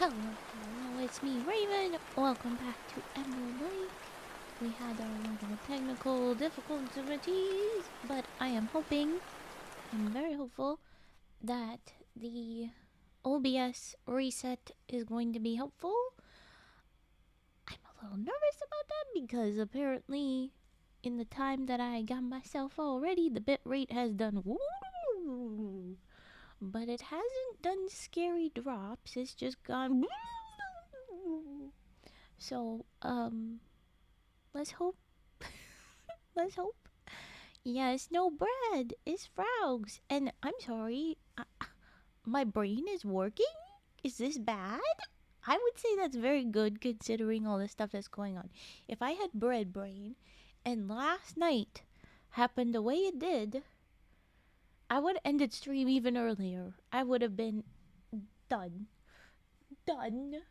Hello, it's me, Raven. Welcome back to Emerald Lake. We had our little technical difficulties, but I am I'm very hopeful, that the OBS reset is going to be helpful. I'm a little nervous about that because apparently, in the time that I got myself already, the bitrate has done woo, but it hasn't done scary drops. It's just gone. So, let's hope. Let's hope. Yes, no bread. It's frogs. And I'm sorry, my brain is working? Is this bad? I would say that's very good considering all the stuff that's going on. If I had bread brain and last night happened the way it did, I would have ended stream even earlier. I would have been done. Done.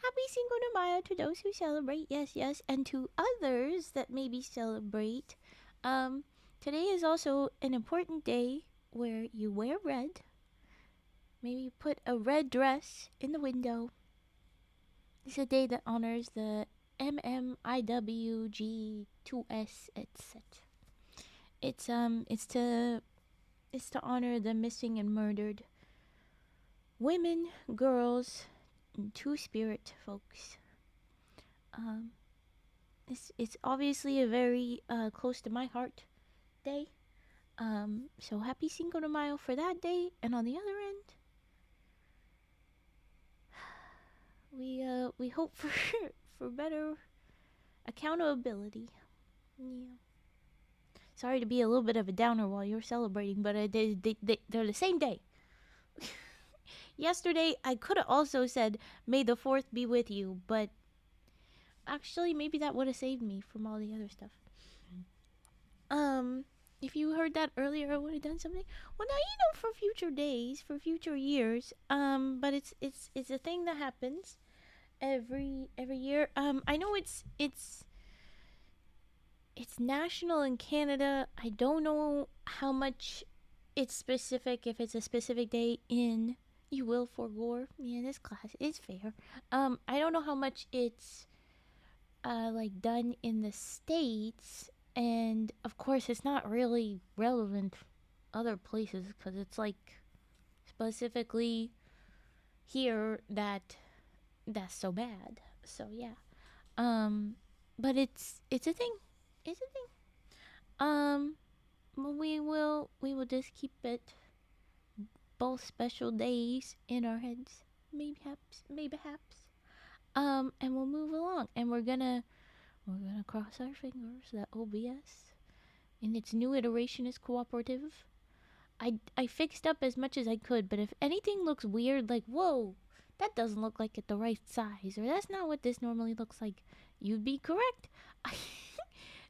Happy Cinco de Mayo to those who celebrate, yes, yes, and to others that maybe celebrate. Um, Today is also an important day where you wear red. Maybe put a red dress in the window. It's a day that honors the MMIWG2S, etc. It's it's to honor the missing and murdered women, girls, and two-spirit folks. Um, it's obviously a very close to my heart day. So happy Cinco de Mayo for that day, and on the other end, we hope for for better accountability. Yeah. Sorry to be a little bit of a downer while you're celebrating, but they're the same day. Yesterday, I could have also said, "May the 4th be with you," but actually, maybe that would have saved me from all the other stuff. Um, if you heard that earlier, I would have done something. Well, now you know for future days, for future years. But it's a thing that happens every year. I know it's national in Canada. I don't know how much it's specific. If it's a specific day in you will for gore. Yeah, this class is fair. I don't know how much it's like done in the States, and of course it's not really relevant other places because it's like specifically here that's so bad. So yeah. Um, but it's a thing. It's a thing. Um, but we will just keep it both special days in our heads. Maybe perhaps. And we'll move along, and we're gonna cross our fingers that OBS in its new iteration is cooperative. I fixed up as much as I could, but if anything looks weird, like whoa, that doesn't look like it the right size, or that's not what this normally looks like, you'd be correct.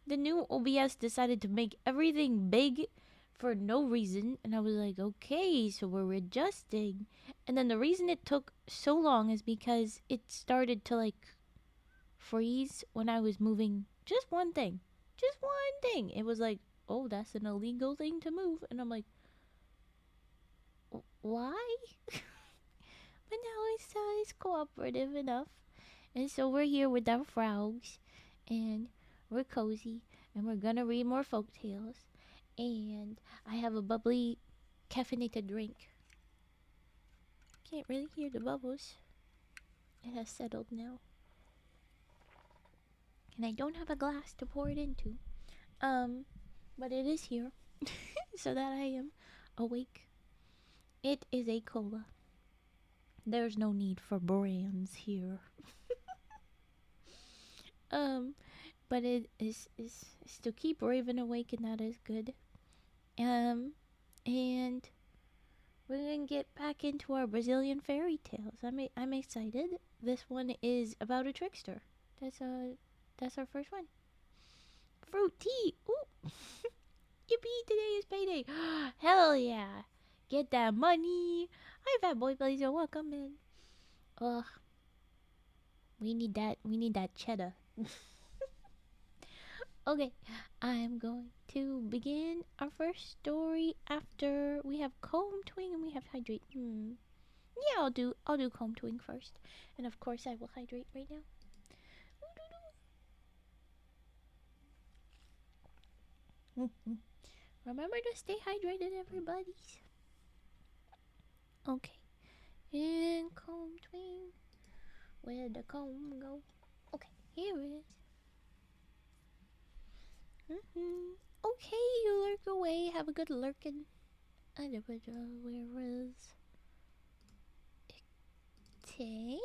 The new OBS decided to make everything big for no reason, and I was like, okay, so we're adjusting. And then the reason it took so long is because it started to like freeze when I was moving just one thing. Just one thing. It was like, oh, that's an illegal thing to move. And I'm like, why? But now it's cooperative enough. And so we're here with our frogs. And we're cozy. And we're gonna read more folk tales. And I have a bubbly caffeinated drink. Can't really hear the bubbles. It has settled now. And I don't have a glass to pour it into. But it is here. So that I am awake. It is a cola. There's no need for brands here. um, but it is to keep Raven awake, and that is good. And we're gonna get back into our Brazilian fairy tales. I'm excited. This one is about a trickster. That's our first one. Fruit tea. Ooh. Yippee! Today is payday. Hell yeah! Get that money. Hi, fat boy blazer. Welcome in. Ugh. We need that. We need that cheddar. Okay, I'm going to begin our first story after we have comb twing and we have hydrate. Yeah, I'll do comb twing first, and of course I will hydrate right now. Remember to stay hydrated, everybody. Okay, and comb twing. Where'd the comb go? Okay, here it is. Okay, you lurk away. Have a good lurkin'. Where is Tay?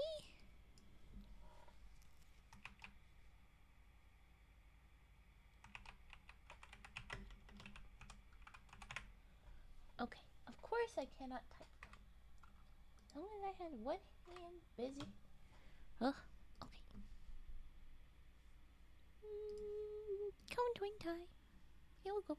Okay, of course I cannot type. As long as I had one hand busy. Ugh, okay. Cone twin time. Here we go.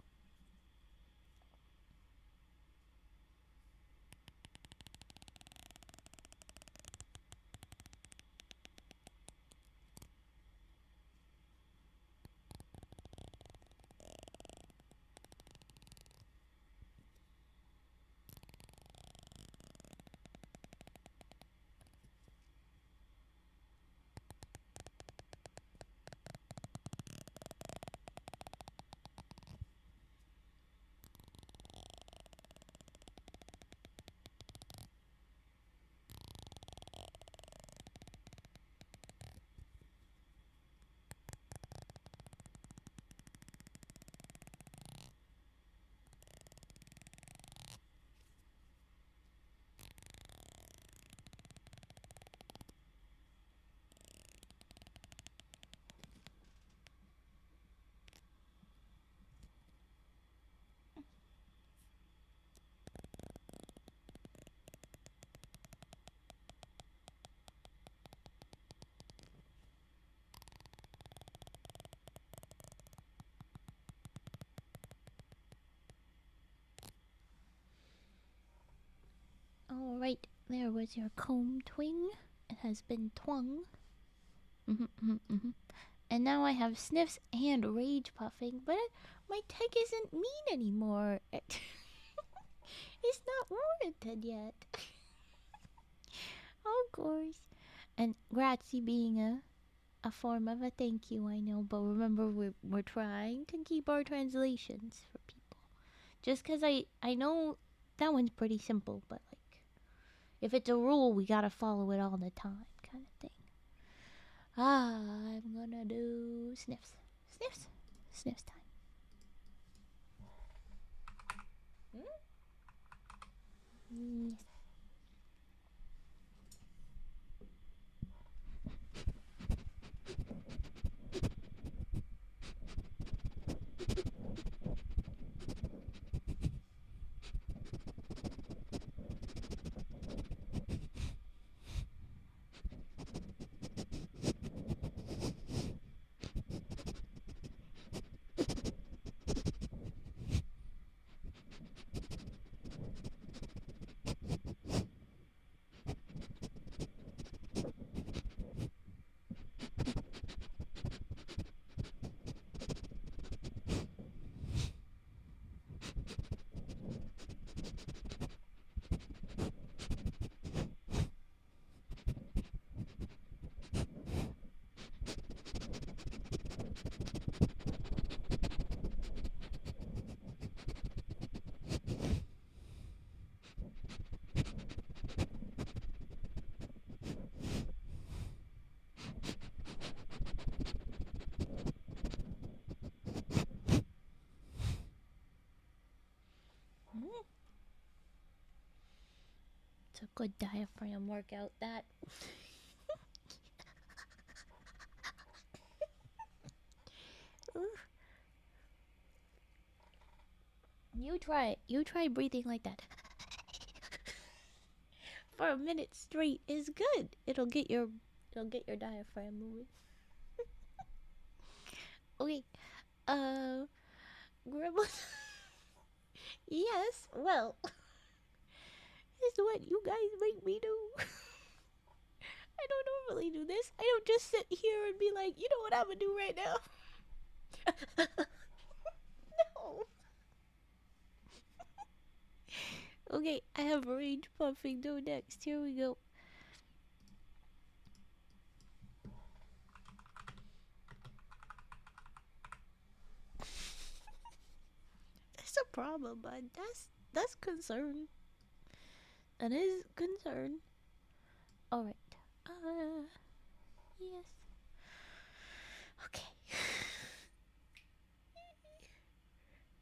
Alright, there was your comb twing. It has been twung. And now I have sniffs and rage puffing, but my tech isn't mean anymore. It's not warranted yet. Of course. And grazie being a form of a thank you, I know, but remember we're trying to keep our translations for people. Just because I know that one's pretty simple, but like, if it's a rule, we gotta follow it all the time, kind of thing. I'm gonna do sniffs. Sniffs. Sniffs time. Yes. It's a good diaphragm workout, that. You try it. You try breathing like that for a minute straight is good. It'll get your diaphragm moving. Okay. Gribbles. Yes. Well, it's what you guys make me do. I don't normally do this. I don't just sit here and be like, you know what I'm gonna do right now. No. Okay, I have rage puffing though next. Here we go. That's a problem, bud. That's concern. That is concern. Alright. Yes. Okay.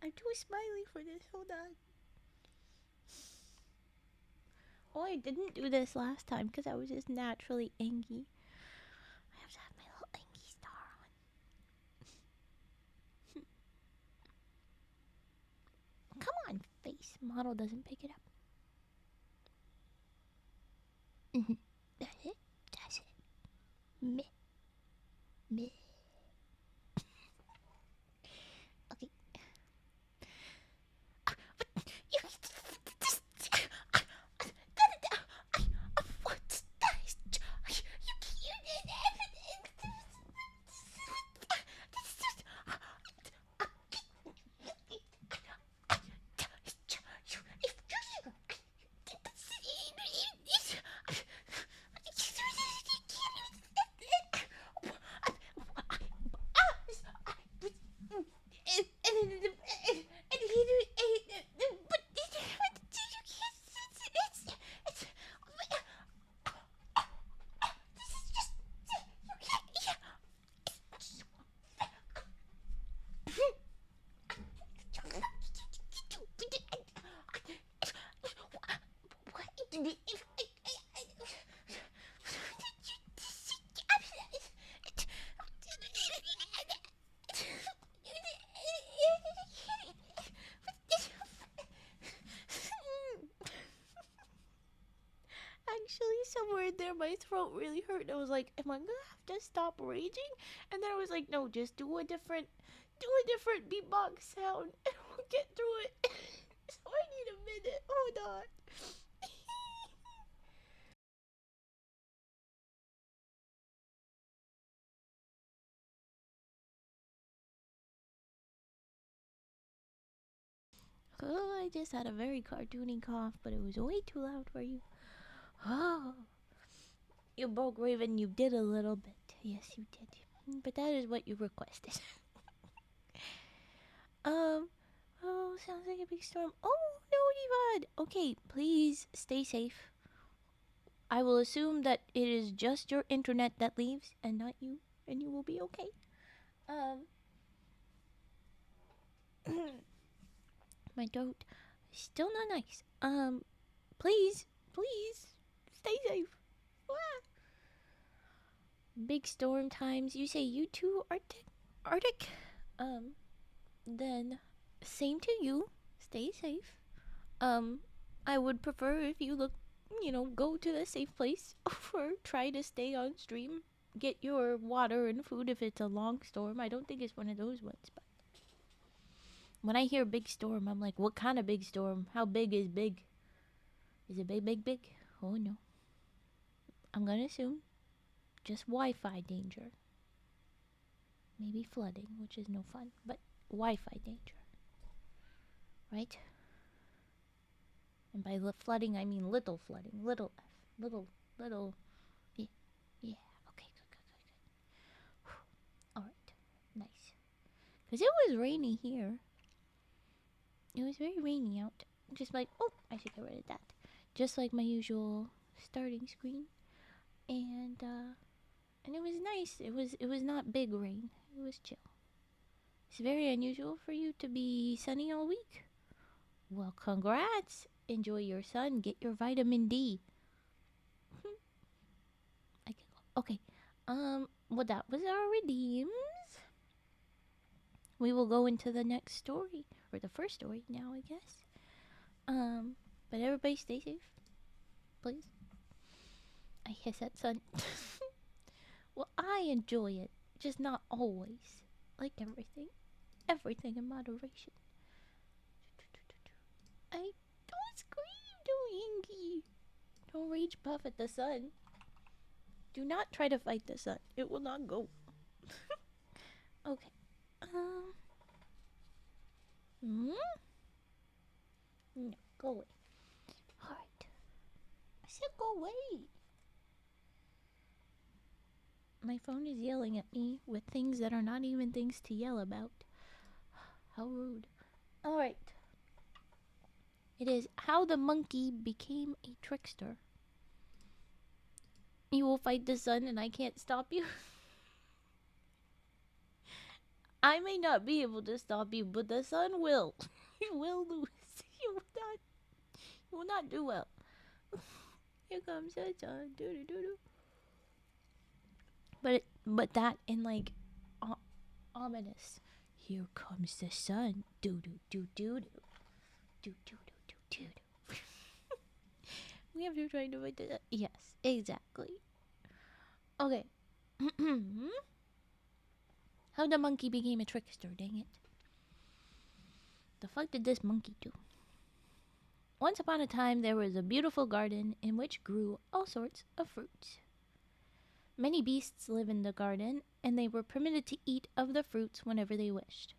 I'm too smiley for this. Hold on. Oh, I didn't do this last time because I was just naturally angry. I have to have my little angry star on. Come on, face. Model doesn't pick it up. That's it. That's it. Meh. Meh. Okay. Actually, somewhere in there, my throat really hurt. And I was like, "Am I gonna have to stop raging?" And then I was like, "No, just do a different beatbox sound, and we'll get through it." So I need a minute. Hold on. Oh, I just had a very cartoony cough, but it was way too loud for you. Oh, you broke Raven. You did a little bit. Yes, you did. But that is what you requested. um. Oh, sounds like a big storm. Oh no, Divad. Okay, please stay safe. I will assume that it is just your internet that leaves and not you, and you will be okay. Um, my throat is still not nice. Please, please stay safe. Ah. Big storm times. You say you too, Arctic? Arctic? Um, then same to you. Stay safe. Um, I would prefer if you go to the safe place or try to stay on stream. Get your water and food if it's a long storm. I don't think it's one of those ones, but when I hear big storm, I'm like, what kind of big storm? How big is big? Is it big, big, big? Oh no. I'm gonna assume just Wi Fi danger. Maybe flooding, which is no fun, but Wi Fi danger. Right? And by flooding, I mean little flooding. Little F. Little. Yeah. Yeah. Okay, good. Alright. Nice. Because it was rainy here. It was very rainy out. Just like, oh, I should get rid of that. Just like my usual starting screen. And it was nice. It was not big rain. It was chill. It's very unusual for you to be sunny all week. Well, congrats. Enjoy your sun. Get your vitamin D. I can go. Okay. Well, that was our redeems. We will go into the next story, or the first story now, I guess. But everybody stay safe, please. I hiss at sun. Well, I enjoy it, just not always. Like everything. Everything in moderation. I don't scream, don't Inky. Don't rage puff at the sun. Do not try to fight the sun. It will not go. Okay. Hmm? No, go away. said go away. My phone is yelling at me with things that are not even things to yell about. How rude. Alright. It is how the monkey became a trickster. You will fight the sun and I can't stop you. I may not be able to stop you, but the sun will. You will lose. You will not do well. Here comes the sun. Doo doo doo doo. But that in like ominous. Here comes the sun. Doo doo doo doo doo. Doo doo doo doo doo doo. We have to try to fight the sun. Yes, exactly. Okay. How the monkey became a trickster, dang it. The fuck did this monkey do? Once upon a time there was a beautiful garden in which grew all sorts of fruits. Many beasts live in the garden, and they were permitted to eat of the fruits whenever they wished.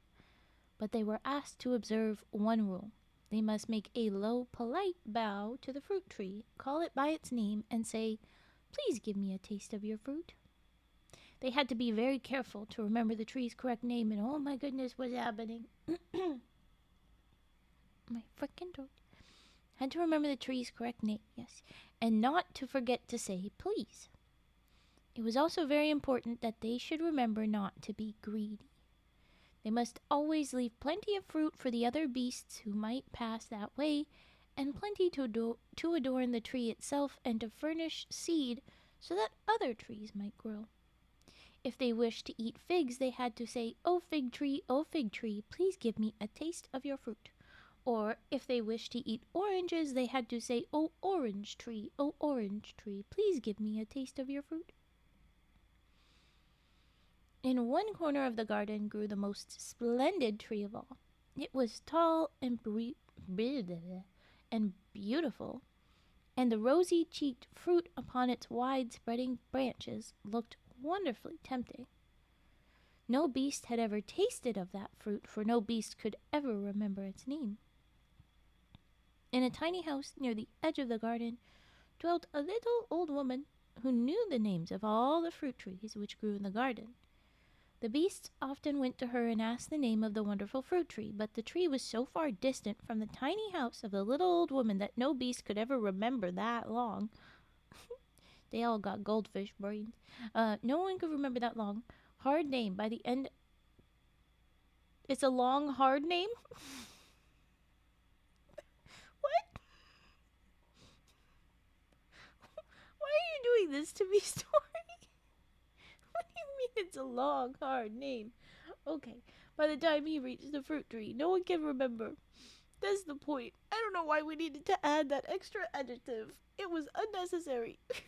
But they were asked to observe one rule. They must make a low, polite bow to the fruit tree, call it by its name, and say, "Please give me a taste of your fruit." They had to be very careful to remember the tree's correct name, and oh my goodness, what's happening? My frickin' throat. Had to remember the tree's correct name, yes, and not to forget to say please. It was also very important that they should remember not to be greedy. They must always leave plenty of fruit for the other beasts who might pass that way, and plenty to adorn the tree itself and to furnish seed so that other trees might grow. If they wished to eat figs, they had to say, "Oh fig tree, please give me a taste of your fruit." Or if they wished to eat oranges, they had to say, "Oh orange tree, please give me a taste of your fruit." In one corner of the garden grew the most splendid tree of all. It was tall and beautiful, and the rosy-cheeked fruit upon its wide-spreading branches looked wonderfully tempting. No beast had ever tasted of that fruit, for no beast could ever remember its name. In a tiny house near the edge of the garden dwelt a little old woman who knew the names of all the fruit trees which grew in the garden. The beasts often went to her and asked the name of the wonderful fruit tree, but the tree was so far distant from the tiny house of the little old woman that no beast could ever remember that long. They all got goldfish brains. No one could remember that long. Hard name. By the end... It's a long, hard name? What? Why are you doing this to me, Story? What do you mean it's a long, hard name? Okay, by the time he reached the fruit tree, no one can remember. That's the point. I don't know why we needed to add that extra adjective. It was unnecessary. It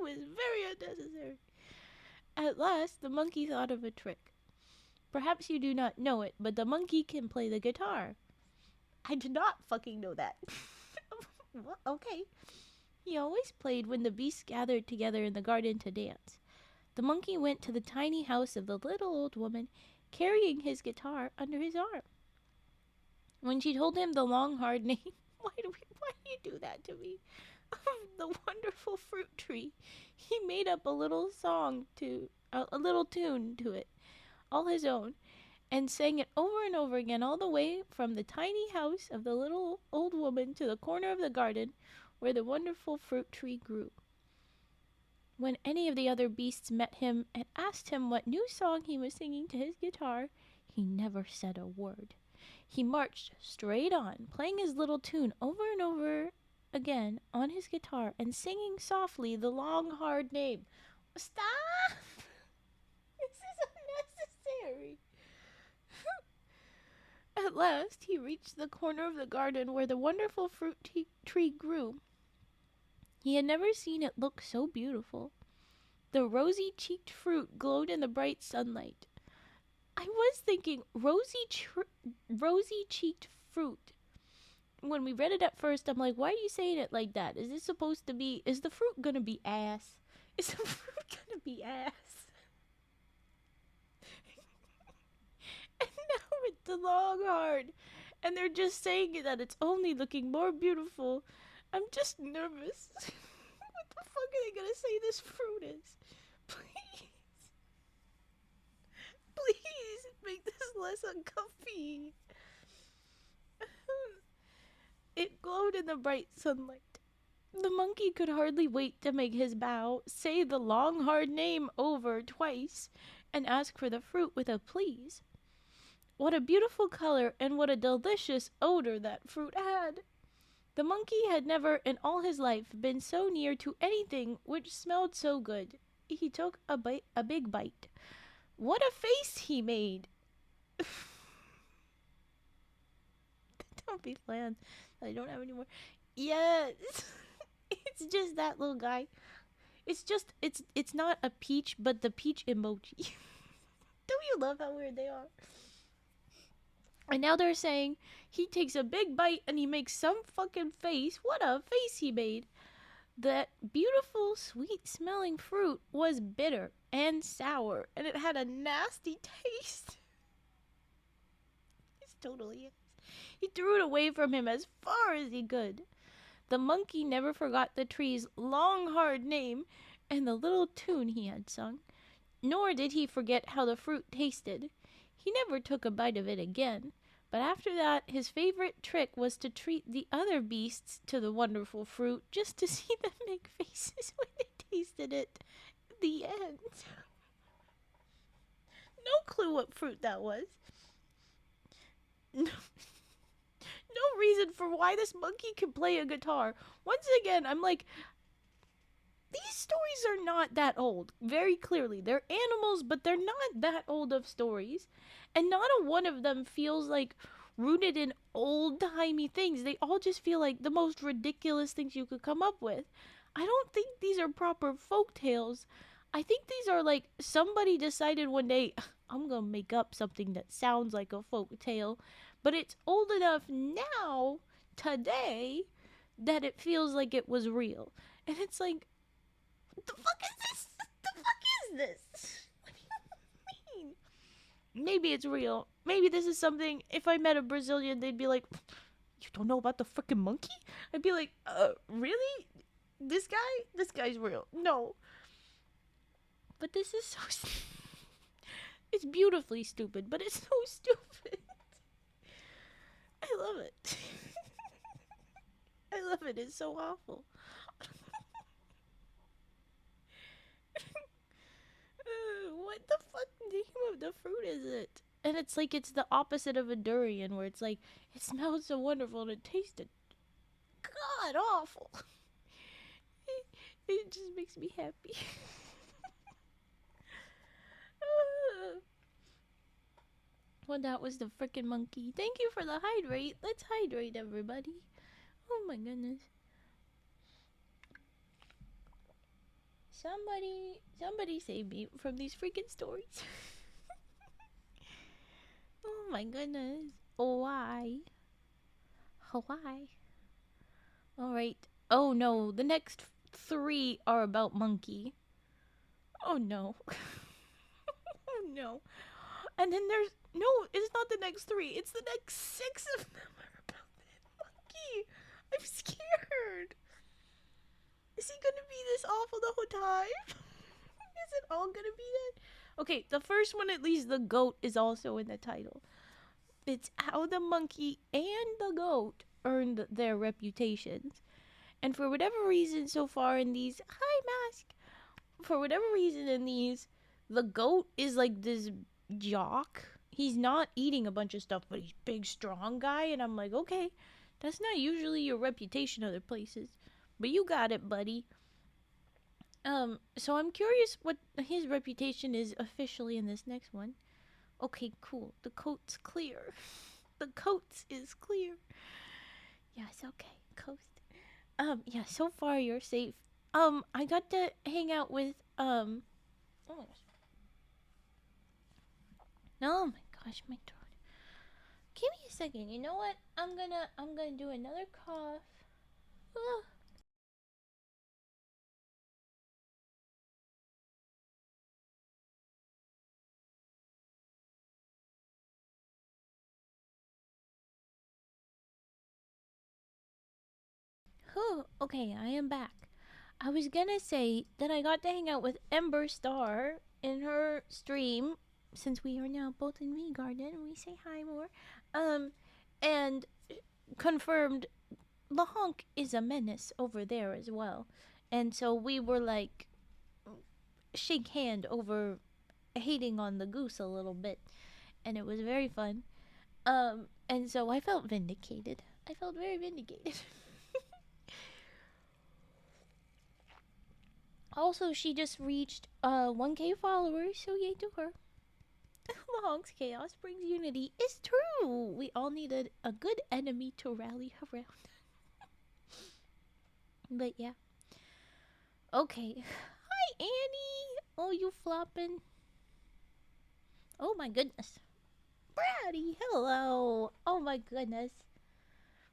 was very unnecessary. At last, the monkey thought of a trick. Perhaps you do not know it, but the monkey can play the guitar. I did not fucking know that. Okay. He always played when the beasts gathered together in the garden to dance. The monkey went to the tiny house of the little old woman, carrying his guitar under his arm. When she told him the long, hard name, why do you do that to me? The wonderful fruit tree, he made up a little song a little tune to it, all his own, and sang it over and over again all the way from the tiny house of the little old woman to the corner of the garden where the wonderful fruit tree grew. When any of the other beasts met him and asked him what new song he was singing to his guitar, he never said a word. He marched straight on, playing his little tune over and over again on his guitar and singing softly the long, hard name. Stop! This is unnecessary. At last, he reached the corner of the garden where the wonderful fruit tree grew. He had never seen it look so beautiful. The rosy-cheeked fruit glowed in the bright sunlight. I was thinking, rosy-cheeked fruit. When we read it at first, I'm like, why are you saying it like that? Is this supposed to be, is the fruit gonna be ass? Is the fruit gonna be ass? And now it's the long hard. And they're just saying that it's only looking more beautiful I'm just nervous. What the fuck are they gonna say this fruit is? Please, please make this less uncomfy. It glowed in the bright sunlight. The monkey could hardly wait to make his bow, say the long hard name over twice, and ask for the fruit with a please. What a beautiful color and what a delicious odor that fruit had! The monkey had never in all his life been so near to anything which smelled so good. He took a big bite. What a face he made! Don't be bland. I don't have any more. Yes, it's just that little guy. It's not a peach, but the peach emoji. Don't you love how weird they are? And now they're saying he takes a big bite and he makes some fucking face. What a face he made. That beautiful, sweet smelling fruit was bitter and sour, and it had a nasty taste. It totally is. He threw it away from him as far as he could. The monkey never forgot the tree's long, hard name and the little tune he had sung, nor did he forget how the fruit tasted. He never took a bite of it again, but after that his favorite trick was to treat the other beasts to the wonderful fruit just to see them make faces when they tasted it. The end. No clue what fruit that was. No, no reason for why this monkey can play a guitar. Once again, I'm like, these stories are not that old. Very clearly, they're animals, but they're not that old of stories. And not a one of them feels like rooted in old-timey things. They all just feel like the most ridiculous things you could come up with. I don't think these are proper folk tales. I think these are like somebody decided one day, I'm gonna make up something that sounds like a folk tale, but it's old enough now, today, that it feels like it was real. And it's like, what the fuck is this? What the fuck is this? What do you mean? Maybe it's real. Maybe this is something, if I met a Brazilian, they'd be like, you don't know about the freaking monkey? I'd be like, really? This guy? This guy's real. No. But this is so it's beautifully stupid, but it's so stupid. I love it. I love it. It's so awful. What the fuck name of the fruit is it? And it's like it's the opposite of a durian, where it's like it smells so wonderful and it tasted god awful. It just makes me happy. Well, that was the frickin' monkey. Thank you for the hydrate. Let's hydrate, everybody. Oh my goodness. Somebody save me from these freaking stories. Oh my goodness. Why? Why? Alright. Oh no, the next three are about monkey. Oh no. Oh no. And then there's no, it's not the next three. It's the next six of them are about that monkey. I'm scared. Is he gonna be this awful the whole time? Is it all gonna be that? Okay, the first one, at least the goat is also in the title. It's how the monkey and the goat earned their reputations. And for whatever reason so far in these, hi Mask, for whatever reason in these, the goat is like this jock. He's not eating a bunch of stuff, but he's big, strong guy. And I'm like, okay, that's not usually your reputation other places. But you got it, buddy. So I'm curious what his reputation is officially in this next one. Okay, cool. The coat's clear. The coats is clear. Yes, okay. Coast. Yeah, so far you're safe. I got to hang out with, oh my gosh. Oh my gosh, my throat. Give me a second. You know what? I'm gonna do another cough. Ugh. Oh, okay, I am back. I was gonna say that I got to hang out with Ember Star in her stream, since we are now both in V Garden and we say hi more. Um, and confirmed Lahonk is a menace over there as well. And so we were like, shake hand over hating on the goose a little bit. And it was very fun. And so I felt vindicated. I felt very vindicated. Also, she just reached 1K followers, so yay to her. Lahonk's chaos brings unity. It's true. We all needed a good enemy to rally around. But yeah. Okay. Hi, Annie. Oh, you flopping? Oh my goodness. Brady, hello. Oh my goodness.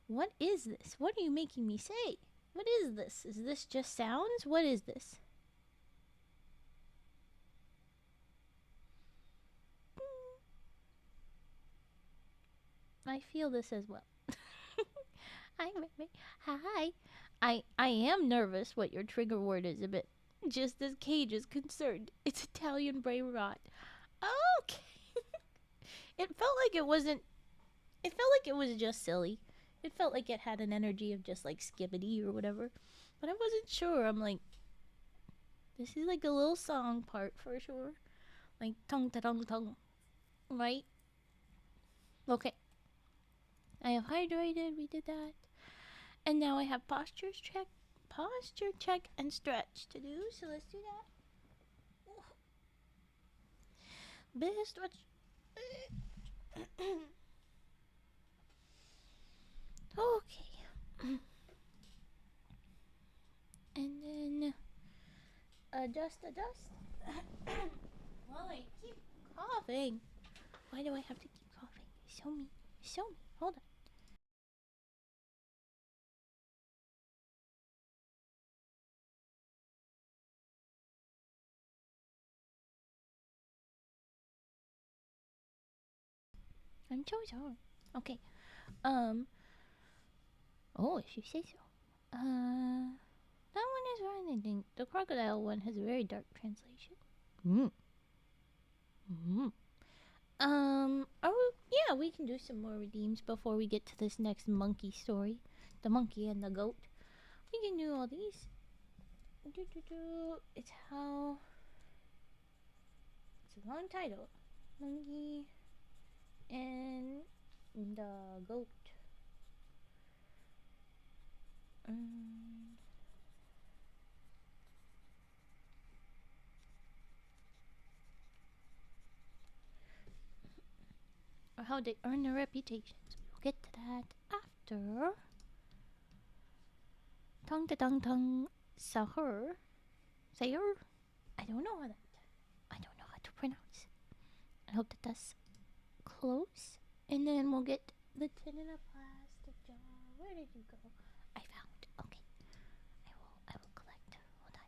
What is this? What are you making me say? What is this? Is this just sounds? What is this? I feel this as well. Hi, Mimi. Hi. I am nervous what your trigger word is a bit. Just as Cage is concerned. It's Italian brain rot. Okay. It felt like it wasn't. It felt like it was just silly. It felt like it had an energy of just like skibbity or whatever. But I wasn't sure. I'm like, this is like a little song part for sure. Like tongue ta tongue tongue. Right? Okay. I have hydrated. We did that. And now I have posture check and stretch to do. So let's do that. Bit stretch. Okay. And then adjust. Well, I keep coughing. Why do I have to keep coughing? Show me. Hold on. I'm so sorry. Okay. Um. Oh, if you say so. That one is running. The crocodile one has a very dark translation. Mm. Mm. Yeah, we can do some more redeems before we get to this next monkey story. The monkey and the goat. We can do all these. It's how. It's a long title. Monkey and the goat. Or how they earn their reputations. We'll get to that after. Tongue to tongue tongue. Sahur. Sayer? I don't know how to pronounce. I hope that that's close. And then we'll get the tin in a plastic jar. Where did you go? I found. Okay. I will collect. Hold on.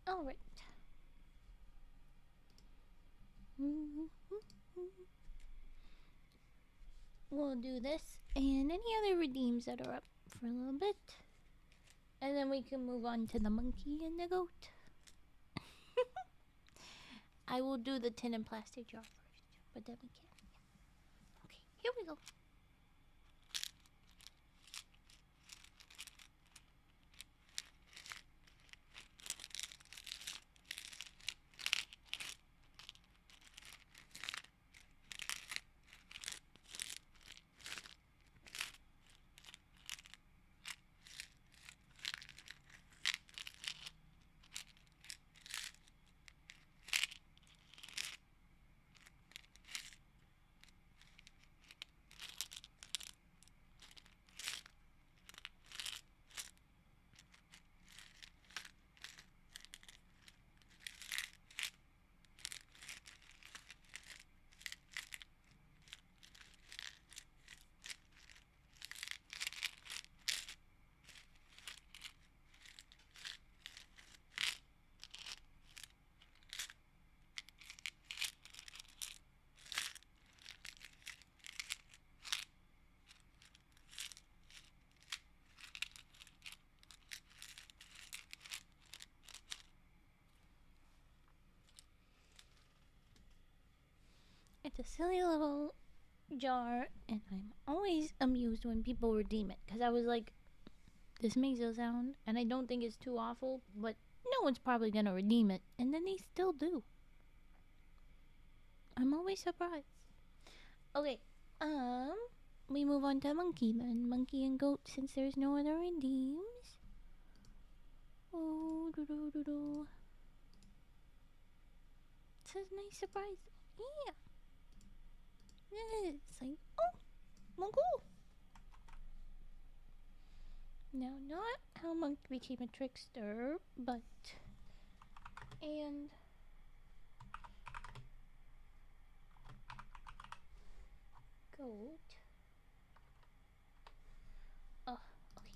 Alright. We'll do this and any other redeems that are up for a little bit. And then we can move on to the monkey and the goat. I will do the tin and plastic jar first, but then we can. Okay, here we go. It's a silly little jar, and I'm always amused when people redeem it, because I was like, this makes a sound, and I don't think it's too awful, but no one's probably gonna redeem it, and then they still do. I'm always surprised. Okay, we move on to monkey then. Monkey and goat, since there's no other redeems. Oh, do do do do. It's a nice surprise. Yeah. It's like, oh, well, cool. Now, not how Monk became a trickster, but and goat. Oh, okay.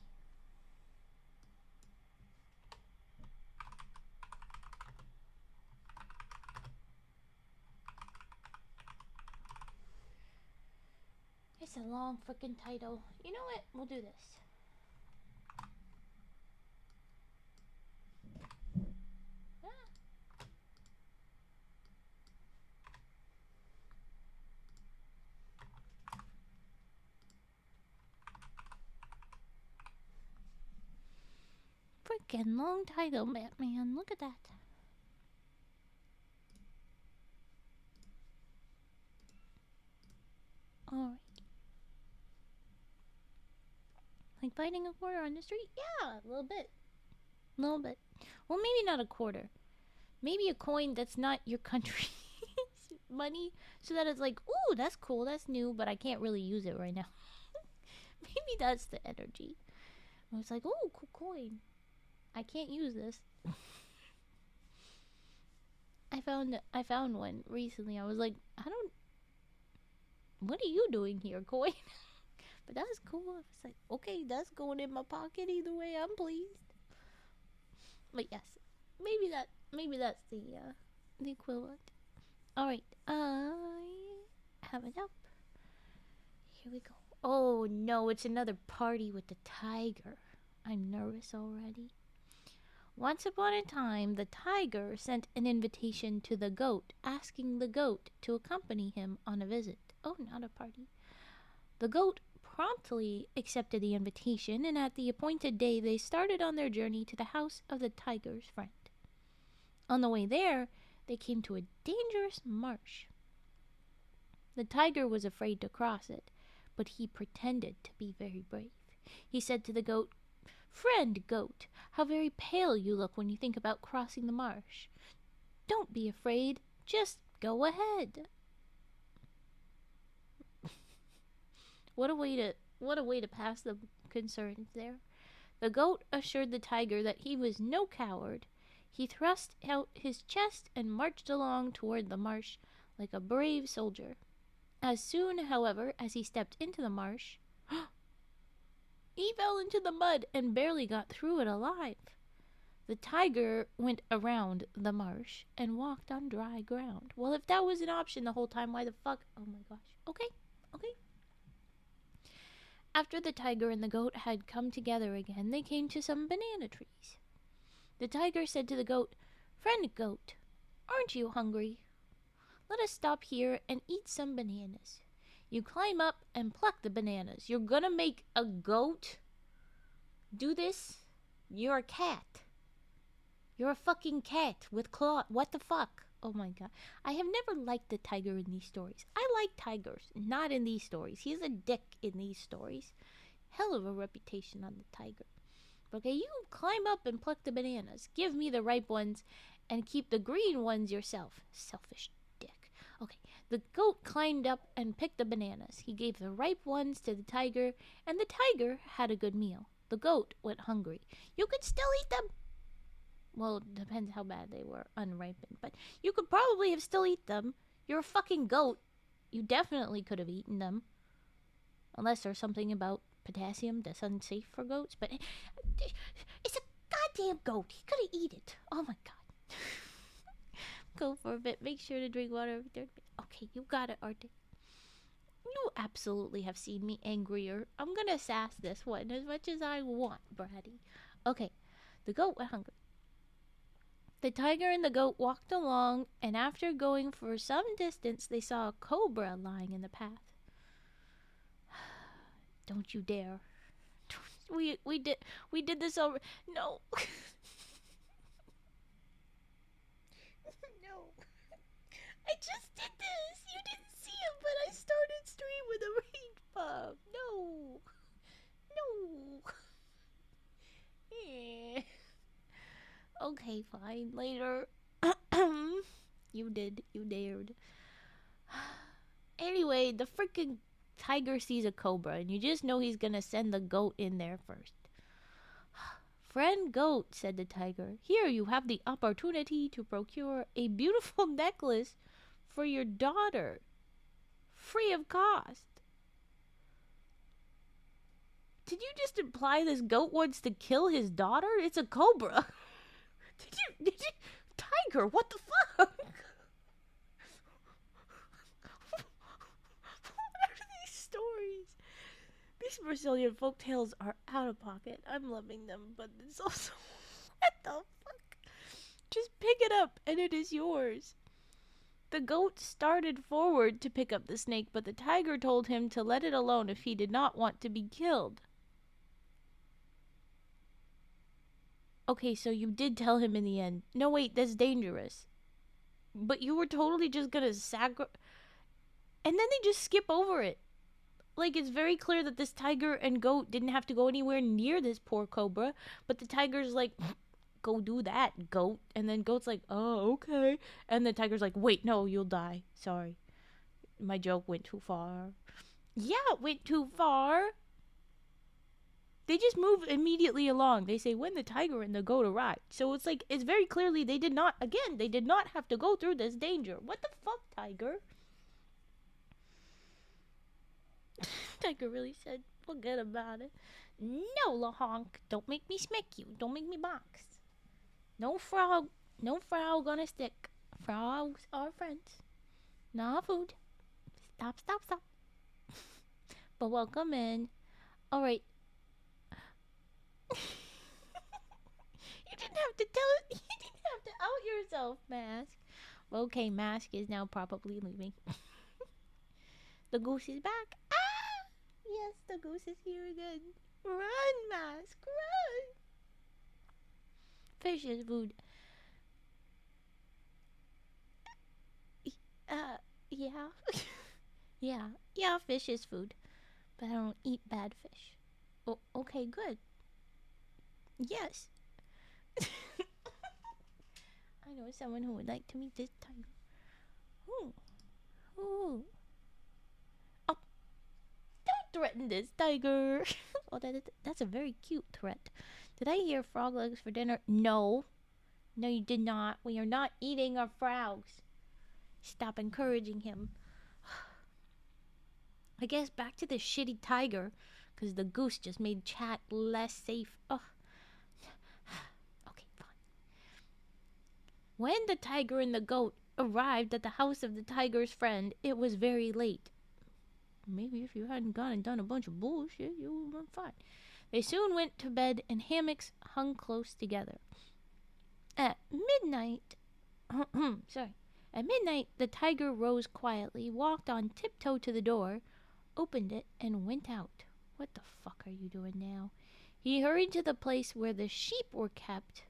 It's a long freaking title. You know what? We'll do this. Freaking long title, Batman. Look at that. Alright. Like fighting a quarter on the street? Yeah, a little bit. A little bit. Well, maybe not a quarter. Maybe a coin that's not your country's money. So that it's like, ooh, that's cool, that's new, but I can't really use it right now. Maybe that's the energy. It's like, ooh, cool coin. I can't use this. I found one recently. I was like, what are you doing here, coin? But that was cool. I was like, okay, that's going in my pocket either way. I'm pleased. But yes, maybe that's the equivalent. All right, I have it up. Here we go. Oh no, it's another party with the tiger. I'm nervous already. Once upon a time, the tiger sent an invitation to the goat, asking the goat to accompany him on a visit. Oh, not a party. The goat promptly accepted the invitation, and at the appointed day they started on their journey to the house of the tiger's friend. On the way there, they came to a dangerous marsh. The tiger was afraid to cross it, but he pretended to be very brave. He said to the goat, "Friend goat, how very pale you look when you think about crossing the marsh. Don't be afraid, just go ahead." What a way to pass the concerns there. The goat assured the tiger that he was no coward. He thrust out his chest and marched along toward the marsh like a brave soldier. As soon, however, as he stepped into the marsh, he fell into the mud and barely got through it alive. The tiger went around the marsh and walked on dry ground. Well, if that was an option the whole time, why the fuck? Oh my gosh. Okay. After the tiger and the goat had come together again, they came to some banana trees. The tiger said to the goat, "Friend goat, aren't you hungry? Let us stop here and eat some bananas. You climb up and pluck the bananas. You're gonna make a goat do this? You're a cat. You're a fucking cat with claw. What the fuck? Oh my god. I have never liked the tiger in these stories. I like tigers, not in these stories. He's a dick in these stories. Hell of a reputation on the tiger. Okay, you climb up and pluck the bananas. Give me the ripe ones and keep the green ones yourself. Selfish dick. Okay, the goat climbed up and picked the bananas. He gave the ripe ones to the tiger, and the tiger had a good meal. The goat went hungry. You could still eat them. Well, it depends how bad they were, unripened. But you could probably have still eat them. You're a fucking goat. You definitely could have eaten them. Unless there's something about potassium that's unsafe for goats. But it's a goddamn goat. He could have eaten it. Oh my god. Go for a bit. Make sure to drink water every 30 minutes. Okay, you got it, Arctic. You absolutely have seen me angrier. I'm gonna sass this one as much as I want, Bratty. Okay, the goat went hungry. The tiger and the goat walked along, and after going for some distance, they saw a cobra lying in the path. Don't you dare. We did this already. No. No. I just did this. You didn't see it, but I started stream with a rain pub. No. No. Eh. Okay, fine. Later. You did. You dared. Anyway, the freaking tiger sees a cobra, and you just know he's gonna send the goat in there first. Friend goat, said the tiger, here you have the opportunity to procure a beautiful necklace for your daughter, free of cost. Did you just imply this goat wants to kill his daughter? It's a cobra. Did you, tiger, what the fuck? What are these stories? These Brazilian folktales are out of pocket. I'm loving them, but it's also... What the fuck? Just pick it up and it is yours. The goat started forward to pick up the snake, but the tiger told him to let it alone if he did not want to be killed. Okay, so you did tell him in the end. No, wait, that's dangerous. But you were totally just gonna and then they just skip over it. Like, it's very clear that this tiger and goat didn't have to go anywhere near this poor cobra, but the tiger's like, go do that, goat. And then goat's like, oh, okay. And the tiger's like, wait, no, you'll die. Sorry. My joke went too far. Yeah, it went too far. They just move immediately along. They say, when the tiger and the goat arrived. So it's like, it's very clearly they did not have to go through this danger. What the fuck, tiger? Tiger really said, forget about it. No, La Honk, don't make me smack you. Don't make me box. No frog gonna stick. Frogs are friends. Not food. Stop. But welcome in. Alright. You didn't have to out yourself, Mask. Okay, Mask is now probably leaving. The goose is back. Ah! Yes, the goose is here again. Run, Mask, run! Fish is food. Yeah. Yeah, fish is food. But I don't eat bad fish. Oh, okay, good. Yes. I know someone who would like to meet this tiger. Ooh. Oh, don't threaten this tiger. Oh, that's a very cute threat. Did I hear frog legs for dinner? No. No, you did not. We are not eating our frogs. Stop encouraging him. I guess back to the shitty tiger, because the goose just made chat less safe. Ugh. Okay, fine. When the tiger and the goat arrived at the house of the tiger's friend, it was very late. Maybe if you hadn't gone and done a bunch of bullshit, you would have been fine. They soon went to bed in hammocks hung close together. At midnight, the tiger rose quietly, walked on tiptoe to the door, opened it, and went out. What the fuck are you doing now? He hurried to the place where the sheep were kept.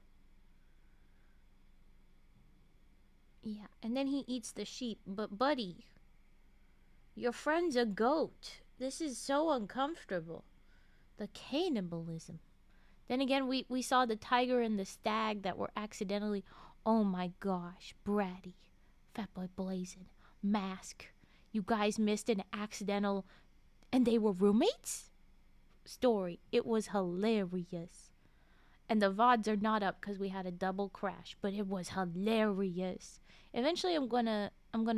Yeah, and then he eats the sheep. But buddy, your friend's a goat. This is so uncomfortable. The cannibalism. Then again, we saw the tiger and the stag that were accidentally... Oh my gosh, Bratty, Fatboy Blazin', Mask. You guys missed an accidental... And they were roommates? Story. It was hilarious. And the VODs are not up because we had a double crash. But it was hilarious. Eventually I'm gonna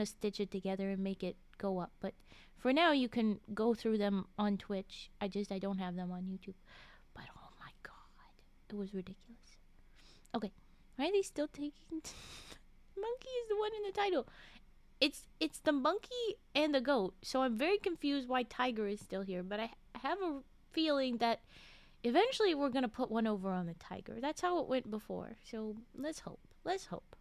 stitch it together and make it go up. But for now you can go through them on Twitch. I don't have them on YouTube. But oh my god. It was ridiculous. Okay. Why are they still taking... Monkey is the one in the title. It's the monkey and the goat. So I'm very confused why tiger is still here. But I have a feeling that eventually we're going to put one over on the tiger. That's how it went before. So let's hope. Let's hope.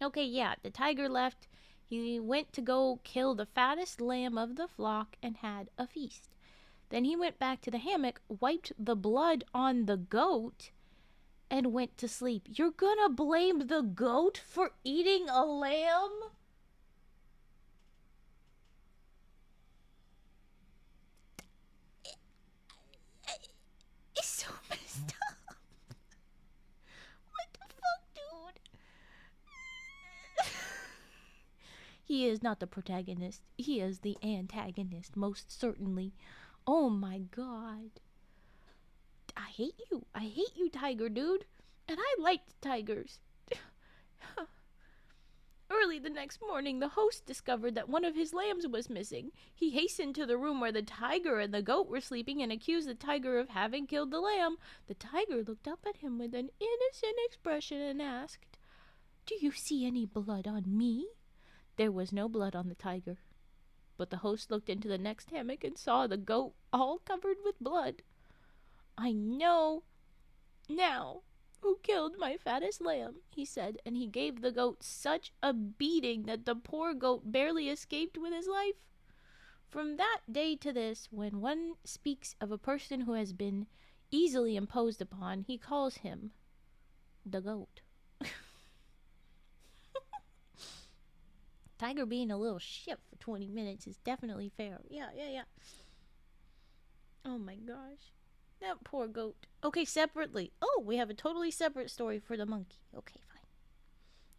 Okay, yeah, the tiger left. He went to go kill the fattest lamb of the flock and had a feast. Then he went back to the hammock, wiped the blood on the goat, and went to sleep. You're gonna blame the goat for eating a lamb? It's so messed up. What the fuck, dude? He is not the protagonist. He is the antagonist, most certainly. Oh my god. I hate you. I hate you, tiger dude. And I liked tigers. Early the next morning, the host discovered that one of his lambs was missing. He hastened to the room where the tiger and the goat were sleeping and accused the tiger of having killed the lamb. The tiger looked up at him with an innocent expression and asked, "Do you see any blood on me?" There was no blood on the tiger. But the host looked into the next hammock and saw the goat all covered with blood. "I know now who killed my fattest lamb," he said, and he gave the goat such a beating that the poor goat barely escaped with his life. From that day to this, when one speaks of a person who has been easily imposed upon, he calls him the goat. Tiger being a little shit for 20 minutes is definitely fair. Yeah. Oh my gosh. That poor goat. Okay, separately. Oh, we have a totally separate story for the monkey. Okay, fine.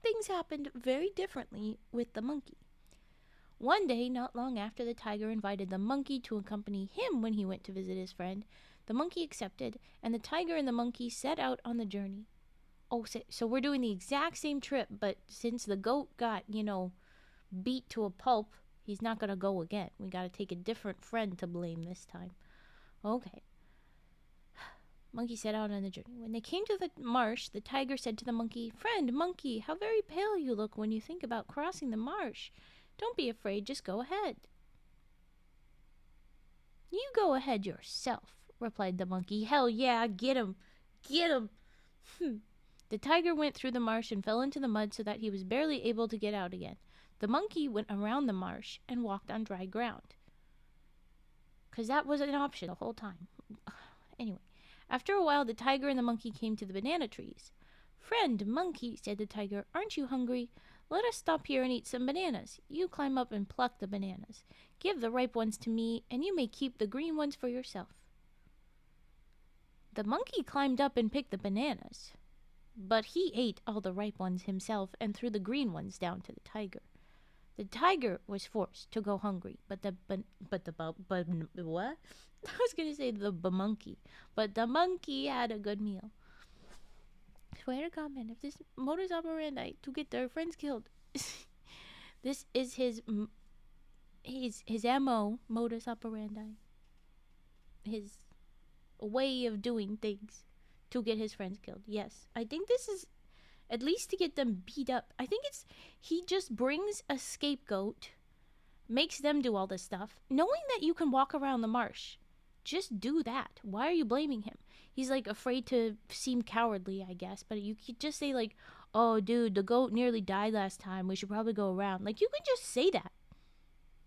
Things happened very differently with the monkey. One day, not long after the tiger invited the monkey to accompany him when he went to visit his friend, the monkey accepted, and the tiger and the monkey set out on the journey. Oh, so we're doing the exact same trip, but since the goat got, beat to a pulp, he's not going to go again. We got to take a different friend to blame this time. Okay. Monkey set out on the journey. When they came to the marsh, the tiger said to the monkey, "Friend, monkey, how very pale you look when you think about crossing the marsh. Don't be afraid, just go ahead." "You go ahead yourself," replied the monkey. "Hell yeah, get him. Get him." The tiger went through the marsh and fell into the mud so that he was barely able to get out again. The monkey went around the marsh and walked on dry ground. Because that was an option the whole time. Anyway, after a while, the tiger and the monkey came to the banana trees. "Friend monkey," said the tiger, "aren't you hungry? Let us stop here and eat some bananas. You climb up and pluck the bananas. Give the ripe ones to me, and you may keep the green ones for yourself." The monkey climbed up and picked the bananas, but he ate all the ripe ones himself and threw the green ones down to the tiger. The tiger was forced to go hungry, but what? I was gonna say the monkey, but the monkey had a good meal. Swear to God, man, if this modus operandi to get their friends killed, this is his MO, modus operandi, his way of doing things to get his friends killed. Yes, I think this is at least to get them beat up. I think he just brings a scapegoat, makes them do all this stuff, knowing that you can walk around the marsh. Just do that. Why are you blaming him? He's like afraid to seem cowardly, I guess, but you could just say like, "Oh dude, the goat nearly died last time, we should probably go around." Like, you can just say that.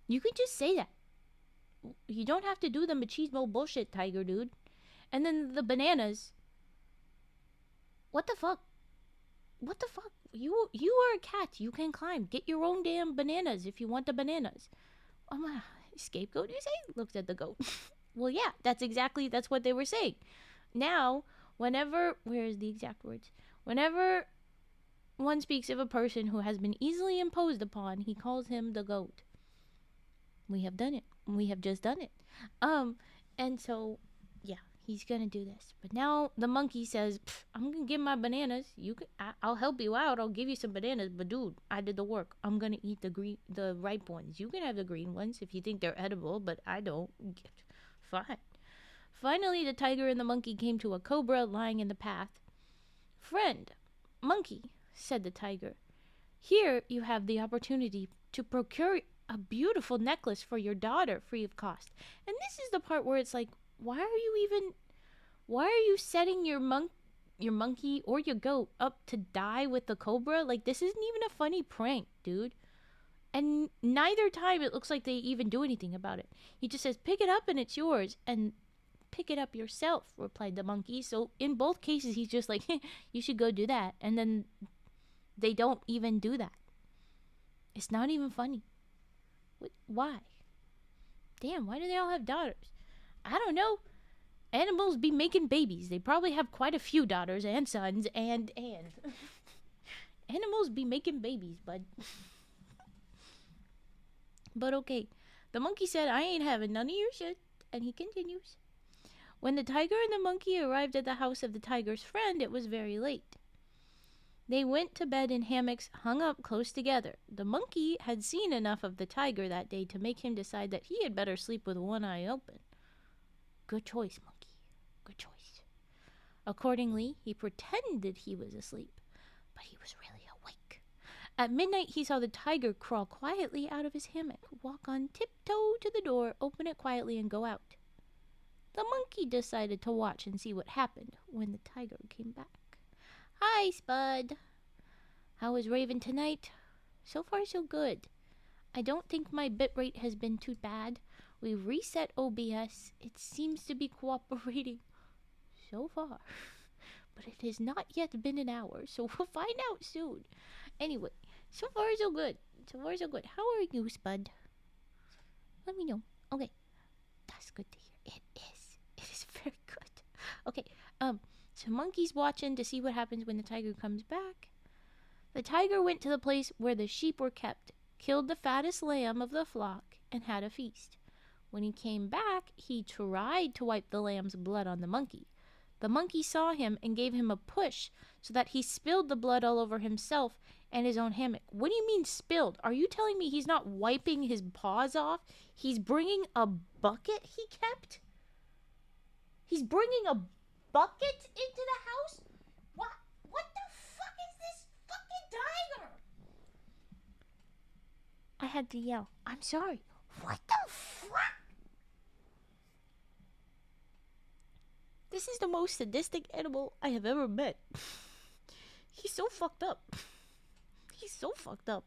You don't have to do the machismo bullshit, tiger dude. And then the bananas. What the fuck? You are a cat. You can climb. Get your own damn bananas if you want the bananas. Oh my, scapegoat, you say? Looked at the goat. Well, yeah, that's what they were saying. Now, where is the exact words? Whenever one speaks of a person who has been easily imposed upon, he calls him the goat. We have done it. We have just done it. And so, yeah, he's gonna do this. But now the monkey says, "I'm gonna give my bananas. I'll help you out. I'll give you some bananas. But dude, I did the work. I'm gonna eat the ripe ones. You can have the green ones if you think they're edible, but I don't. Fine." Finally, the tiger and the monkey came to a cobra lying in the path. "Friend, monkey," said the tiger, "here you have the opportunity to procure a beautiful necklace for your daughter free of cost." And this is the part where it's like, why are you setting your your monkey or your goat up to die with the cobra? Like, this isn't even a funny prank, dude. And neither time it looks like they even do anything about it. He just says, pick it up and it's yours. And pick it up yourself, replied the monkey. So in both cases, he's just like, you should go do that. And then they don't even do that. It's not even funny. Why? Damn, why do they all have daughters? I don't know. Animals be making babies. They probably have quite a few daughters and sons and. Animals be making babies, bud. But okay. The monkey said, I ain't having none of your shit. And he continues. When the tiger and the monkey arrived at the house of the tiger's friend, it was very late. They went to bed in hammocks hung up close together. The monkey had seen enough of the tiger that day to make him decide that he had better sleep with one eye open. Good choice, monkey. Good choice. Accordingly, he pretended he was asleep, but he was really awake. At midnight, he saw the tiger crawl quietly out of his hammock, walk on tiptoe to the door, open it quietly, and go out. The monkey decided to watch and see what happened when the tiger came back. Hi, Spud. How was Raven tonight? So far, so good. I don't think my bitrate has been too bad. We've reset OBS. It seems to be cooperating so far. But it has not yet been an hour, so we'll find out soon. Anyway, so far, so good. So far, so good. How are you, Spud? Let me know. Okay. That's good to hear. It is. It is very good. Okay, so monkey's watching to see what happens when the tiger comes back. The tiger went to the place where the sheep were kept, killed the fattest lamb of the flock, and had a feast. When he came back, he tried to wipe the lamb's blood on the monkey. The monkey saw him and gave him a push so that he spilled the blood all over himself and his own hammock. What do you mean spilled? Are you telling me he's not wiping his paws off? He's bringing a bucket he kept? He's bringing a bucket into the house? What the fuck is this fucking tiger? I had to yell. I'm sorry. What the fuck? This is the most sadistic animal I have ever met. He's so fucked up. He's so fucked up.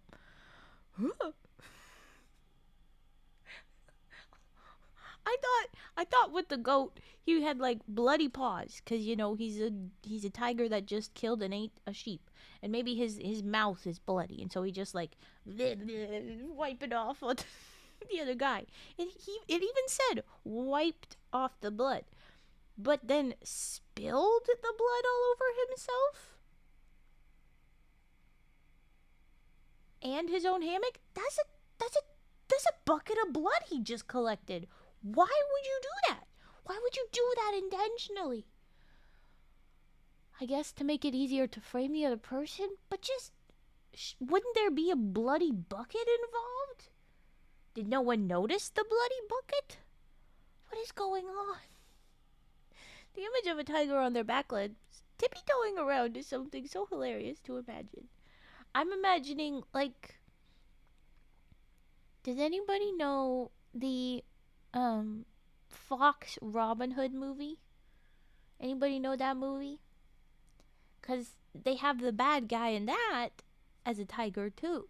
I thought with the goat he had like bloody paws, cause you know he's a tiger that just killed and ate a sheep, and maybe his mouth is bloody, and so he just like wipe it off on the other guy. It even said wiped off the blood, but then spilled the blood all over himself and his own hammock. That's a bucket of blood he just collected. Why would you do that? Why would you do that intentionally? I guess to make it easier to frame the other person, but just wouldn't there be a bloody bucket involved? Did no one notice the bloody bucket? What is going on? The image of a tiger on their back legs tippy-toeing around is something so hilarious to imagine. I'm imagining, like, does anybody know the Fox Robin Hood movie? Anybody know that movie? Because they have the bad guy in that as a tiger too.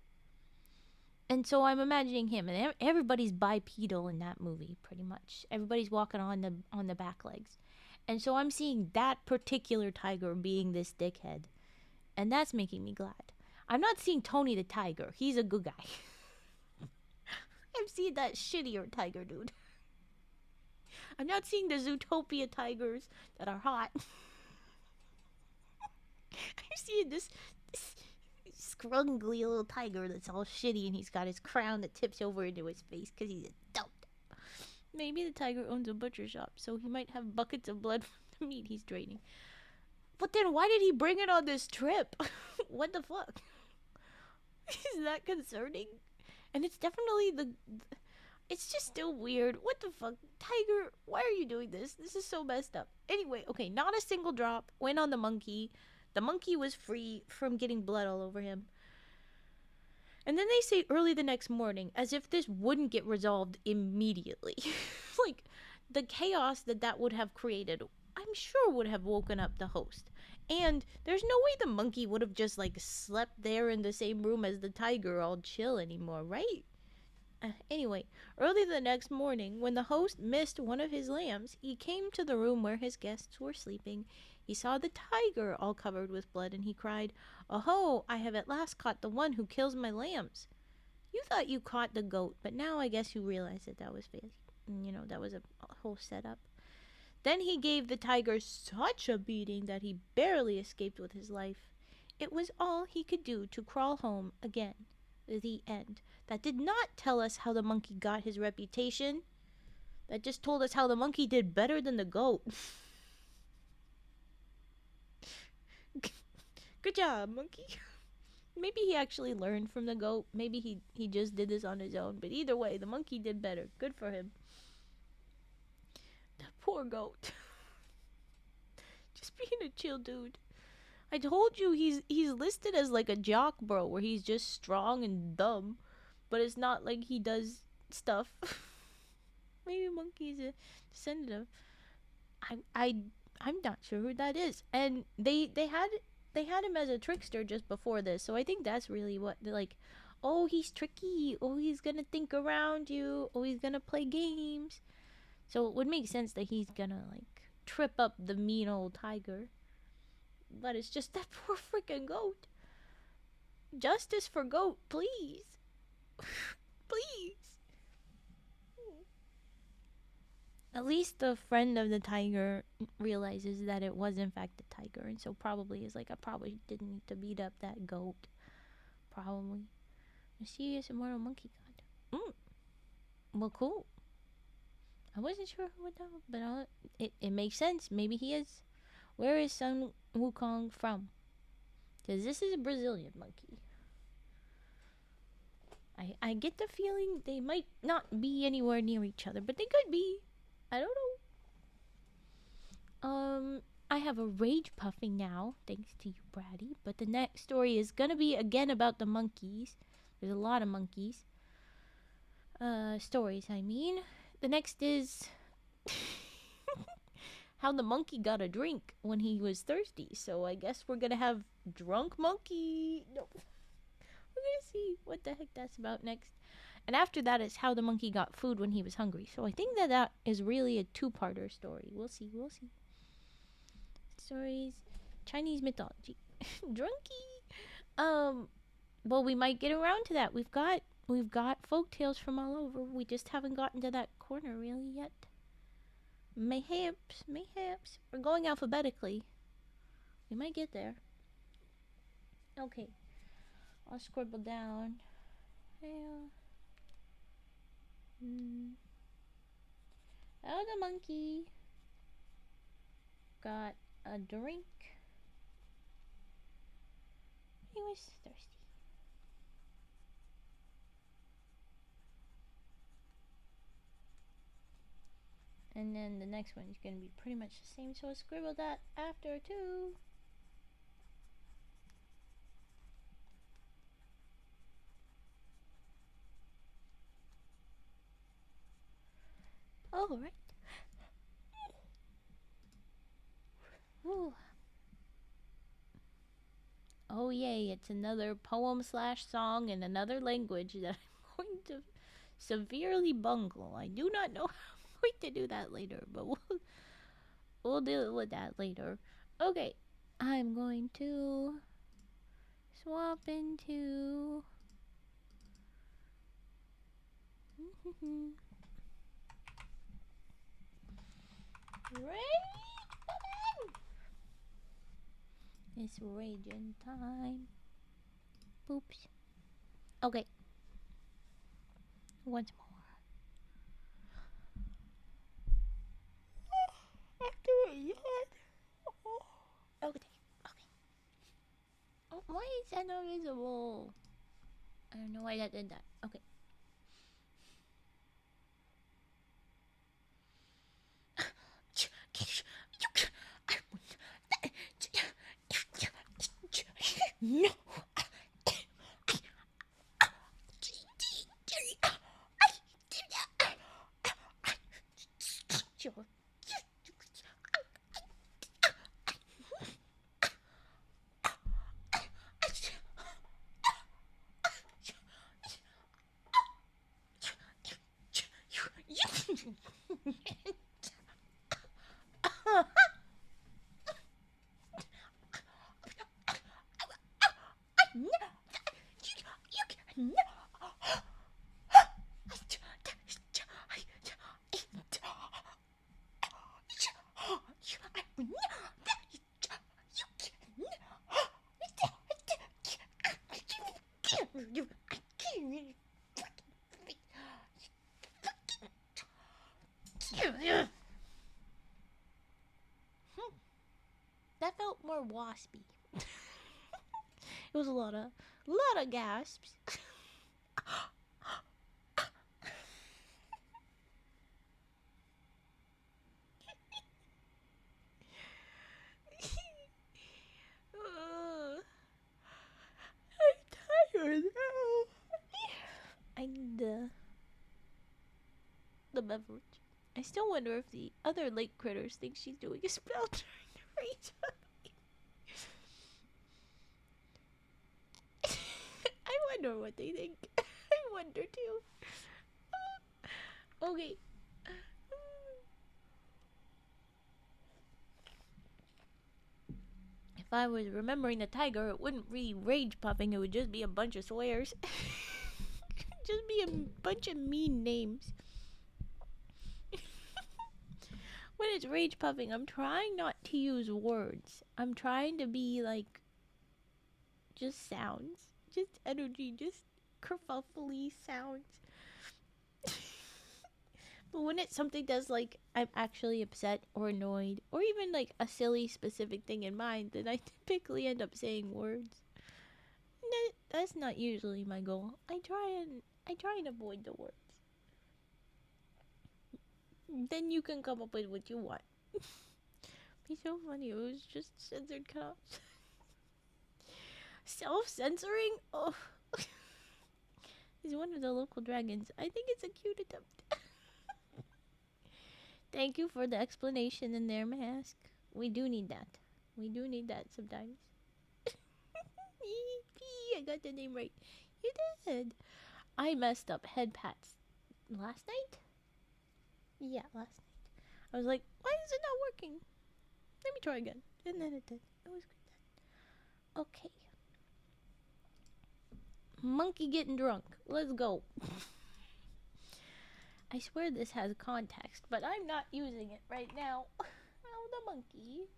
And so I'm imagining him, and everybody's bipedal in that movie, pretty much. Everybody's walking on the back legs. And so I'm seeing that particular tiger being this dickhead. And that's making me glad. I'm not seeing Tony the tiger. He's a good guy. I'm seeing that shittier tiger dude. I'm not seeing the Zootopia tigers that are hot. I'm seeing this scrungly little tiger that's all shitty, and he's got his crown that tips over into his face because he's a dope. Maybe the tiger owns a butcher shop, so he might have buckets of blood from the meat he's draining. But then why did he bring it on this trip? What the fuck? Isn't that concerning? And it's definitely it's just still weird. What the fuck? Tiger, why are you doing this? This is so messed up. Anyway, okay, not a single drop went on the monkey. The monkey was free from getting blood all over him. And then they say early the next morning, as if this wouldn't get resolved immediately. Like, the chaos that would have created, I'm sure would have woken up the host. And there's no way the monkey would have just like slept there in the same room as the tiger all chill anymore, right? Anyway, early the next morning, when the host missed one of his lambs, he came to the room where his guests were sleeping. He saw the tiger all covered with blood, and he cried, "Oh, I have at last caught the one who kills my lambs." You thought you caught the goat, but now I guess you realize that that was fake. That was a whole setup. Then he gave the tiger such a beating that he barely escaped with his life. It was all he could do to crawl home again. The end. That did not tell us how the monkey got his reputation. That just told us how the monkey did better than the goat. Good job, monkey. Maybe he actually learned from the goat. Maybe he just did this on his own. But either way, the monkey did better. Good for him. The poor goat. Just being a chill dude. I told you he's listed as like a jock bro, where he's just strong and dumb, but it's not like he does stuff. Maybe monkey's a descendant of. I'm not sure who that is. And they had him as a trickster just before this, so I think that's really what like. Oh, he's tricky. Oh, he's gonna think around you. Oh, he's gonna play games. So it would make sense that he's gonna like trip up the mean old tiger. But it's just that poor freaking goat. Justice for goat, please. Please. At least the friend of the tiger realizes that it was in fact the tiger, and so probably is like, I probably didn't need to beat up that goat. Probably. Mysterious immortal monkey god. Well, cool. I wasn't sure who would know, but it makes sense. Maybe he is. Where is Sun Wukong from? Because this is a Brazilian monkey. I get the feeling they might not be anywhere near each other, but they could be. I don't know. I have a rage puffing now, thanks to you, Brady. But the next story is gonna be again about the monkeys. There's a lot of monkeys. Stories, I mean. The next is how the monkey got a drink when he was thirsty. So I guess we're gonna have drunk monkey. No. We're gonna see what the heck that's about next. And after that is how the monkey got food when he was hungry. So I think that is really a two-parter story. We'll see. Stories, Chinese mythology. Drunky. Well, we might get around to that. We've got folktales from all over. We just haven't gotten to that corner really yet. Mayhaps. We're going alphabetically. We might get there. Okay. I'll scribble down. Yeah. Oh, the monkey got a drink. He was thirsty. And then the next one is going to be pretty much the same, so I'll scribble that after too. Alright. Ooh. Oh yay, it's another poem slash song in another language that I'm going to severely bungle. I do not know how I'm going to do that later, but we'll deal with that later. Okay, I'm going to swap into it's raging time. Oops. Okay. Once more. After a yawn. Okay. Oh, why is that not visible? I don't know why that did that. Okay. No. That felt more waspy. It was a lot of gasps. I'm tired now. I need the beverage. I still wonder if the other lake critters think she's doing a spell trying to raise up. I wonder what they think. I wonder too. Okay. If I was remembering the tiger, it wouldn't be rage puffing, it would just be a bunch of swears. Just be a bunch of mean names. When it's rage puffing, I'm trying not to use words. I'm trying to be like just sounds, just energy, just kerfuffly sounds. But when it's something that's like I'm actually upset or annoyed, or even like a silly specific thing in mind, then I typically end up saying words. That's not usually my goal. I try and avoid the words. Then you can come up with what you want. Be so funny. It was just censored cuts. Self-censoring? Oh. He's one of the local dragons. I think it's a cute attempt. Thank you for the explanation in their mask. We do need that. We do need that sometimes. I got the name right. You did. I messed up head pats last night? Yeah, last night. I was like, why is it not working? Let me try again. And then it did. It was good then. Okay. Monkey getting drunk. Let's go. I swear this has context, but I'm not using it right now. Oh, the monkey.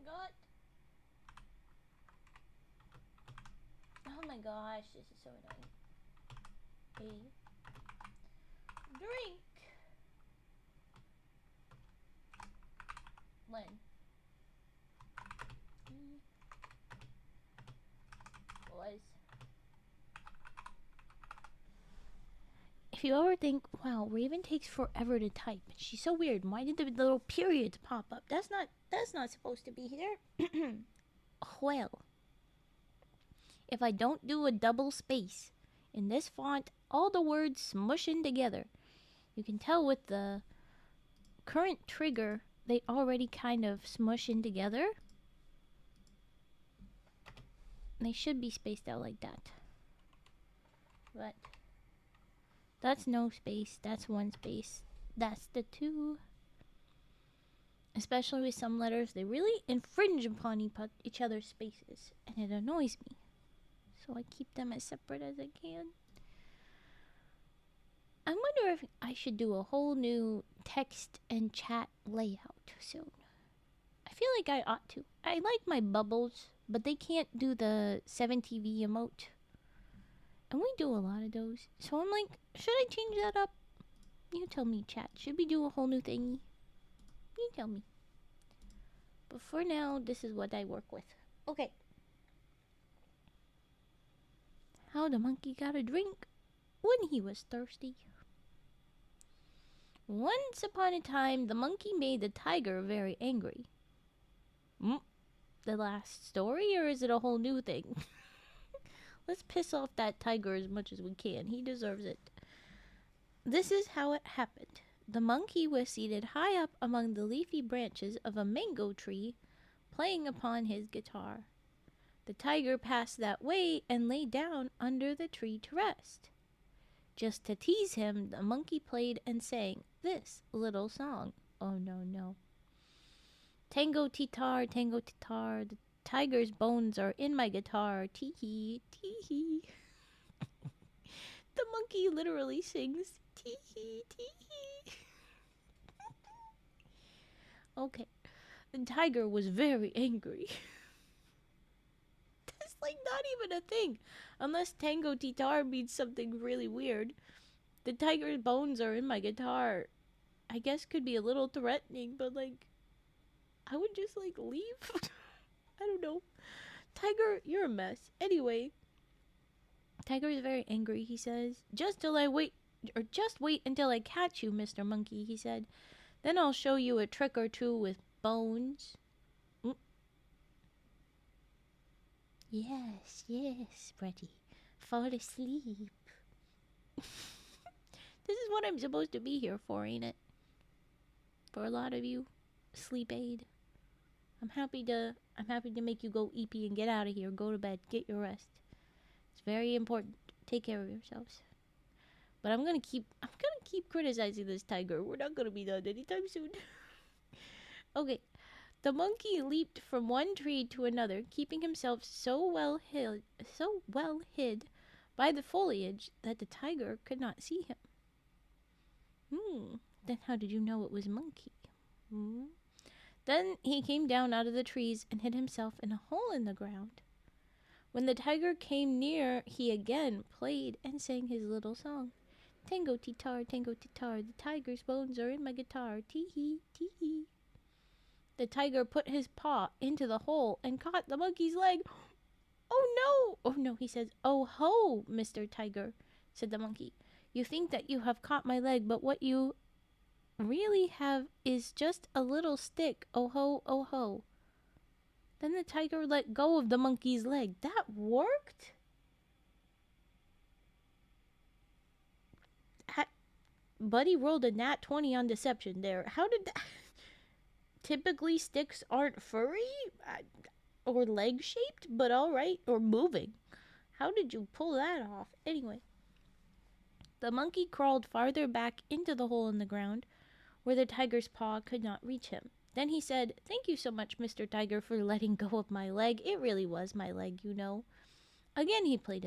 Got. Oh my gosh, this is so annoying. A drink. When? Was. If you ever think, wow, Raven takes forever to type. She's so weird. Why did the little periods pop up? That's not supposed to be here. Well, if I don't do a double space in this font, all the words smush in together. You can tell with the current trigger, they already kind of smush in together. They should be spaced out like that. But that's no space. That's one space. That's the two. Especially with some letters, they really infringe upon each other's spaces. And it annoys me. So I keep them as separate as I can. I wonder if I should do a whole new text and chat layout soon. I feel like I ought to. I like my bubbles, but they can't do the 7TV emote. And we do a lot of those. So I'm like, should I change that up? You tell me, chat. Should we do a whole new thingy? You tell me. But for now, this is what I work with. Okay. How the monkey got a drink when he was thirsty. Once upon a time, the monkey made the tiger very angry. The last story, or is it a whole new thing? Let's piss off that tiger as much as we can. He deserves it. This is how it happened. The monkey was seated high up among the leafy branches of a mango tree, playing upon his guitar. The tiger passed that way and lay down under the tree to rest. Just to tease him, the monkey played and sang this little song. Oh no, no. Tango titar, the tiger's bones are in my guitar. Tee-hee, tee-hee. The monkey literally sings tee-hee, tee-hee. Okay. The tiger was very angry. That's like not even a thing. Unless tango titar means something really weird. The tiger's bones are in my guitar. I guess could be a little threatening, but like, I would just like leave. I don't know. Tiger, you're a mess. Anyway, Tiger is very angry, he says. Just wait until I catch you, Mr. Monkey, he said. Then I'll show you a trick or two with bones. Mm. Yes, yes, Pretty. Fall asleep. This is what I'm supposed to be here for, ain't it? For a lot of you, sleep aid. I'm happy to make you go eepy and get out of here. Go to bed. Get your rest. It's very important. Take care of yourselves. But I'm gonna keep criticizing this tiger. We're not gonna be done anytime soon. Okay. The monkey leaped from one tree to another, keeping himself so well hid by the foliage that the tiger could not see him. Then how did you know it was monkey? Then he came down out of the trees and hid himself in a hole in the ground. When the tiger came near, he again played and sang his little song. Tango titar, the tiger's bones are in my guitar. Tee-hee, tee-hee. The tiger put his paw into the hole and caught the monkey's leg. Oh no, he says. Oh ho, Mr. Tiger, said the monkey. You think that you have caught my leg, but what you really have is just a little stick. Oh ho, oh ho. Then the tiger let go of the monkey's leg. That worked? Buddy rolled a nat 20 on deception there. How did that... Typically sticks aren't furry or leg-shaped, but alright, or moving. How did you pull that off? Anyway, the monkey crawled farther back into the hole in the ground where the tiger's paw could not reach him. Then he said, Thank you so much, Mr. Tiger, for letting go of my leg. It really was my leg, you know. Again he played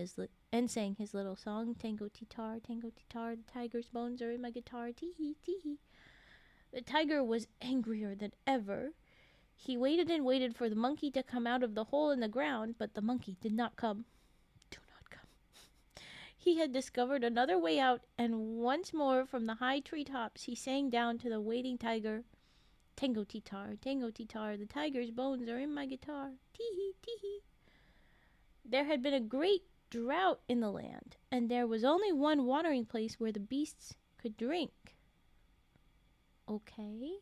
and sang his little song, Tango titar, the tiger's bones are in my guitar, tee-hee, tee-hee. The tiger was angrier than ever. He waited and waited for the monkey to come out of the hole in the ground, but the monkey did not come. Do not come. He had discovered another way out, and once more from the high treetops he sang down to the waiting tiger, Tango titar, the tiger's bones are in my guitar, tee-hee, tee-hee. There had been a great drought in the land, and there was only one watering place where the beasts could drink. Okay.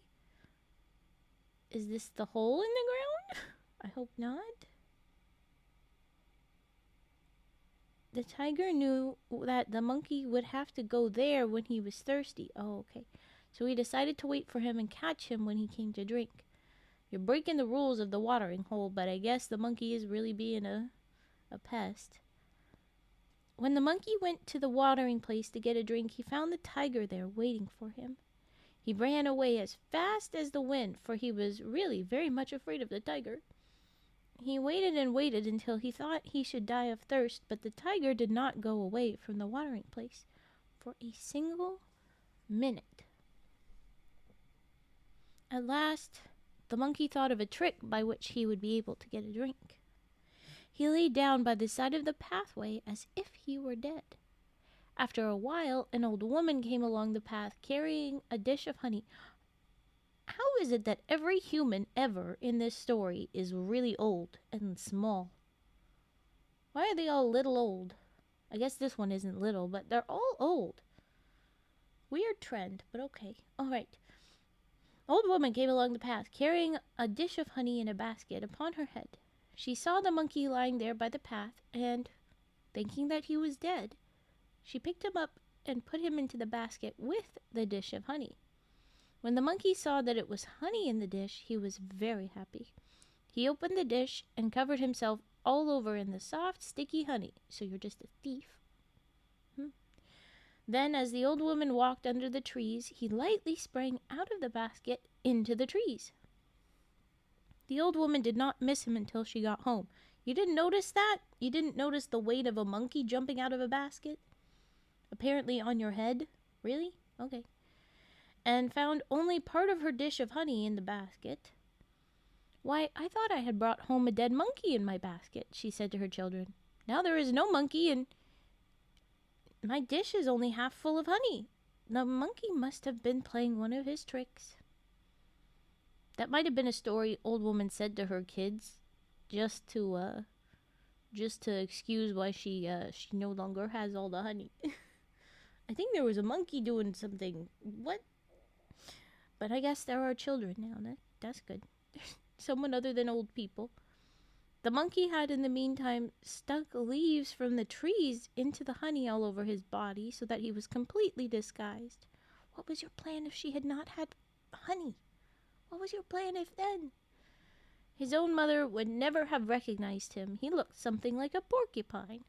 Is this the hole in the ground? I hope not. The tiger knew that the monkey would have to go there when he was thirsty. Oh, okay. So he decided to wait for him and catch him when he came to drink. You're breaking the rules of the watering hole, but I guess the monkey is really being a pest. When the monkey went to the watering place to get a drink, he found the tiger there waiting for him. He ran away as fast as the wind, for he was really very much afraid of the tiger. He waited and waited until he thought he should die of thirst, but the tiger did not go away from the watering place for a single minute. At last, the monkey thought of a trick by which he would be able to get a drink. He lay down by the side of the pathway as if he were dead. After a while, an old woman came along the path carrying a dish of honey. How is it that every human ever in this story is really old and small? Why are they all little old? I guess this one isn't little, but they're all old. Weird trend, but okay. Alright. Old woman came along the path carrying a dish of honey in a basket upon her head. She saw the monkey lying there by the path, and, thinking that he was dead, she picked him up and put him into the basket with the dish of honey. When the monkey saw that it was honey in the dish, he was very happy. He opened the dish and covered himself all over in the soft, sticky honey. So you're just a thief. Then, as the old woman walked under the trees, he lightly sprang out of the basket into the trees. The old woman did not miss him until she got home. You didn't notice that? You didn't notice the weight of a monkey jumping out of a basket? Apparently on your head? Really? Okay. And found only part of her dish of honey in the basket. Why, I thought I had brought home a dead monkey in my basket, she said to her children. Now there is no monkey, and my dish is only half full of honey. The monkey must have been playing one of his tricks. That might have been a story old woman said to her kids, just to excuse why she no longer has all the honey. I think there was a monkey doing something. What? But I guess there are children now. That's good. Someone other than old people. The monkey had in the meantime stuck leaves from the trees into the honey all over his body so that he was completely disguised. What was your plan if she had not had honey? What was your plan if then? His own mother would never have recognized him. He looked something like a porcupine.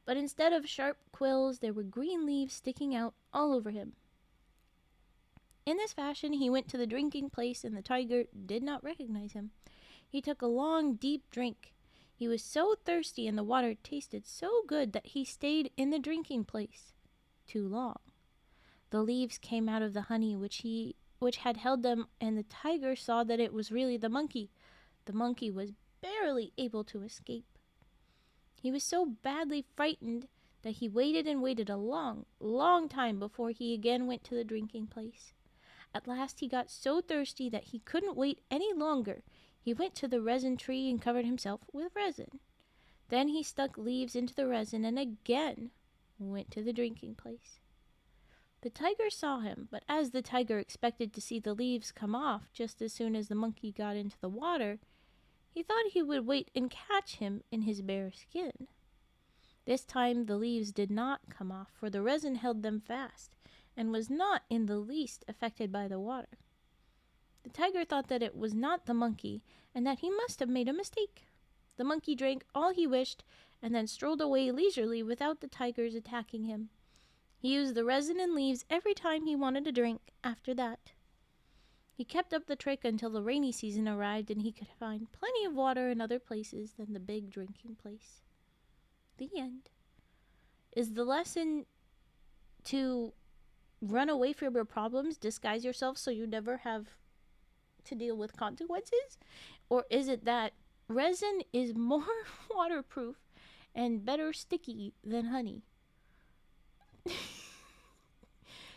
But instead of sharp quills, there were green leaves sticking out all over him. In this fashion, he went to the drinking place, and the tiger did not recognize him. He took a long, deep drink. He was so thirsty, and the water tasted so good that he stayed in the drinking place too long. The leaves came out of the honey which had held them, and the tiger saw that it was really the monkey. The monkey was barely able to escape. He was so badly frightened that he waited and waited a long, long time before he again went to the drinking place. At last he got so thirsty that he couldn't wait any longer. He went to the resin tree and covered himself with resin. Then he stuck leaves into the resin and again went to the drinking place. The tiger saw him, but as the tiger expected to see the leaves come off just as soon as the monkey got into the water, he thought he would wait and catch him in his bare skin. This time the leaves did not come off, for the resin held them fast, and was not in the least affected by the water. The tiger thought that it was not the monkey, and that he must have made a mistake. The monkey drank all he wished, and then strolled away leisurely without the tiger's attacking him. He used the resin and leaves every time he wanted a drink after that. He kept up the trick until the rainy season arrived, and he could find plenty of water in other places than the big drinking place. The end. Is the lesson to run away from your problems, disguise yourself so you never have to deal with consequences? Or is it that resin is more waterproof and better sticky than honey?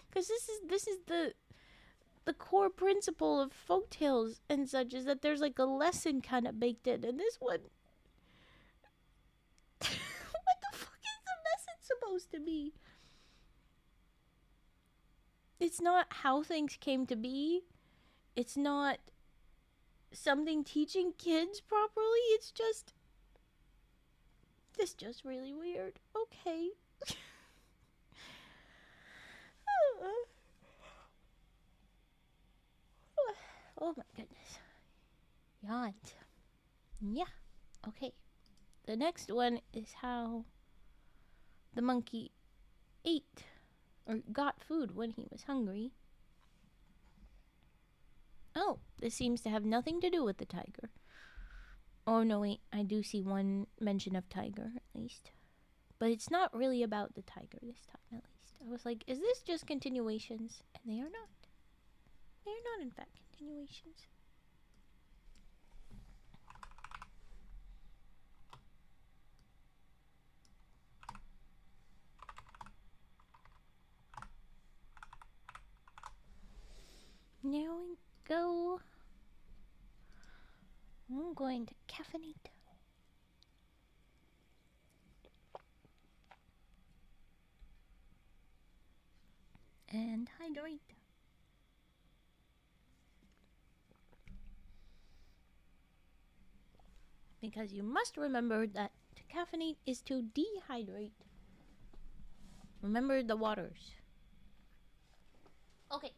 Because this is the core principle of folktales and such, is that there's like a lesson kind of baked in, and this one what the fuck is the lesson supposed to be? It's not how things came to be. It's not something teaching kids properly. It's just really weird. Okay. Oh my goodness. Yawned. Yeah. Okay. The next one is how the monkey ate or got food when he was hungry. Oh, this seems to have nothing to do with the tiger. Oh no, wait, I do see one mention of tiger, at least. But it's not really about the tiger this time, at least. I was like, is this just continuations? And they are not. They are not, in fact, continuations. Now we go. I'm going to caffeinate. And hydrate. Because you must remember that to caffeinate is to dehydrate. Remember the waters. Okay.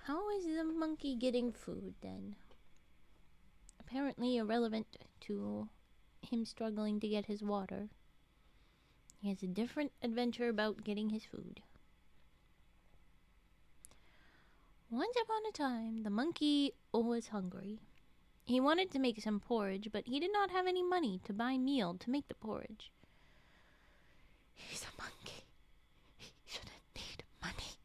How is the monkey getting food then? Apparently irrelevant to him struggling to get his water. He has a different adventure about getting his food. Once upon a time, the monkey was hungry. He wanted to make some porridge, but he did not have any money to buy meal to make the porridge. He's a monkey. He shouldn't need money.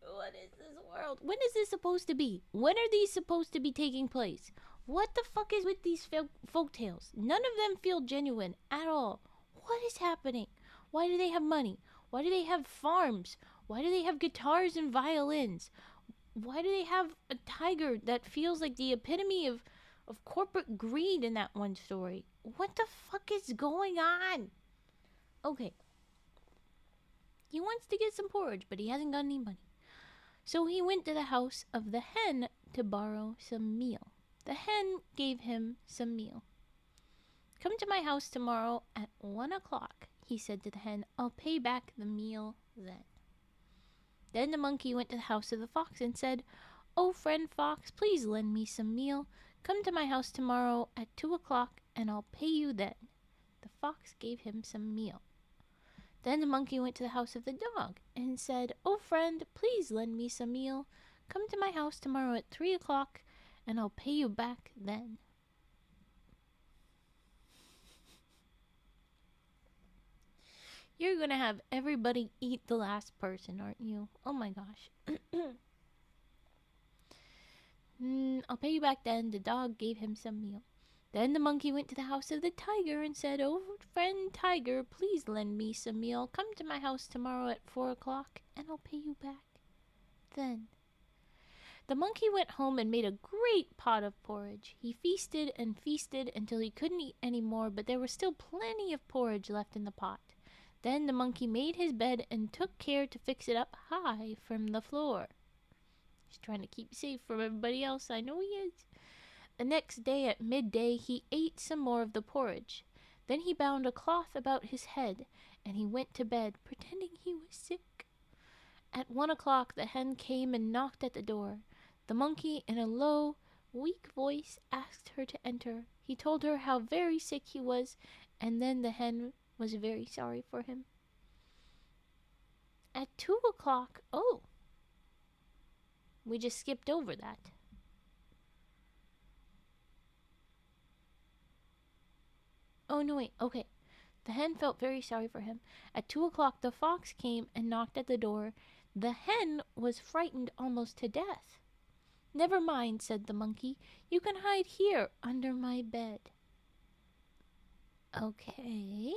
What is this world? When is this supposed to be? When are these supposed to be taking place? What the fuck is with these folk tales? None of them feel genuine at all. What is happening? Why do they have money? Why do they have farms? Why do they have guitars and violins? Why do they have a tiger that feels like the epitome of corporate greed in that one story? What the fuck is going on? Okay. He wants to get some porridge, but he hasn't got any money. So he went to the house of the hen to borrow some meal. The hen gave him some meal. Come to my house tomorrow at 1 o'clock, he said to the hen. I'll pay back the meal then. Then the monkey went to the house of the fox and said, Oh, friend fox, please lend me some meal. Come to my house tomorrow at 2 o'clock and I'll pay you then. The fox gave him some meal. Then the monkey went to the house of the dog and said, Oh, friend, please lend me some meal. Come to my house tomorrow at 3 o'clock and I'll pay you back then. You're gonna have everybody eat the last person, aren't you? Oh my gosh. I'll pay you back then. The dog gave him some meal. Then the monkey went to the house of the tiger and said, Oh, friend tiger, please lend me some meal. Come to my house tomorrow at 4 o'clock and I'll pay you back then. The monkey went home and made a great pot of porridge. He feasted and feasted until he couldn't eat any more, but there was still plenty of porridge left in the pot. Then the monkey made his bed and took care to fix it up high from the floor. He's trying to keep safe from everybody else. I know he is. The next day at midday he ate some more of the porridge. Then he bound a cloth about his head, and he went to bed, pretending he was sick. At 1 o'clock the hen came and knocked at the door. The monkey, in a low, weak voice, asked her to enter. He told her how very sick he was, and then the hen was very sorry for him. At 2 o'clock, we just skipped over that. Oh, no, wait, okay. The hen felt very sorry for him. At 2 o'clock, the fox came and knocked at the door. The hen was frightened almost to death. Never mind, said the monkey. You can hide here under my bed. Okay.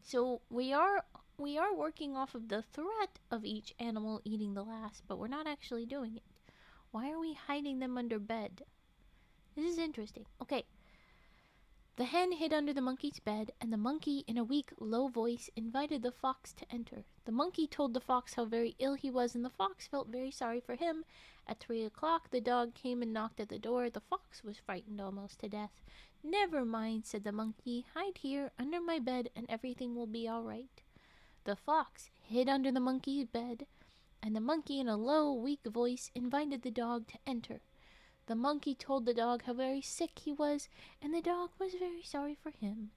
So we are working off of the threat of each animal eating the last, but we're not actually doing it. Why are we hiding them under bed? This is interesting. Okay. The hen hid under the monkey's bed, and the monkey, in a weak, low voice, invited the fox to enter. The monkey told the fox how very ill he was, and the fox felt very sorry for him. At 3 o'clock, the dog came and knocked at the door. The fox was frightened almost to death. Never mind, said the monkey. Hide here under my bed, and everything will be all right. The fox hid under the monkey's bed, and the monkey, in a low, weak voice, invited the dog to enter. The monkey told the dog how very sick he was, and the dog was very sorry for him.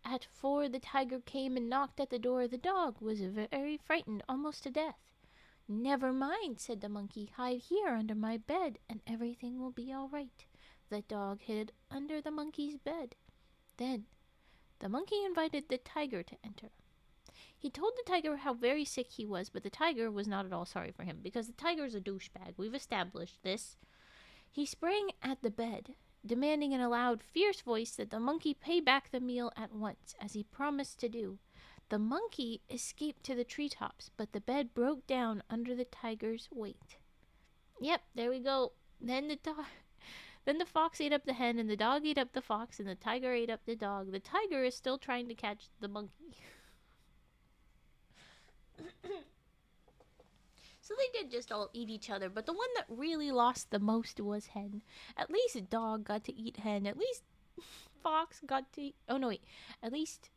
At 4, the tiger came and knocked at the door. The dog was very frightened, almost to death. Never mind, said the monkey. Hide here under my bed, and everything will be all right. The dog hid under the monkey's bed. Then the monkey invited the tiger to enter. He told the tiger how very sick he was, but the tiger was not at all sorry for him, because the tiger's a douchebag. We've established this. He sprang at the bed, demanding in a loud, fierce voice that the monkey pay back the meal at once, as he promised to do. The monkey escaped to the treetops, but the bed broke down under the tiger's weight. Yep, there we go. Then the fox ate up the hen, and the dog ate up the fox, and the tiger ate up the dog. The tiger is still trying to catch the monkey. So they did just all eat each other, but the one that really lost the most was hen. At least dog got to eat hen. At least fox got to eat... Oh, no, wait. At least...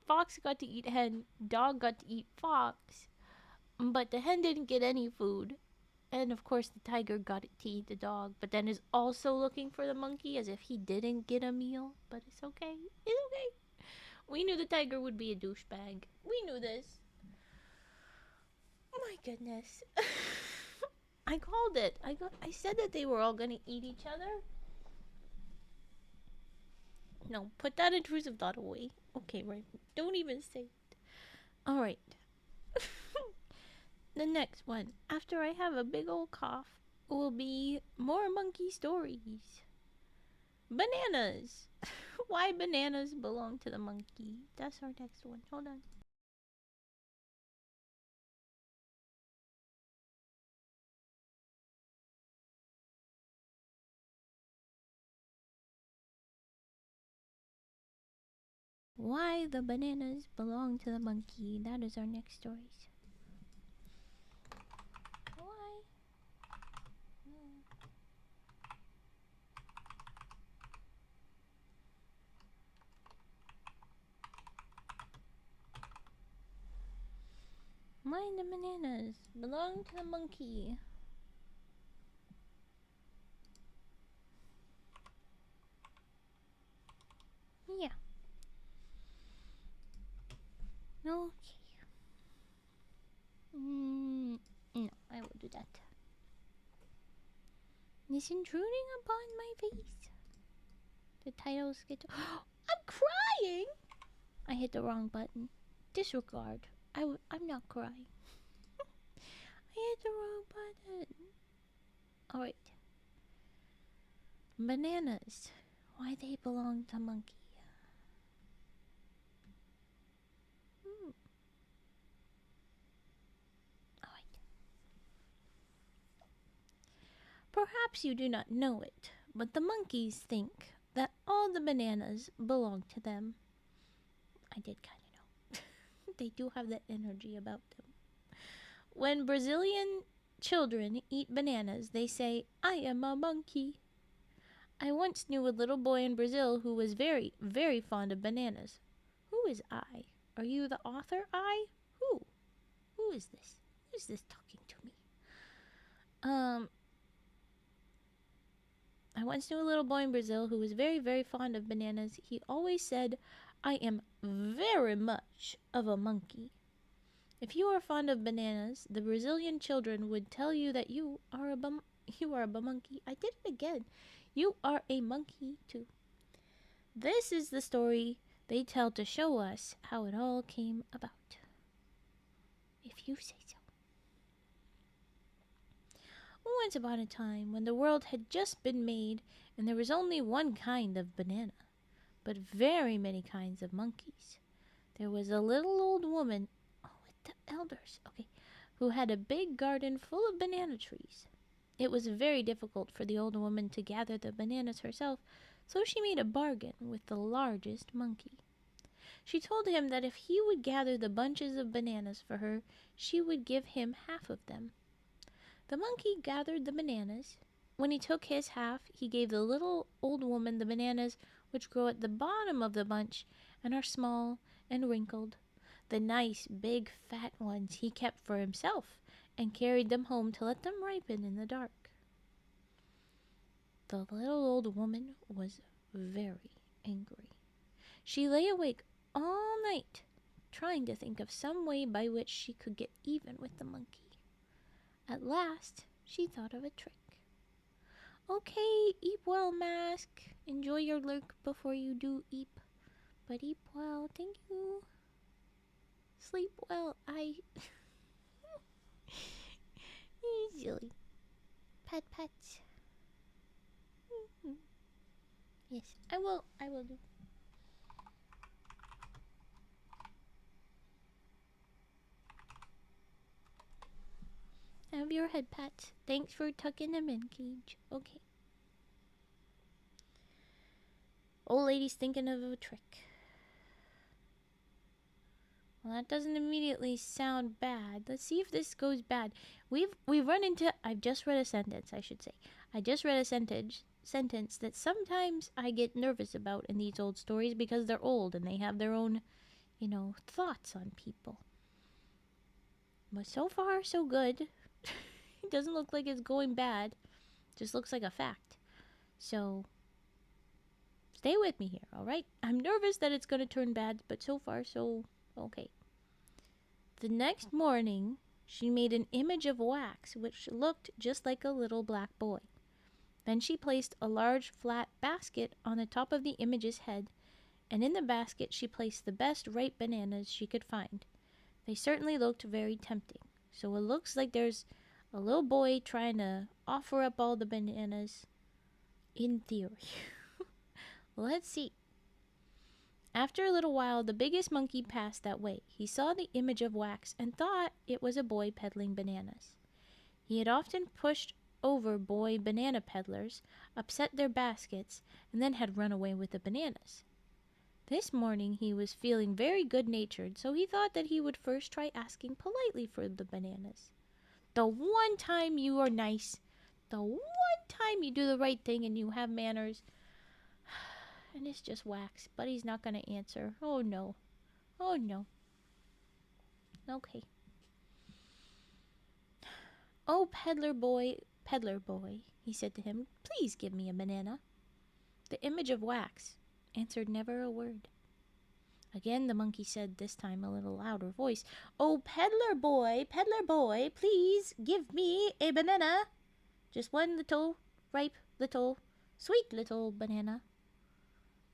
fox got to eat hen. Dog got to eat fox. But the hen didn't get any food. And of course, the tiger got it to eat the dog, but then is also looking for the monkey as if he didn't get a meal. But it's okay. It's okay. We knew the tiger would be a douchebag. We knew this. Oh my goodness. I called it. I said that they were all gonna eat each other. No, put that intrusive thought away. Okay, right. Don't even say it. Alright. The next one, after I have a big old cough, will be more monkey stories. Bananas. Why bananas belong to the monkey. That's our next one. Hold on. Why the bananas belong to the monkey. That is our next stories. Why? Why the bananas belong to the monkey. Yeah. Okay. No, I will do that. It's intruding upon my face. The titles get to I'm crying! I hit the wrong button. Disregard. I'm not crying. I hit the wrong button. Alright. Bananas. Why they belong to monkey. Alright. Perhaps you do not know it, but the monkeys think that all the bananas belong to them. I did kind of know. They do have that energy about them. When Brazilian children eat bananas, they say, I am a monkey. I once knew a little boy in Brazil who was very, very fond of bananas. Who is I? Are you the author, I? Who? Who is this? Who is this talking to me? I once knew a little boy in Brazil who was very, very fond of bananas. He always said, I am very much of a monkey. If you are fond of bananas, the Brazilian children would tell you that you are a monkey. I did it again. You are a monkey too. This is the story they tell to show us how it all came about. If you say so. Once upon a time, when the world had just been made and there was only one kind of banana, but very many kinds of monkeys, there was a little old woman, with the elders, who had a big garden full of banana trees. It was very difficult for the old woman to gather the bananas herself, so she made a bargain with the largest monkey. She told him that if he would gather the bunches of bananas for her, she would give him half of them. The monkey gathered the bananas. When he took his half, he gave the little old woman the bananas which grow at the bottom of the bunch and are small and wrinkled. The nice, big, fat ones he kept for himself and carried them home to let them ripen in the dark. The little old woman was very angry. She lay awake all night, trying to think of some way by which she could get even with the monkey. At last, she thought of a trick. Okay, eat well, Mask. Enjoy your lurk before you do eat. But eat well, thank you. Sleep well, Silly. Pat pats. Yes, I will do. Have your head pats. Thanks for tucking them in, Cage. Okay. Old lady's thinking of a trick. Well, that doesn't immediately sound bad. Let's see if this goes bad. We've run into... I've just read a sentence, I should say. I just read a sentence that sometimes I get nervous about in these old stories because they're old and they have their own, thoughts on people. But so far, so good. It doesn't look like it's going bad. Just looks like a fact. So, stay with me here, alright? I'm nervous that it's gonna turn bad, but so far, so okay. The next morning, she made an image of wax which looked just like a little black boy. Then she placed a large flat basket on the top of the image's head, and in the basket she placed the best ripe bananas she could find. They certainly looked very tempting. So it looks like there's a little boy trying to offer up all the bananas in theory. Let's see. After a little while, the biggest monkey passed that way. He saw the image of wax and thought it was a boy peddling bananas. He had often pushed over boy banana peddlers, upset their baskets, and then had run away with the bananas. This morning he was feeling very good-natured, so he thought that he would first try asking politely for the bananas. The one time you are nice, the one time you do the right thing and you have manners, and it's just wax, but he's not going to answer. Oh no. Oh no. Okay. Oh, peddler boy, he said to him, please give me a banana. The image of wax answered never a word. Again the monkey said, this time a little louder voice, oh, peddler boy, please give me a banana. Just one little, ripe little, sweet little banana.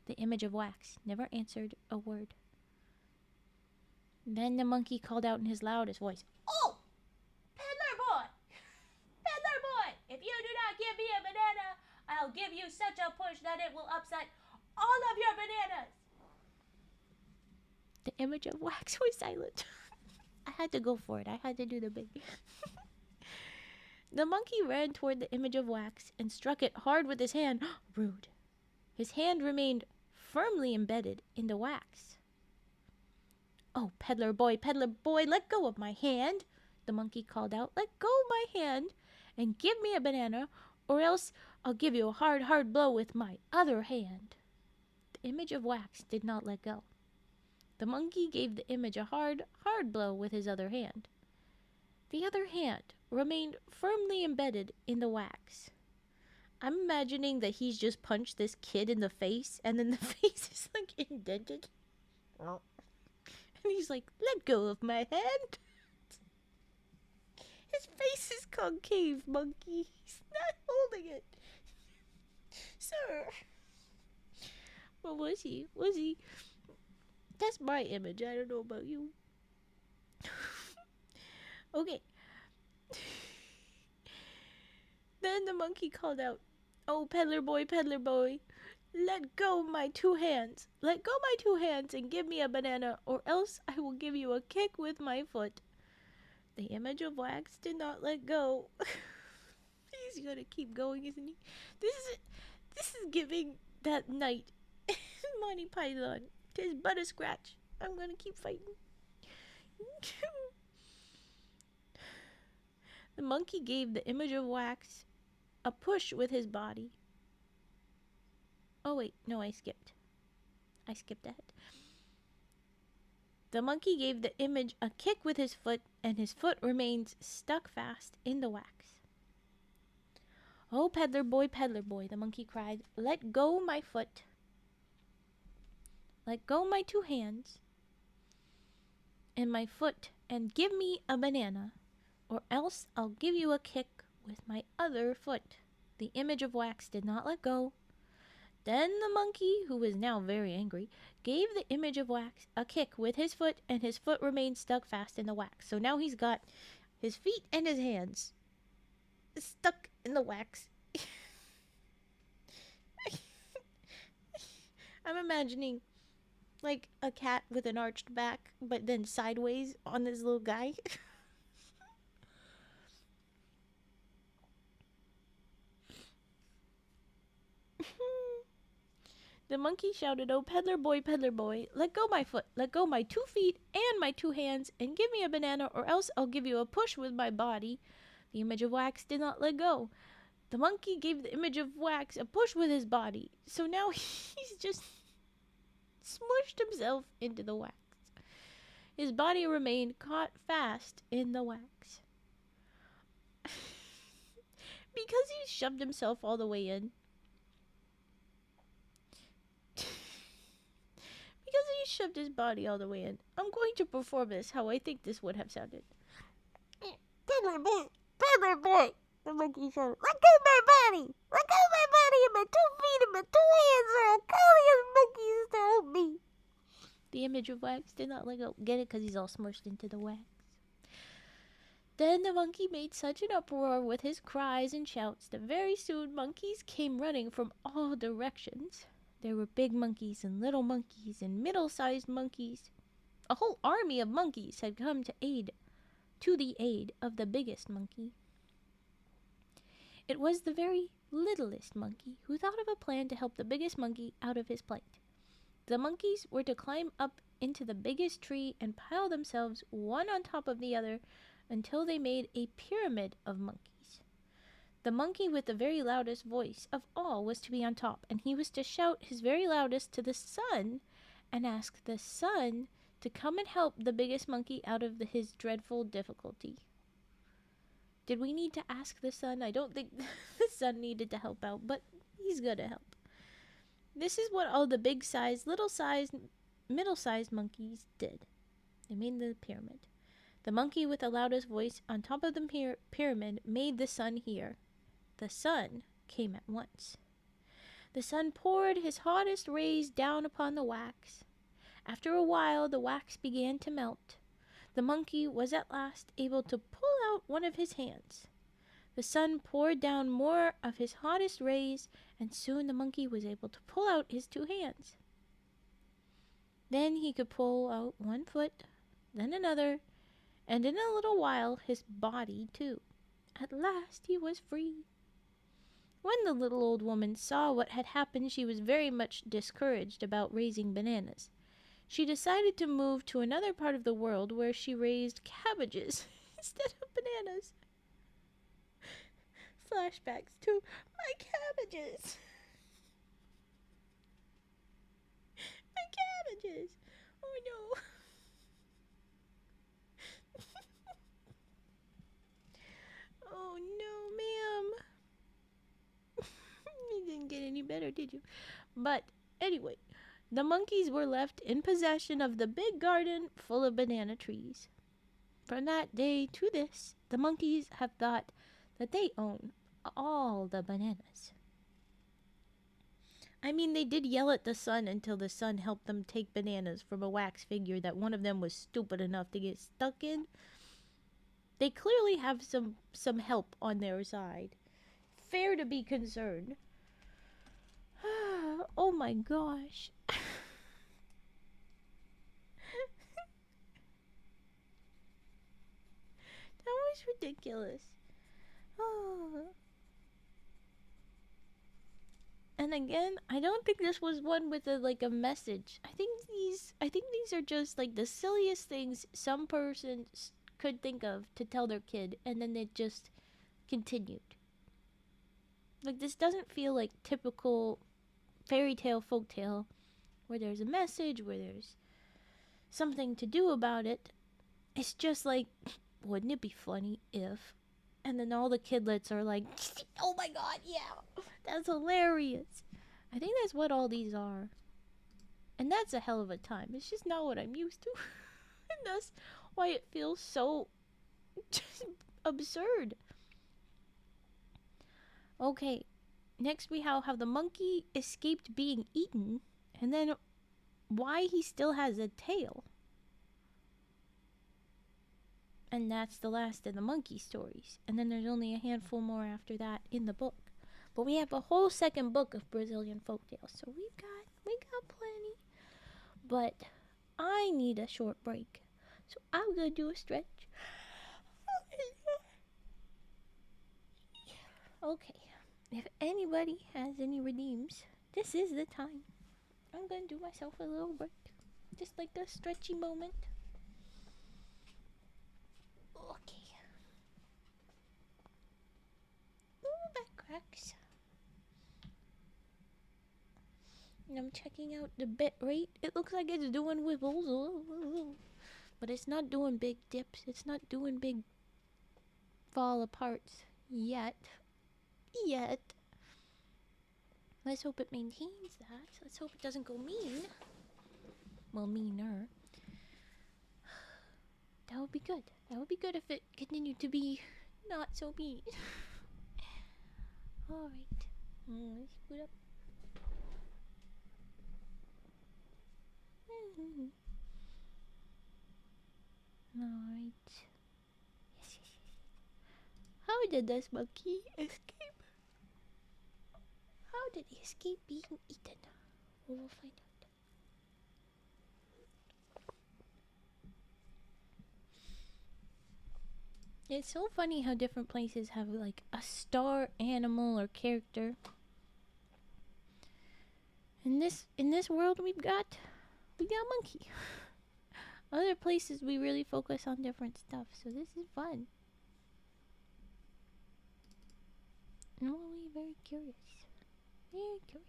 The image of wax never answered a word. Then the monkey called out in his loudest voice, oh, peddler boy, if you do not give me a banana, I'll give you such a push that it will upset all of your bananas. The image of wax was silent. I had to go for it. I had to do the big. The monkey ran toward the image of wax and struck it hard with his hand. Rude. His hand remained firmly embedded in the wax. Oh, peddler boy, let go of my hand, the monkey called out. Let go of my hand and give me a banana, or else I'll give you a hard, hard blow with my other hand. The image of wax did not let go. The monkey gave the image a hard, hard blow with his other hand. The other hand remained firmly embedded in the wax. I'm imagining that he's just punched this kid in the face, and then the face is like indented. And he's like, let go of my hand. His face is concave, monkey. He's not holding it. Sir. Well, was he? That's my image. I don't know about you. Okay. Then the monkey called out, oh, peddler boy, let go my two hands. Let go my two hands and give me a banana, or else I will give you a kick with my foot. The image of wax did not let go. He's gonna keep going, isn't he? This is giving that night Monty Python. 'Tis but a scratch. I'm gonna keep fighting. The monkey gave the image of wax a push with his body. Oh wait, no, I skipped ahead. The monkey gave the image a kick with his foot, and his foot remains stuck fast in the wax. Oh, peddler boy, the monkey cried, let go my foot. Let go my two hands and my foot and give me a banana, or else I'll give you a kick with my other foot. The image of wax did not let go. Then the monkey, who was now very angry, gave the image of wax a kick with his foot, and his foot remained stuck fast in the wax. So now he's got his feet and his hands stuck in the wax. I'm imagining like a cat with an arched back, but then sideways on this little guy. The monkey shouted, oh, peddler boy, let go my foot, let go my 2 feet and my 2 hands, and give me a banana, or else I'll give you a push with my body. The image of wax did not let go. The monkey gave the image of wax a push with his body, so now he's just smushed himself into the wax. His body remained caught fast in the wax. Because he shoved himself all the way in. Because he shoved his body all the way in. I'm going to perform this how I think this would have sounded. Taylor boy, Taylor boy. The monkey shouted, "Let go my body! Let go my body and my 2 feet and my 2 hands, or I'll call the monkeys to help me." The image of Wax did not let go. Get it? Because he's all smushed into the wax. Then the monkey made such an uproar with his cries and shouts that very soon monkeys came running from all directions. There were big monkeys and little monkeys and middle-sized monkeys. A whole army of monkeys had come to the aid of the biggest monkey. It was the very littlest monkey who thought of a plan to help the biggest monkey out of his plight. The monkeys were to climb up into the biggest tree and pile themselves one on top of the other until they made a pyramid of monkeys. The monkey with the very loudest voice of all was to be on top, and he was to shout his very loudest to the sun and ask the sun to come and help the biggest monkey out of his dreadful difficulty. Did we need to ask the sun? I don't think the sun needed to help out, but he's gonna help. This is what all the big-sized, little-sized, middle-sized monkeys did. They made the pyramid. The monkey with the loudest voice on top of the pyramid made the sun hear. The sun came at once. The sun poured his hottest rays down upon the wax. After a while, the wax began to melt. The monkey was at last able to pull out one of his hands. The sun poured down more of his hottest rays, and soon the monkey was able to pull out his 2 hands. Then he could pull out 1 foot, then another, and in a little while his body too. At last he was free. When the little old woman saw what had happened, she was very much discouraged about raising bananas. She decided to move to another part of the world where she raised cabbages instead of bananas. Flashbacks to my cabbages. My cabbages. Oh no. Oh no, ma'am. You didn't get any better, did you? But anyway, the monkeys were left in possession of the big garden full of banana trees. From that day to this, the monkeys have thought that they own all the bananas. I mean, they did yell at the sun until the sun helped them take bananas from a wax figure that one of them was stupid enough to get stuck in. They clearly have some help on their side. Fair to be concerned. Oh my gosh. That was ridiculous. Oh. And again, I don't think this was one with a message. I think these are just like the silliest things some person could think of to tell their kid, and then it just continued. Like, this doesn't feel like typical fairy tale, folktale, where there's a message, where there's something to do about it. It's just like, wouldn't it be funny if? And then all the kidlets are like, oh my god, yeah, that's hilarious. I think that's what all these are. And that's a hell of a time. It's just not what I'm used to. And that's why it feels so just absurd. Okay, next we have how the monkey escaped being eaten, and then why he still has a tail. And that's the last of the monkey stories. And then there's only a handful more after that in the book. But we have a whole second book of Brazilian folktales, so we got plenty. But I need a short break, so I'm gonna do a stretch. Okay, if anybody has any redeems, this is the time. I'm gonna do myself a little break, just like a stretchy moment. Okay. Ooh, back cracks. And I'm checking out the bit rate. It looks like it's doing wibbles, but it's not doing big dips. It's not doing big fall aparts yet. yet. Let's hope it maintains that. Let's hope it doesn't go mean. Well, meaner. That would be good. That would be good if it continued to be not so mean. Alright. Let's scoot up. Alright. Yes, yes, yes. How did this monkey escape? How did he escape being eaten? We'll find out. It's so funny how different places have like a star animal or character. In this world we got monkey. Other places we really focus on different stuff, so this is fun. I'm only very curious. Very curious.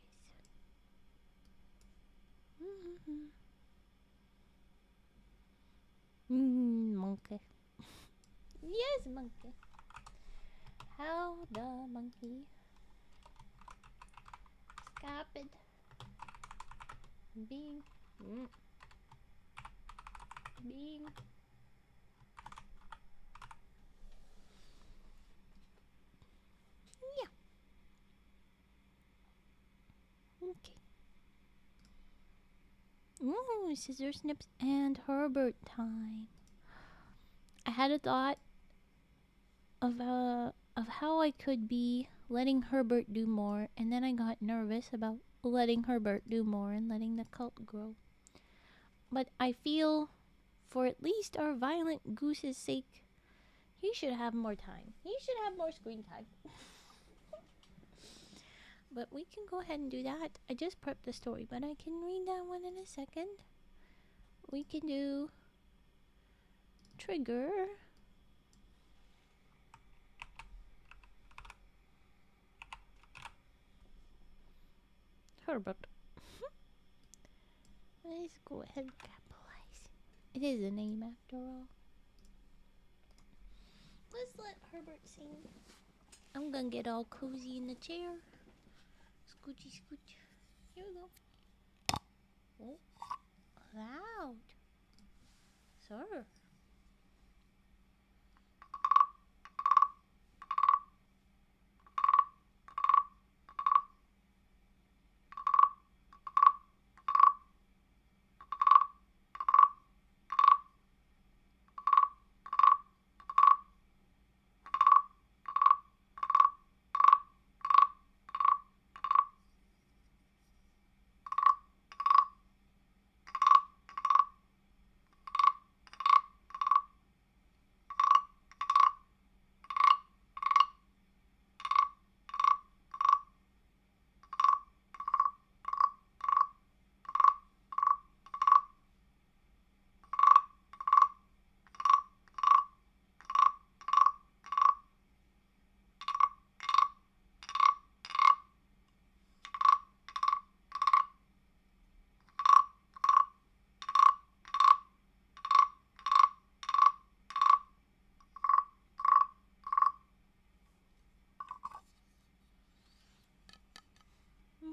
Monkey. Yes, monkey. How the monkey escaped being yeah. Okay. Ooh, scissor snips and Herbert time. I had a thought of how I could be letting Herbert do more, and then I got nervous about letting Herbert do more and letting the cult grow. But I feel, for at least our violent goose's sake, he should have more time. He should have more screen time. But we can go ahead and do that. I just prepped the story, but I can read that one in a second. We can do trigger. Herbert. Let's go ahead and capitalize. It is a name after all. Let's let Herbert sing. I'm gonna get all cozy in the chair. Scoochy scooch. Here we go. Oh, loud. Sir.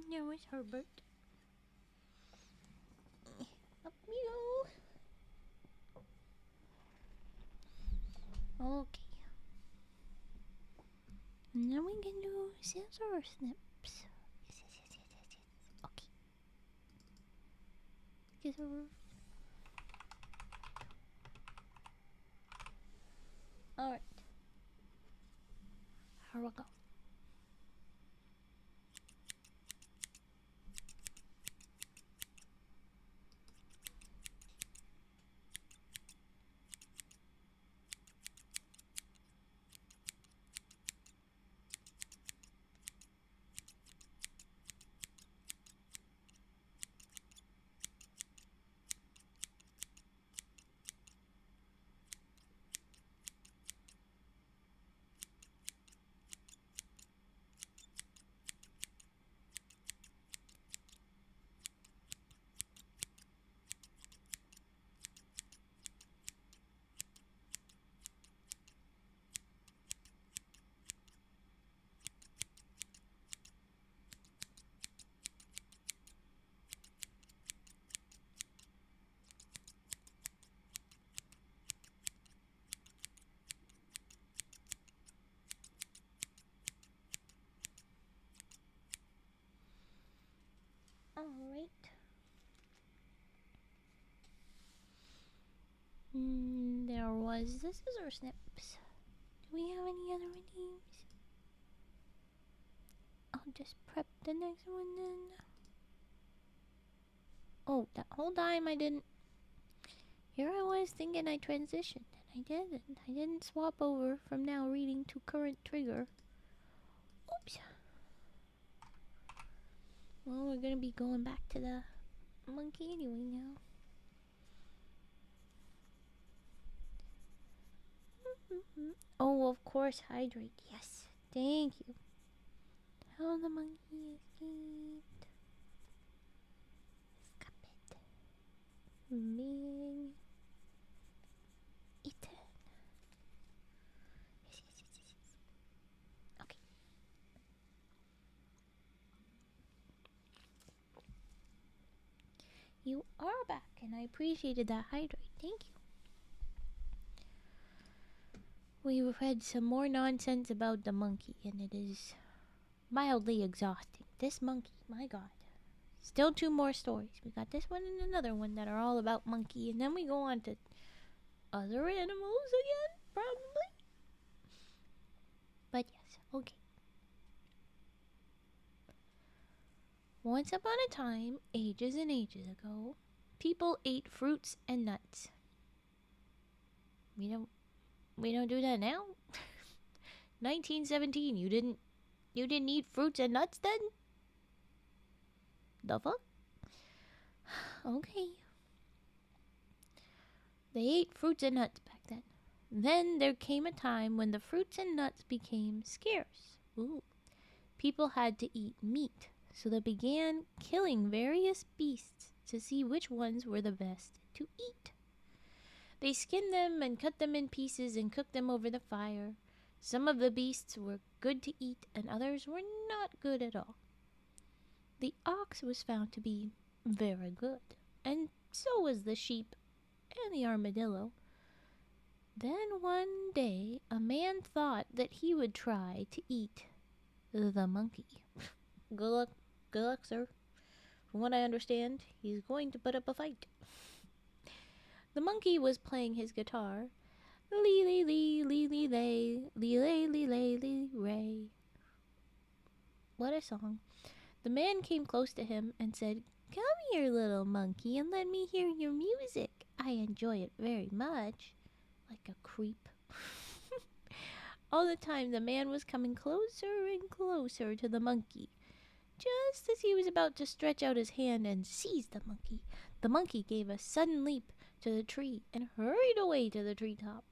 No, it's Herbert. Up you go. Okay. And then we can do scissor snips. Yes. Okay. Scissor. Alright. Here we go. was the scissor snips. Do we have any other names? I'll just prep the next one then. Oh, that whole time I didn't. Here I was thinking I transitioned, and I didn't. I didn't swap over from now reading to current trigger. Oops. Well, we're gonna be going back to the monkey anyway now. Oh, of course, hydrate. Yes, thank you. How the monkey escaped. Escape it. Being eaten. Yes. Okay. You are back, and I appreciated that hydrate. Thank you. We've read some more nonsense about the monkey, and it is mildly exhausting. This monkey, my god. Still 2 more stories. We got this one and another one that are all about monkey, and then we go on to other animals again, probably. But yes, okay. Once upon a time, ages and ages ago, people ate fruits and nuts. We don't do that now. 1917, you didn't eat fruits and nuts then? The fuck? Okay. They ate fruits and nuts back then. Then there came a time when the fruits and nuts became scarce. Ooh. People had to eat meat, so they began killing various beasts to see which ones were the best to eat. They skinned them and cut them in pieces and cooked them over the fire. Some of the beasts were good to eat and others were not good at all. The ox was found to be very good, and so was the sheep and the armadillo. Then one day a man thought that he would try to eat the monkey. Good luck, sir. From what I understand, he's going to put up a fight. The monkey was playing his guitar. Lee lee lee lee lee lay, lee lay lee lay lee ray. What a song. The man came close to him and said, "Come here, little monkey, and let me hear your music. I enjoy it very much." Like a creep. All the time the man was coming closer and closer to the monkey. Just as he was about to stretch out his hand and seize the monkey gave a sudden leap to the tree and hurried away to the treetop.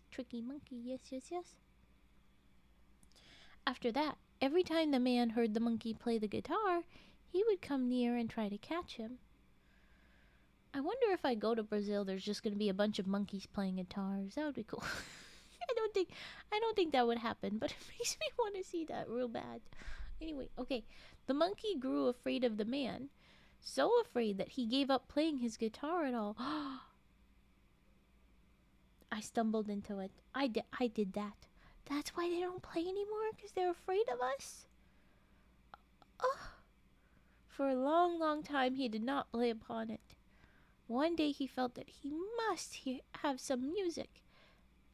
Tricky monkey, yes. After that, every time the man heard the monkey play the guitar, he would come near and try to catch him. I wonder if I go to Brazil, there's just going to be a bunch of monkeys playing guitars. That would be cool. I don't think that would happen, but it makes me want to see that real bad. Anyway, okay. The monkey grew afraid of the man, so afraid that he gave up playing his guitar at all. I stumbled into it. I did that. That's why they don't play anymore, because they're afraid of us? For a long, long time he did not play upon it. One day he felt that he must have some music.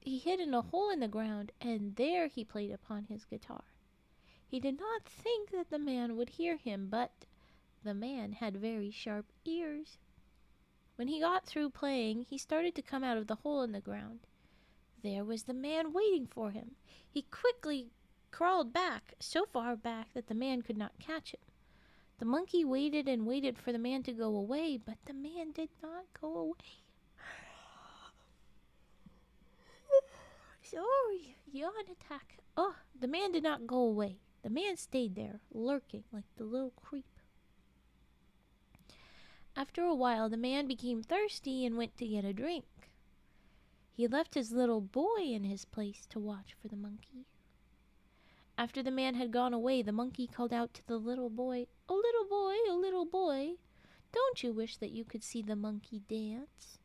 He hid in a hole in the ground, and there he played upon his guitar. He did not think that the man would hear him, but the man had very sharp ears. When he got through playing, he started to come out of the hole in the ground. There was the man waiting for him. He quickly crawled back, so far back that the man could not catch him. The monkey waited and waited for the man to go away, but the man did not go away. Sorry, yawn attack. Oh, the man did not go away. The man stayed there, lurking like the little creep. After a while, the man became thirsty and went to get a drink. He left his little boy in his place to watch for the monkey. After the man had gone away, the monkey called out to the little boy, "Oh, little boy, oh, little boy, don't you wish that you could see the monkey dance?"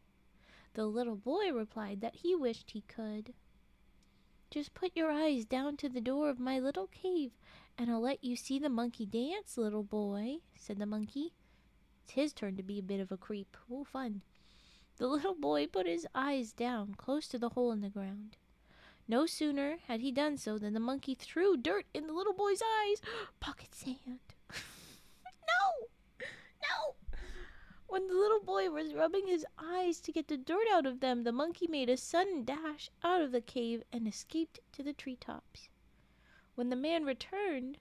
The little boy replied that he wished he could. "Just put your eyes down to the door of my little cave, and I'll let you see the monkey dance, little boy," said the monkey. It's his turn to be a bit of a creep. Oh, fun. The little boy put his eyes down close to the hole in the ground. No sooner had he done so than the monkey threw dirt in the little boy's eyes. Pocket sand. No! No! When the little boy was rubbing his eyes to get the dirt out of them, the monkey made a sudden dash out of the cave and escaped to the treetops. When the man returned,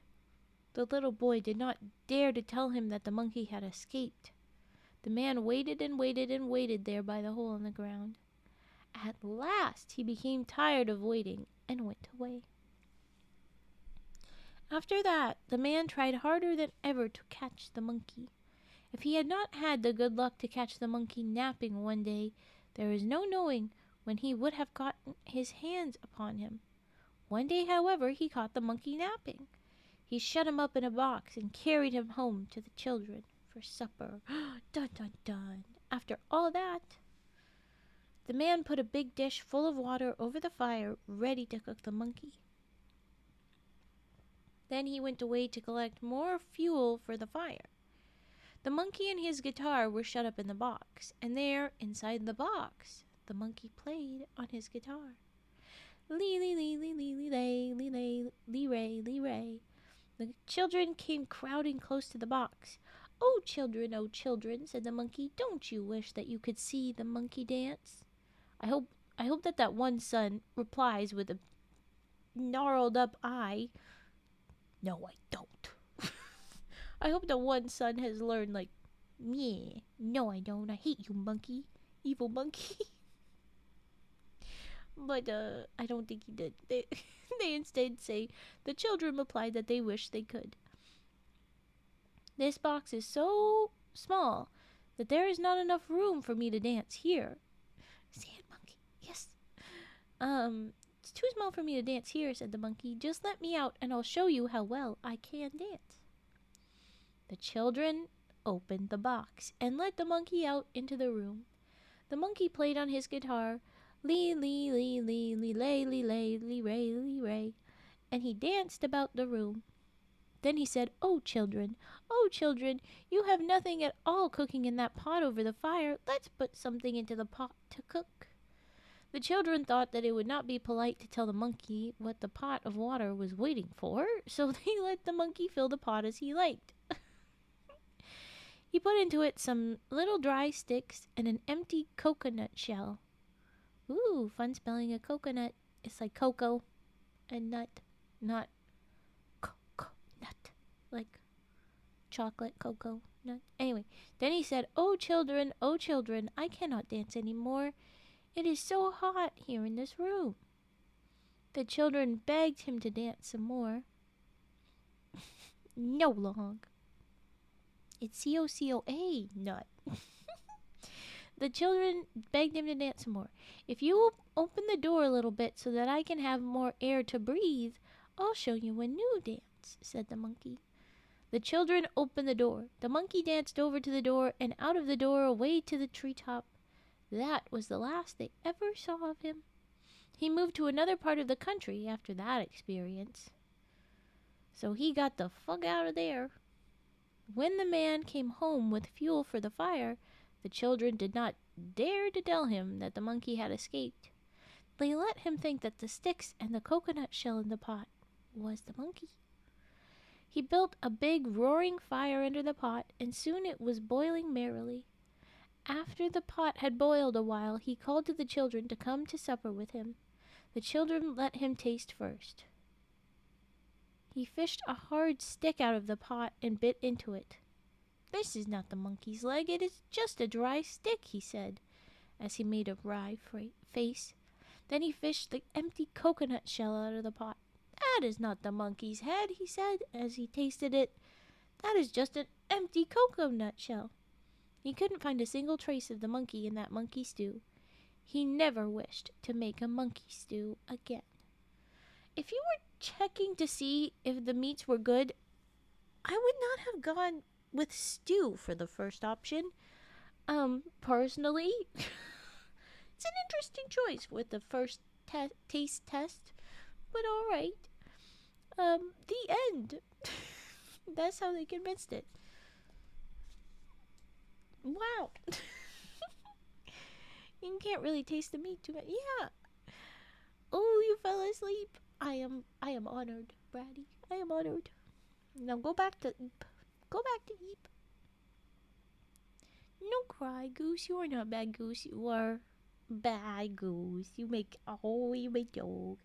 the little boy did not dare to tell him that the monkey had escaped. The man waited and waited and waited there by the hole in the ground. At last he became tired of waiting and went away. After that, the man tried harder than ever to catch the monkey. If he had not had the good luck to catch the monkey napping one day, there is no knowing when he would have gotten his hands upon him. One day, however, he caught the monkey napping. He shut him up in a box and carried him home to the children for supper. Dun dun dun. After all that, the man put a big dish full of water over the fire, ready to cook the monkey. Then he went away to collect more fuel for the fire. The monkey and his guitar were shut up in the box, and there, inside the box, the monkey played on his guitar. Lee lee lee lee lee lee lay lee lay lee ray lee ray. The children came crowding close to the box. Oh, children, said the monkey, don't you wish that you could see the monkey dance? I hope that one son replies with a gnarled up eye. No, I don't. I hope that one son has learned, like, yeah, no, I don't. I hate you, monkey. Evil monkey. But, I don't think he did. They instead say, the children replied that they wish they could. This box is so small that there is not enough room for me to dance here. Sand monkey, yes. It's too small for me to dance here, said the monkey. Just let me out and I'll show you how well I can dance. The children opened the box and let the monkey out into the room. The monkey played on his guitar, lee lee lee lee lee lay lee lay lee ray lee ray, and he danced about the room. Then he said, oh children, you have nothing at all cooking in that pot over the fire. Let's put something into the pot to cook. The children thought that it would not be polite to tell the monkey what the pot of water was waiting for, so they let the monkey fill the pot as he liked. He put into it some little dry sticks and an empty coconut shell. Ooh, fun spelling a coconut. It's like cocoa and nut, not coconut, like chocolate cocoa nut. Anyway, then he said, oh children, I cannot dance any more. It is so hot here in this room. The children begged him to dance some more. No long. It's C-O-C-O-A, nut. The children begged him to dance some more. If you will open the door a little bit so that I can have more air to breathe, I'll show you a new dance, said the monkey. The children opened the door. The monkey danced over to the door and out of the door away to the treetop. That was the last they ever saw of him. He moved to another part of the country after that experience. So he got the fuck out of there. When the man came home with fuel for the fire, the children did not dare to tell him that the monkey had escaped. They let him think that the sticks and the coconut shell in the pot was the monkey. He built a big roaring fire under the pot, and soon it was boiling merrily. After the pot had boiled a while, he called to the children to come to supper with him. The children let him taste first. He fished a hard stick out of the pot and bit into it. This is not the monkey's leg, it is just a dry stick, he said, as he made a wry face. Then he fished the empty coconut shell out of the pot. That is not the monkey's head, he said, as he tasted it. That is just an empty coconut shell. He couldn't find a single trace of the monkey in that monkey stew. He never wished to make a monkey stew again. If you were checking to see if the meats were good, I would not have gone with stew for the first option. Personally, it's an interesting choice with the first taste test, but alright. The end. That's how they convinced it. Wow. can't really taste the meat too much. Yeah. Oh, you fell asleep. I am honored, Braddy. I am honored. Now go back to Eep. Go back to Eep. No cry, Goose. You are not bad, Goose. You are bad, Goose. You make joke.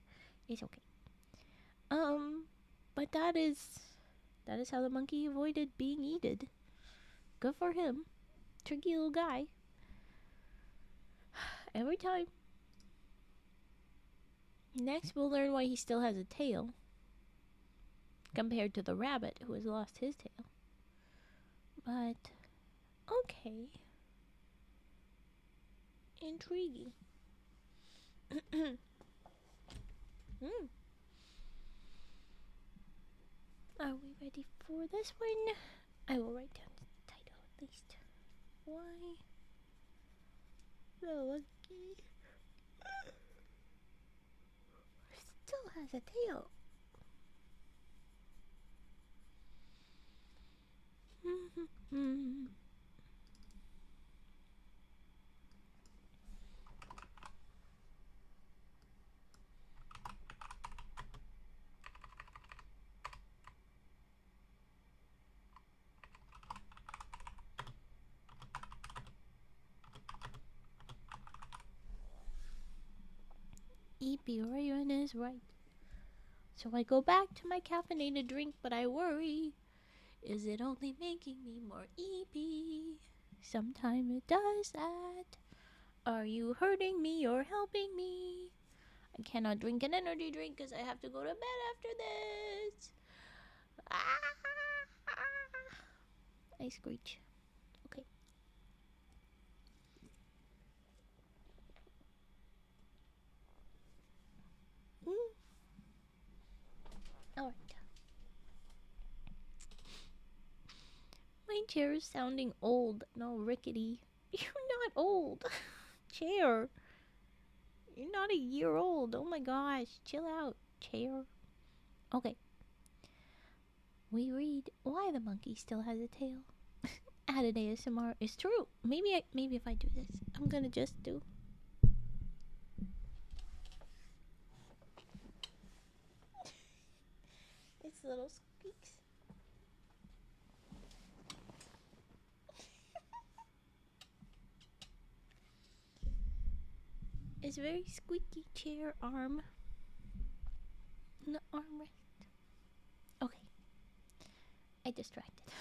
It's okay. But that is how the monkey avoided being eaten. Good for him. Tricky little guy. Every time. Next, we'll learn why he still has a tail, compared to the rabbit who has lost his tail. But, okay. Intriguing. Are we ready for this one? I will write down the title at least. Why the monkey still has a tail? Epiorion is right. So I go back to my caffeinated drink, but I worry. Is it only making me more eepy? Sometime it does that. Are you hurting me or helping me? I cannot drink an energy drink because I have to go to bed after this. I screech. Okay. Alright. My chair is sounding old. No, rickety. You're not old. Chair. You're not a year old. Oh my gosh. Chill out, chair. Okay. We read why the monkey still has a tail. Added ASMR is true. Maybe if I do this, I'm gonna just do. It's little squeaks. It's very squeaky chair arm. The armrest. Okay. I distracted.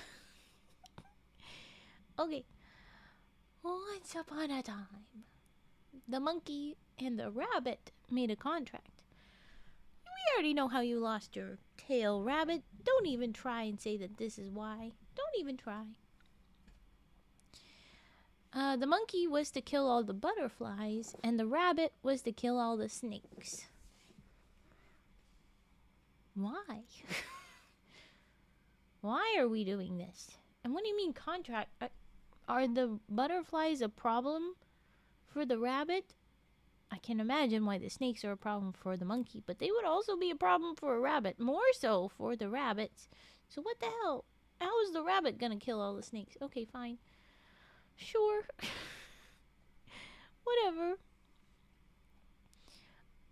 Okay. Once upon a time, the monkey and the rabbit made a contract. We already know how you lost your tail, rabbit. Don't even try and say that this is why. Don't even try. The monkey was to kill all the butterflies, and the rabbit was to kill all the snakes. Why? Why are we doing this? And what do you mean contract? Are the butterflies a problem for the rabbit? I can imagine why the snakes are a problem for the monkey, but they would also be a problem for a rabbit. More so for the rabbits. So what the hell? How is the rabbit gonna kill all the snakes? Okay, fine. Sure. Whatever.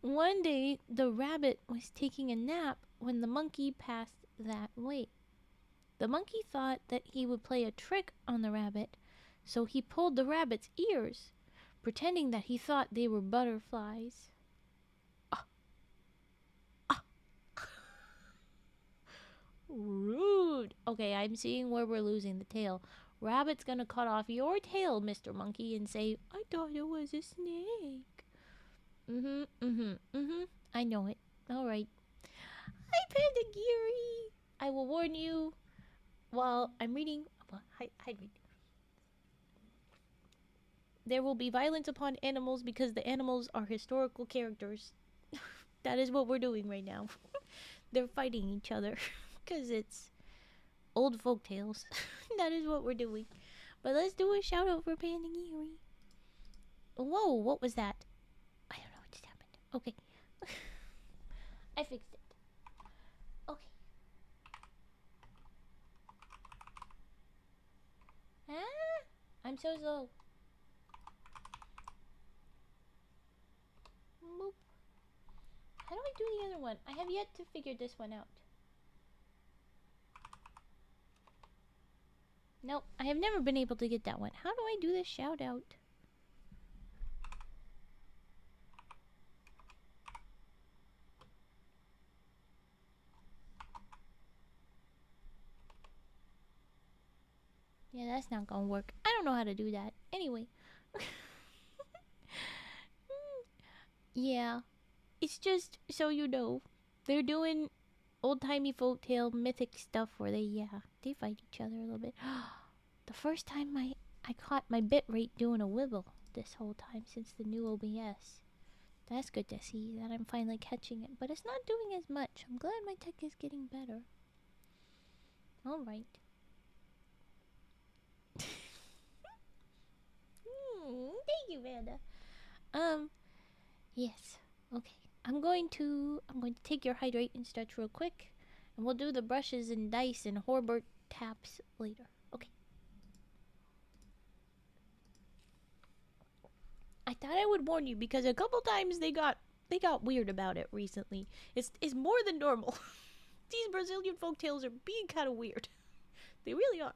One day, the rabbit was taking a nap when the monkey passed that way. The monkey thought that he would play a trick on the rabbit, so he pulled the rabbit's ears, pretending that he thought they were butterflies. Rude. Okay, I'm seeing where we're losing the tail. Rabbit's gonna cut off your tail, Mr. Monkey, and say, I thought it was a snake. I know it. Alright. Hi, Panda Geary. I will warn you while I'm reading. Hide. There will be violence upon animals because the animals are historical characters. That is what we're doing right now. They're fighting each other because it's old folk tales. That is what we're doing. But let's do a shout out for Panda Geary. Whoa, what was that? I don't know what just happened. Okay. I fixed it. Okay. Ah, I'm so slow. How do I do the other one? I have yet to figure this one out. Nope, I have never been able to get that one. How do I do this shout out? Yeah, that's not gonna work. I don't know how to do that. Anyway. Yeah. It's just so you know. They're doing old-timey folktale mythic stuff where they fight each other a little bit. The first time I caught my bit rate doing a wibble this whole time since the new OBS. That's good to see that I'm finally catching it, but it's not doing as much. I'm glad my tech is getting better. Alright. Thank you, Vanda. Yes. Okay. I'm going to take your hydrate and stretch real quick, and we'll do the brushes and dice and Horbert taps later. Okay. I thought I would warn you because a couple times they got weird about it recently. It's more than normal. These Brazilian folktales are being kind of weird. They really are.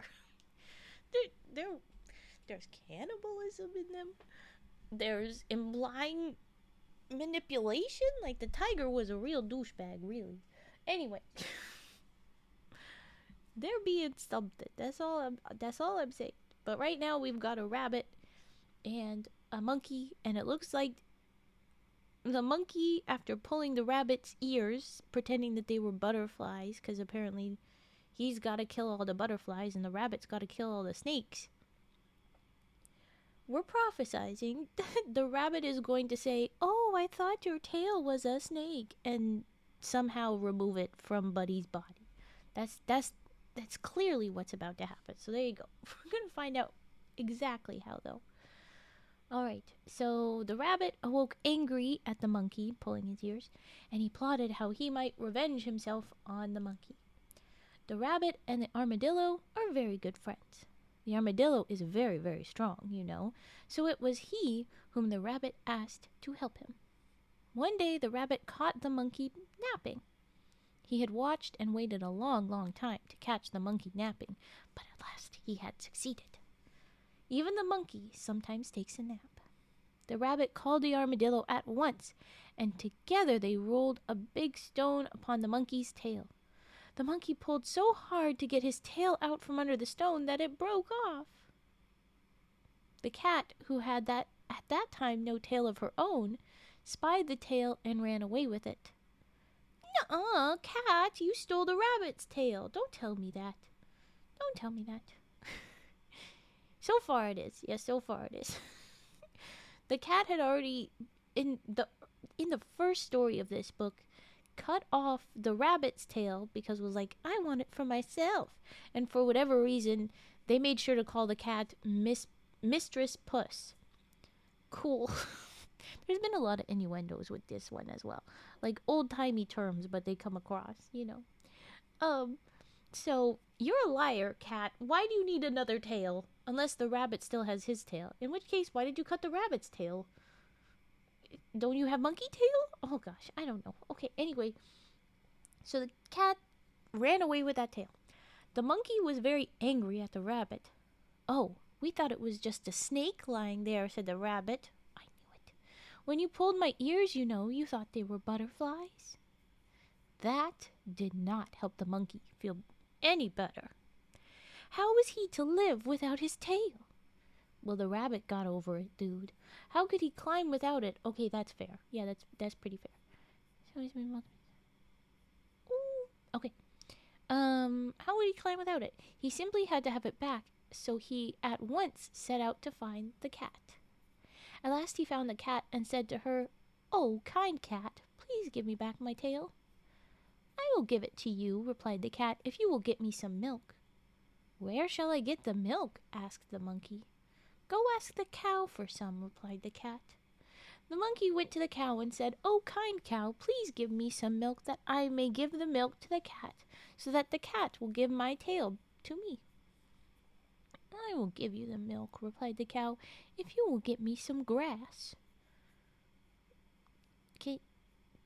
There's cannibalism in them. There's implying manipulation. Like the tiger was a real douchebag, really. Anyway, they're being something. That's all I'm saying. But right now we've got a rabbit and a monkey, and it looks like the monkey, after pulling the rabbit's ears, pretending that they were butterflies, because apparently he's got to kill all the butterflies and the rabbit's got to kill all the snakes. We're prophesizing that the rabbit is going to say, "Oh, I thought your tail was a snake," and somehow remove it from Buddy's body. That's clearly what's about to happen. So there you go. We're gonna find out exactly how, though. Alright, so the rabbit awoke angry at the monkey pulling his ears, and he plotted how he might revenge himself on the monkey. The rabbit and the armadillo are very good friends. The armadillo is very, very strong, you know, so it was he whom the rabbit asked to help him. One day the rabbit caught the monkey napping. He had watched and waited a long, long time to catch the monkey napping, but at last he had succeeded. Even the monkey sometimes takes a nap. The rabbit called the armadillo at once, and together they rolled a big stone upon the monkey's tail. The monkey pulled so hard to get his tail out from under the stone that it broke off. The cat, who had at that time no tail of her own, spied the tail and ran away with it. "Nuh-uh, cat, you stole the rabbit's tail. Don't tell me that. Don't tell me that." So far it is. Yes, so far it is. The cat had already, in the first story of this book, cut off the rabbit's tail because it was like, "I want it for myself." And for whatever reason, they made sure to call the cat Mistress Puss. Cool. There's been a lot of innuendos with this one as well. Like old-timey terms, but they come across, you know. So, you're a liar, cat. Why do you need another tail? Unless the rabbit still has his tail. In which case, why did you cut the rabbit's tail? Don't you have monkey tail? Oh gosh, I don't know. Okay, anyway. So the cat ran away with that tail. The monkey was very angry at the rabbit. "Oh, we thought it was just a snake lying there," said the rabbit. "I knew it. When you pulled my ears, you know, you thought they were butterflies." That did not help the monkey feel any better. How was he to live without his tail? Well, the rabbit got over it, dude. How could he climb without it? Okay, that's fair. Yeah, that's pretty fair. Okay. How would he climb without it? He simply had to have it back, so he at once set out to find the cat. At last he found the cat and said to her, "Oh, kind cat, please give me back my tail." "I will give it to you," replied the cat, "if you will get me some milk." "Where shall I get the milk?" asked the monkey. "Go ask the cow for some," replied the cat. The monkey went to the cow and said, "Oh, kind cow, please give me some milk that I may give the milk to the cat, so that the cat will give my tail to me." "I will give you the milk," replied the cow, "if you will get me some grass." Okay,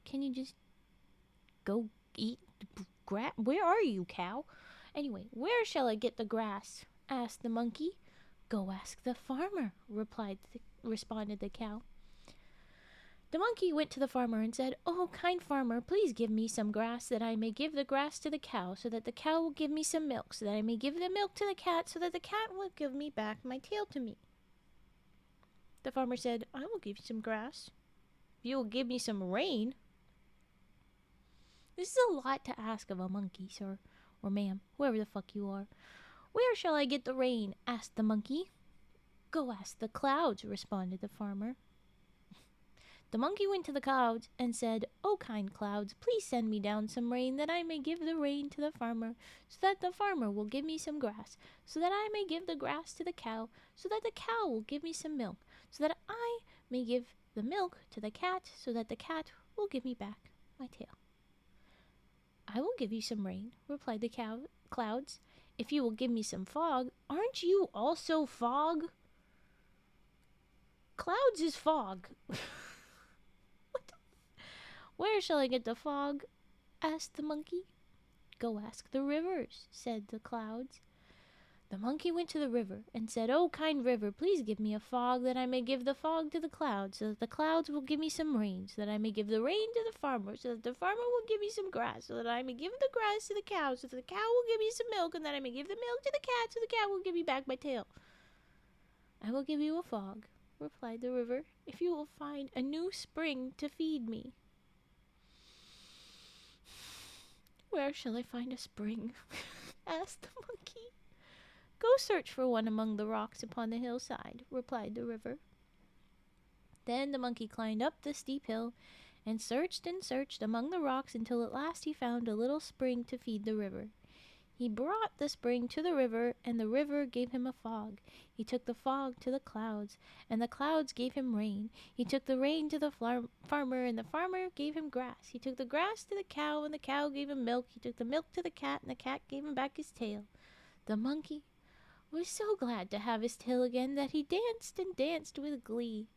Can you just go eat grass? Where are you, cow? Anyway, where shall I get the grass? Asked the monkey. Go ask the farmer, responded the cow. The monkey went to the farmer and said, Oh, kind farmer, please give me some grass that I may give the grass to the cow, so that the cow will give me some milk, so that I may give the milk to the cat, so that the cat will give me back my tail to me. The farmer said, I will give you some grass. If you will give me some rain. This is a lot to ask of a monkey, sir, or ma'am, whoever the fuck you are. Where shall I get the rain? Asked the monkey. Go ask the clouds, responded the farmer. The monkey went to the clouds and said, Oh, kind clouds, please send me down some rain that I may give the rain to the farmer, so that the farmer will give me some grass, so that I may give the grass to the cow, so that the cow will give me some milk, so that I may give the milk to the cat, so that the cat will give me back my tail. I will give you some rain, replied the clouds, if you will give me some fog. Aren't you also fog? Clouds is fog. Where shall I get the fog? Asked the monkey. Go ask the rivers, said the clouds. The monkey went to the river and said, Oh, kind river, please give me a fog that I may give the fog to the clouds, so that the clouds will give me some rain, so that I may give the rain to the farmer, so that the farmer will give me some grass, so that I may give the grass to the cow, so that the cow will give me some milk, and that I may give the milk to the cat, so the cat will give me back my tail. I will give you a fog, replied the river, if you will find a new spring to feed me. Where shall I find a spring? Asked the monkey. Go search for one among the rocks upon the hillside, replied the river. Then the monkey climbed up the steep hill and searched among the rocks until at last he found a little spring to feed the river. He brought the spring to the river, and the river gave him a fog. He took the fog to the clouds, and the clouds gave him rain. He took the rain to the farmer, and the farmer gave him grass. He took the grass to the cow, and the cow gave him milk. He took the milk to the cat, and the cat gave him back his tail. The monkey was so glad to have his tail again that he danced and danced with glee.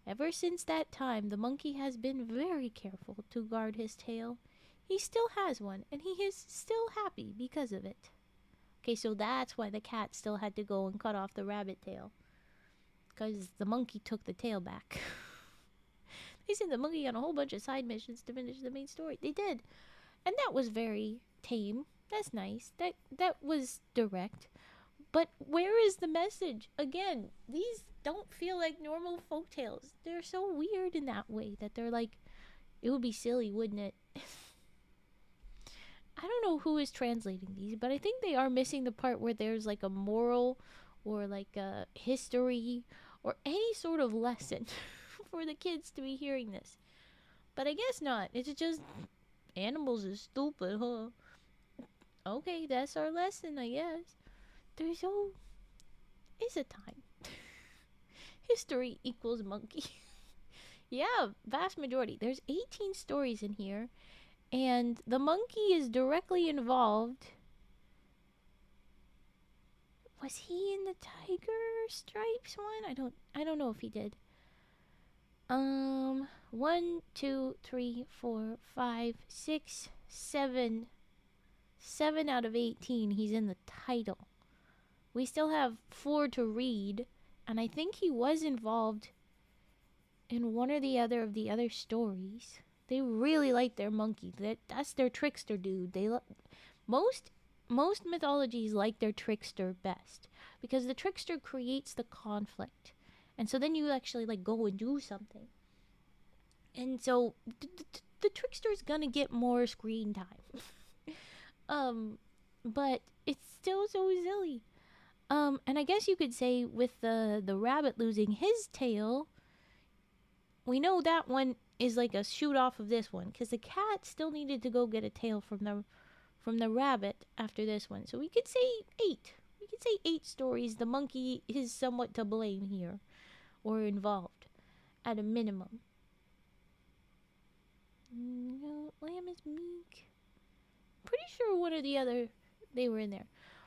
Ever since that time, the monkey has been very careful to guard his tail. He still has one, and he is still happy because of it. Okay, so that's why the cat still had to go and cut off the rabbit tail. Because the monkey took the tail back. They sent the monkey on a whole bunch of side missions to finish the main story. They did. And that was very tame. That's nice. That was direct. But where is the message? Again, these don't feel like normal folktales. They're so weird in that way that they're like, it would be silly, wouldn't it? I don't know who is translating these, but I think they are missing the part where there's like a moral or like a history or any sort of lesson for the kids to be hearing this. But I guess not. It's just animals are stupid, huh? Okay, that's our lesson, I guess. There's is a time. History equals monkey. Yeah, vast majority. There's 18 stories in here. And the monkey is directly involved. Was he in the tiger stripes one? I don't know if he did. 1, 2, 3, 4, 5, 6, 7. 7 out of 18 he's in the title. We still have 4 to read, and I think he was involved in one or the other of the other stories. They really like their monkey. That's their trickster dude. Most mythologies like their trickster best because the trickster creates the conflict, and so then you actually like go and do something. And so the trickster's gonna get more screen time. But it's still so silly. And I guess you could say with the rabbit losing his tail, we know that one is like a shoot off of this one, because the cat still needed to go get a tail from the rabbit after this one. So we could say 8. We could say 8 stories. The monkey is somewhat to blame here, or involved, at a minimum. Lamb is meek. Pretty sure one or the other they were in there,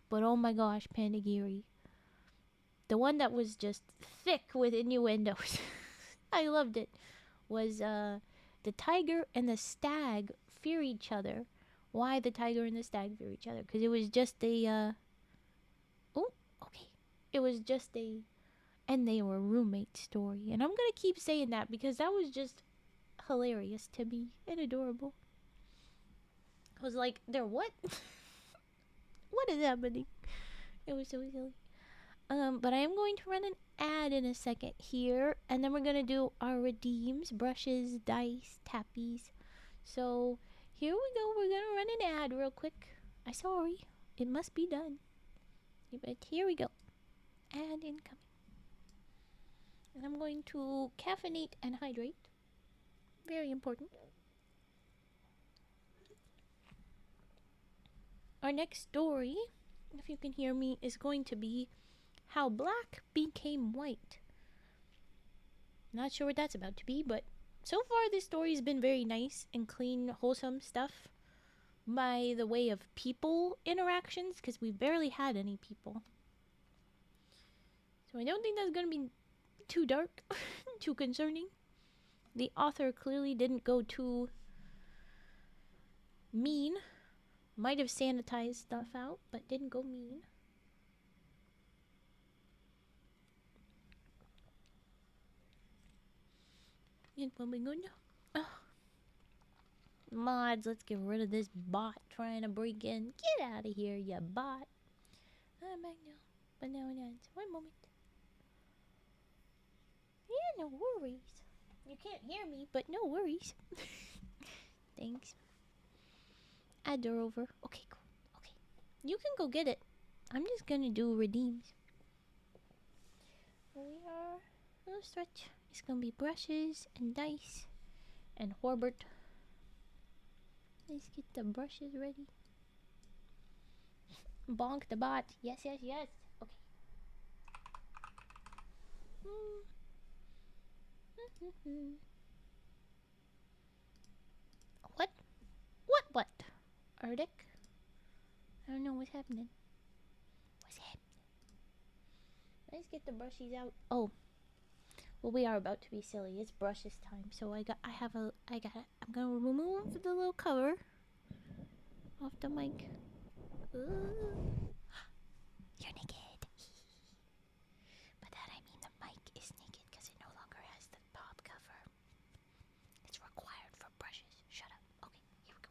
but oh my gosh, Pandagiri, the one that was just thick with innuendos. I loved it. Was the the tiger and the stag fear each other. Why the tiger and the stag fear each other? Because it was just a, oh, okay. It was just a, and they were roommates story. And I'm going to keep saying that because that was just hilarious to me and adorable. I was like, they're what? What is happening? It was so silly. But I am going to run an ad in a second here, and then we're gonna do our redeems, brushes, dice, tappies. So here we go. We're gonna run an ad real quick. I'm sorry, it must be done. But here we go. Ad incoming. And I'm going to caffeinate and hydrate. Very important. Our next story, if you can hear me, is going to be How Black Became White. Not sure what that's about to be, but so far this story has been very nice and clean, wholesome stuff by the way of people interactions, because we barely had any people. So I don't think that's going to be too dark, too concerning. The author clearly didn't go too mean. Might have sanitized stuff out, but didn't go mean. And what we going to do? Oh. Mods, let's get rid of this bot trying to break in. Get out of here, you bot. I'm back now. But now it ends. One moment. Yeah, no worries. You can't hear me, but no worries. Thanks. Add door over. Okay, cool. Okay. You can go get it. I'm just gonna do redeems. We are a little stretch. It's gonna be brushes and dice and Horbert. Let's get the brushes ready. Bonk the bot. Yes, yes, yes. Okay. What? What? Arctic? I don't know what's happening. What's happening? Let's get the brushes out. Oh. Well, we are about to be silly. It's brushes time. So I'm gonna remove the little cover off the mic. Ooh. You're naked. By that I mean the mic is naked because it no longer has the pop cover. It's required for brushes. Shut up. Okay, here we go.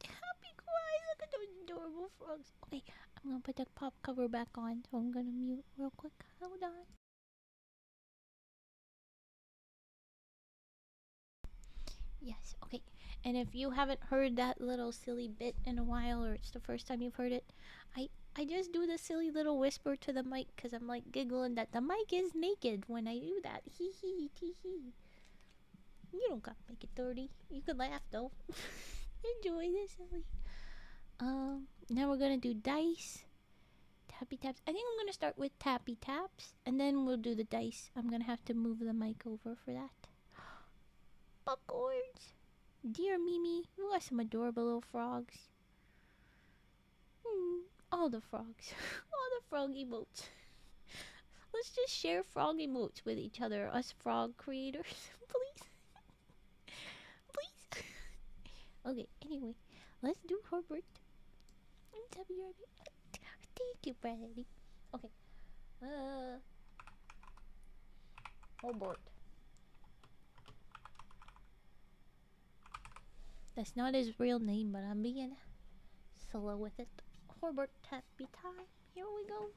Happy cries. Look at those adorable frogs. Okay, I'm gonna put the pop cover back on, so I'm gonna mute real quick. Hold on. Yes, okay. And if you haven't heard that little silly bit in a while, or it's the first time you've heard it, I just do the silly little whisper to the mic because I'm like giggling that the mic is naked when I do that. Hee hee tee hee. You don't gotta make it 30. You can laugh though. Enjoy this silly. Now we're gonna do dice. Tappy taps. I think I'm gonna start with tappy taps, and then we'll do the dice. I'm gonna have to move the mic over for that. Buckhorns. Dear Mimi, you are some adorable little frogs. All the frogs. All the frog emotes. Let's just share frog emotes with each other, us frog creators. Please. Please. Okay, anyway. Let's do Herbert. Thank you, Brady. Okay. Herbert. That's not his real name, but I'm being slow with it. Herbert Tappy time. Here we go.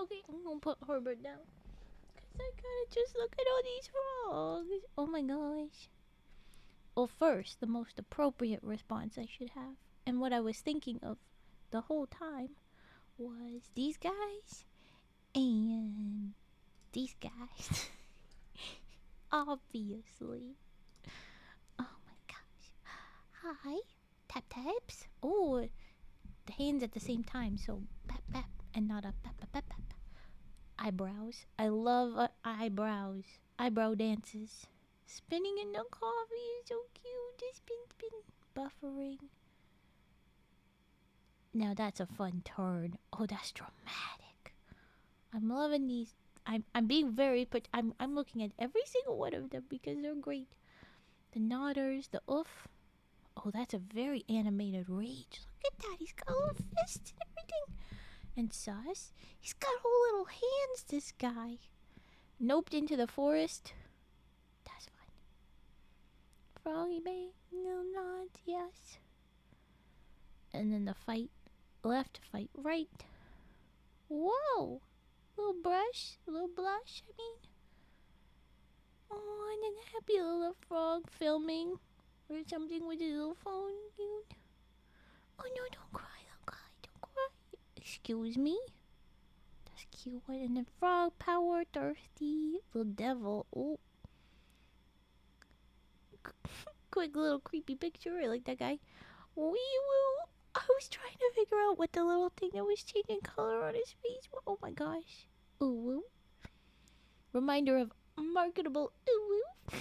Okay, I'm gonna put Herbert down. Cause I gotta just look at all these frogs. Oh my gosh. Well, first, the most appropriate response I should have, and what I was thinking of the whole time, was these guys and these guys. Obviously. Oh my gosh. Hi. Tap taps. Oh, the hands at the same time, so bap bap and not a bap bap bap bap. Eyebrows. I love eyebrows. Eyebrow dances. Spinning in the coffee is so cute. Just spin. Buffering. Now that's a fun turn. Oh, that's dramatic. I'm loving these. I'm being very I'm looking at every single one of them because they're great. The nodders, the oof. Oh, that's a very animated rage. Look at that. He's got little fists and everything. And sus, he's got whole little hands, this guy. Noped into the forest. That's fun. Froggy Bay, no nods, yes. And then the fight left, fight right. Whoa! Little blush, I mean. Oh, and then happy little frog filming or something with his little phone. Cute. Oh no, don't cry. Excuse me? That's cute. And then frog power, thirsty, little devil. Oh. Quick little creepy picture. I like that guy. Wee woo. I was trying to figure out what the little thing that was changing color on his face. Oh my gosh. Ooh woo. Reminder of marketable ooh woo.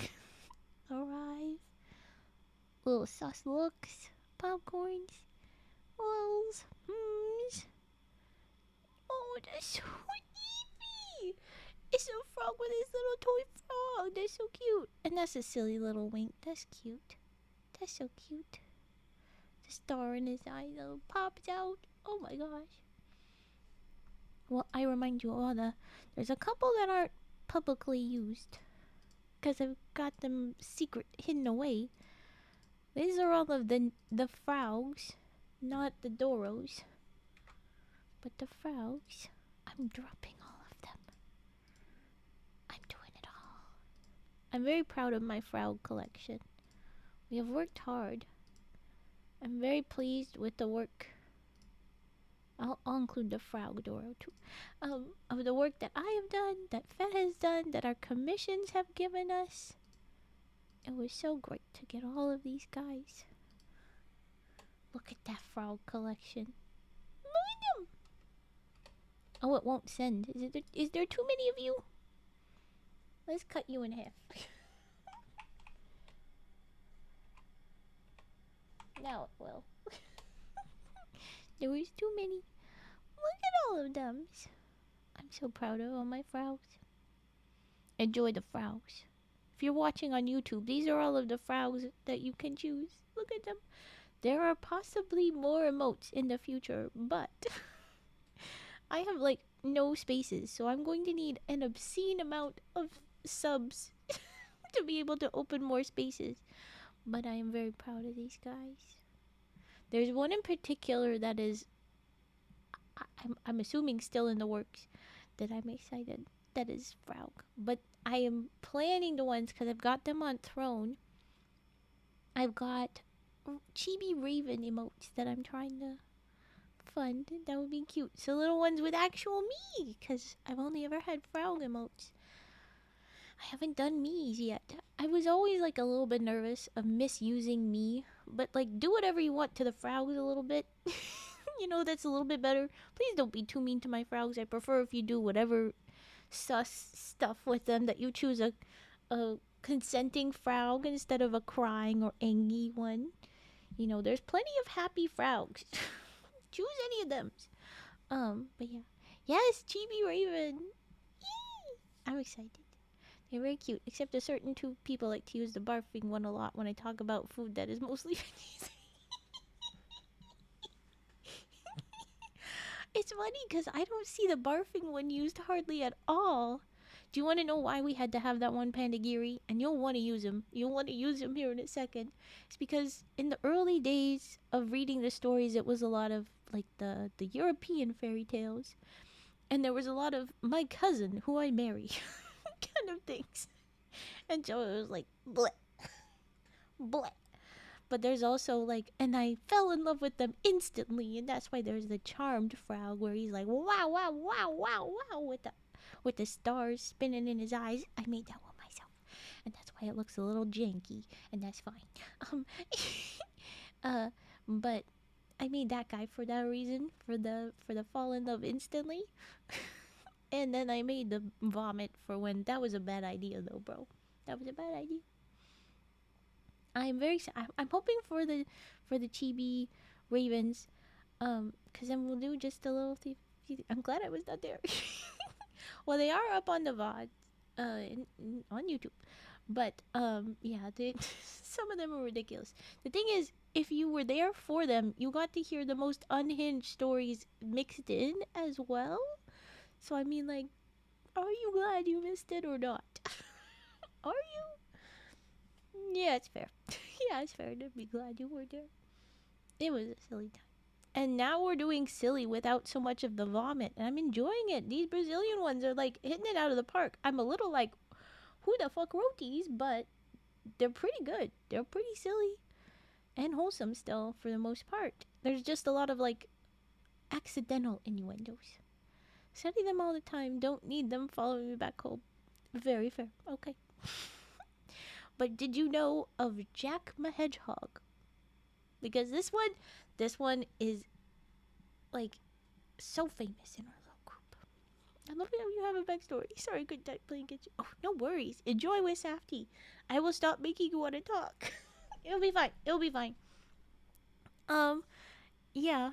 Arrive. Little sauce looks. Popcorns. Lols. Oh, that's so eepy. It's a frog with his little toy frog. That's so cute. And that's a silly little wink. That's cute. That's so cute. The star in his eye though pops out. Oh my gosh. Well, I remind you all there's a couple that aren't publicly used. Because I've got them secret hidden away. These are all of the frogs. Not the Doros. But the frogs. I'm dropping all of them. I'm doing it all. I'm very proud of my frog collection. We have worked hard. I'm very pleased with the work. I'll include the frog Doro too. Of the work that I have done, that Fed has done, that our commissions have given us. It was so great to get all of these guys. Look at that frog collection. Look at them. Oh, it won't send. Is there too many of you? Let's cut you in half. Now it will. There was too many. Look at all of them. I'm so proud of all my frogs. Enjoy the frogs. If you're watching on YouTube, these are all of the frogs that you can choose. Look at them. There are possibly more emotes in the future, but I have like no spaces, so I'm going to need an obscene amount of subs to be able to open more spaces. But I am very proud of these guys. There's one in particular that is, I'm assuming still in the works, that I'm excited. That is Frog. But I am planning the ones because I've got them on Throne. I've got chibi raven emotes that I'm trying to fund. That would be cute. So little ones with actual me, because I've only ever had Frog emotes. I haven't done me's yet. I was always like a little bit nervous of misusing me, but like do whatever you want to the frogs a little bit. You know, that's a little bit better. Please don't be too mean to my frogs. I prefer if you do whatever sus stuff with them, that you choose a consenting frog instead of a crying or angry one. You know, there's plenty of happy frogs. Choose any of them. But yeah. Yes, Chibi Raven. Yay! I'm excited. They're very cute, except a certain two people like to use the barfing one a lot when I talk about food that is mostly Chinese. It's funny because I don't see the barfing one used hardly at all. Do you want to know why we had to have that one Pandagiri? And you'll want to use him. You'll want to use him here in a second. It's because in the early days of reading the stories, it was a lot of like the European fairy tales. And there was a lot of my cousin who I marry kind of things. And so it was like, bleh, bleh. But there's also like, and I fell in love with them instantly, and that's why there's the charmed frog where he's like, wow, wow, wow, wow, wow, with the stars spinning in his eyes. I made that one myself, and that's why it looks a little janky, and that's fine. Um, uh, but I made that guy for that reason, for the fall in love instantly. And then I made the vomit for when that was a bad idea though, bro. That was a bad idea. I'm very. I'm hoping for the chibi ravens, cause then we'll do just a little. I'm glad I was not there. Well, they are up on the VOD, on YouTube, but yeah, they some of them are ridiculous. The thing is, if you were there for them, you got to hear the most unhinged stories mixed in as well. So I mean, like, are you glad you missed it or not? Are you? Yeah, it's fair. Yeah, it's fair to be glad you were there. It was a silly time. And now we're doing silly without so much of the vomit. And I'm enjoying it. These Brazilian ones are like hitting it out of the park. I'm a little like, who the fuck wrote these? But they're pretty good. They're pretty silly and wholesome still for the most part. There's just a lot of like accidental innuendos. Study them all the time. Don't need them following me back home. Very fair. Okay. But did you know of Jack Ma Hedgehog? Because this one is like so famous in our little group. I love how you have a backstory. Sorry, I couldn't type playing against you. Oh, no worries. Enjoy with Safety. I will stop making you want to talk. It'll be fine. It'll be fine. Um, yeah.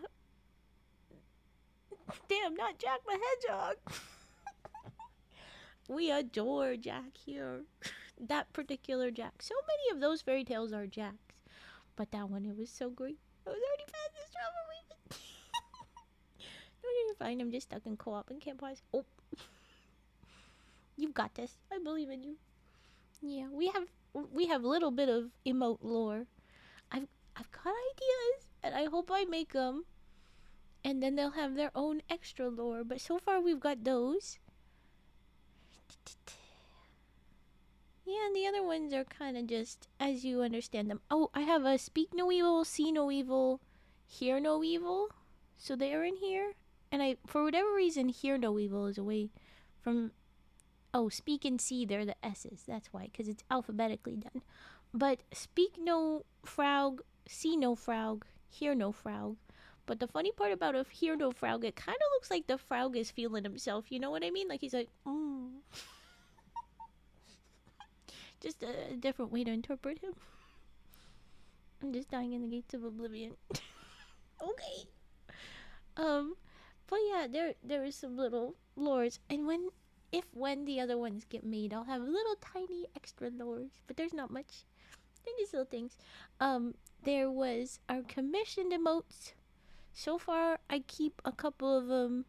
Damn, not Jack Ma Hedgehog. We adore Jack here. That particular Jack. So many of those fairy tales are Jacks. But that one, it was so great. I was already past this trouble. No, you're fine. I'm just stuck in co-op and can't pause. Oh, you've got this. I believe in you. Yeah, we have a little bit of emote lore. I've got ideas, and I hope I make them. And then they'll have their own extra lore. But so far, we've got those. Yeah, and the other ones are kind of just as you understand them. Oh, I have a speak no evil, see no evil, hear no evil. So they are in here. And I, for whatever reason, hear no evil is away from. Oh, speak and see, they're the S's. That's why, because it's alphabetically done. But speak no frog, see no frog, hear no frog. But the funny part about a hear no frog, it kind of looks like the frog is feeling himself. You know what I mean? Like he's like, Just a different way to interpret him. I'm just dying in the gates of oblivion. Okay. Um, but yeah, there is some little lures, and when the other ones get made, I'll have little tiny extra lures. But there's not much. They're just little things. Um, there was our commissioned emotes. So far, I keep a couple of them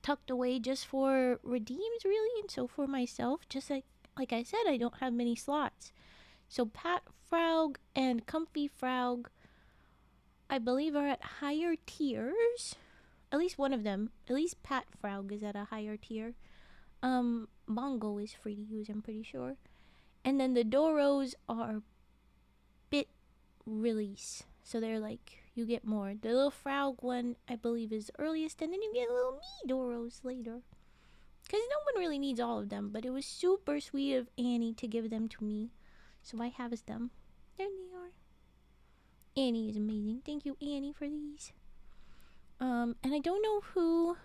tucked away just for redeems, really, and so for myself. Just like I said, I don't have many slots. So Pat Frog and Comfy Frog, I believe, are at higher tiers. At least one of them. At least Pat Frog is at a higher tier. Mongo is free to use, I'm pretty sure. And then the Doros are bit release. So they're like, you get more. The little Frog one, I believe, is earliest, and then you get little me Doros later. Because no one really needs all of them, but it was super sweet of Annie to give them to me. So I have them. There they are. Annie is amazing. Thank you, Annie, for these. And I don't know who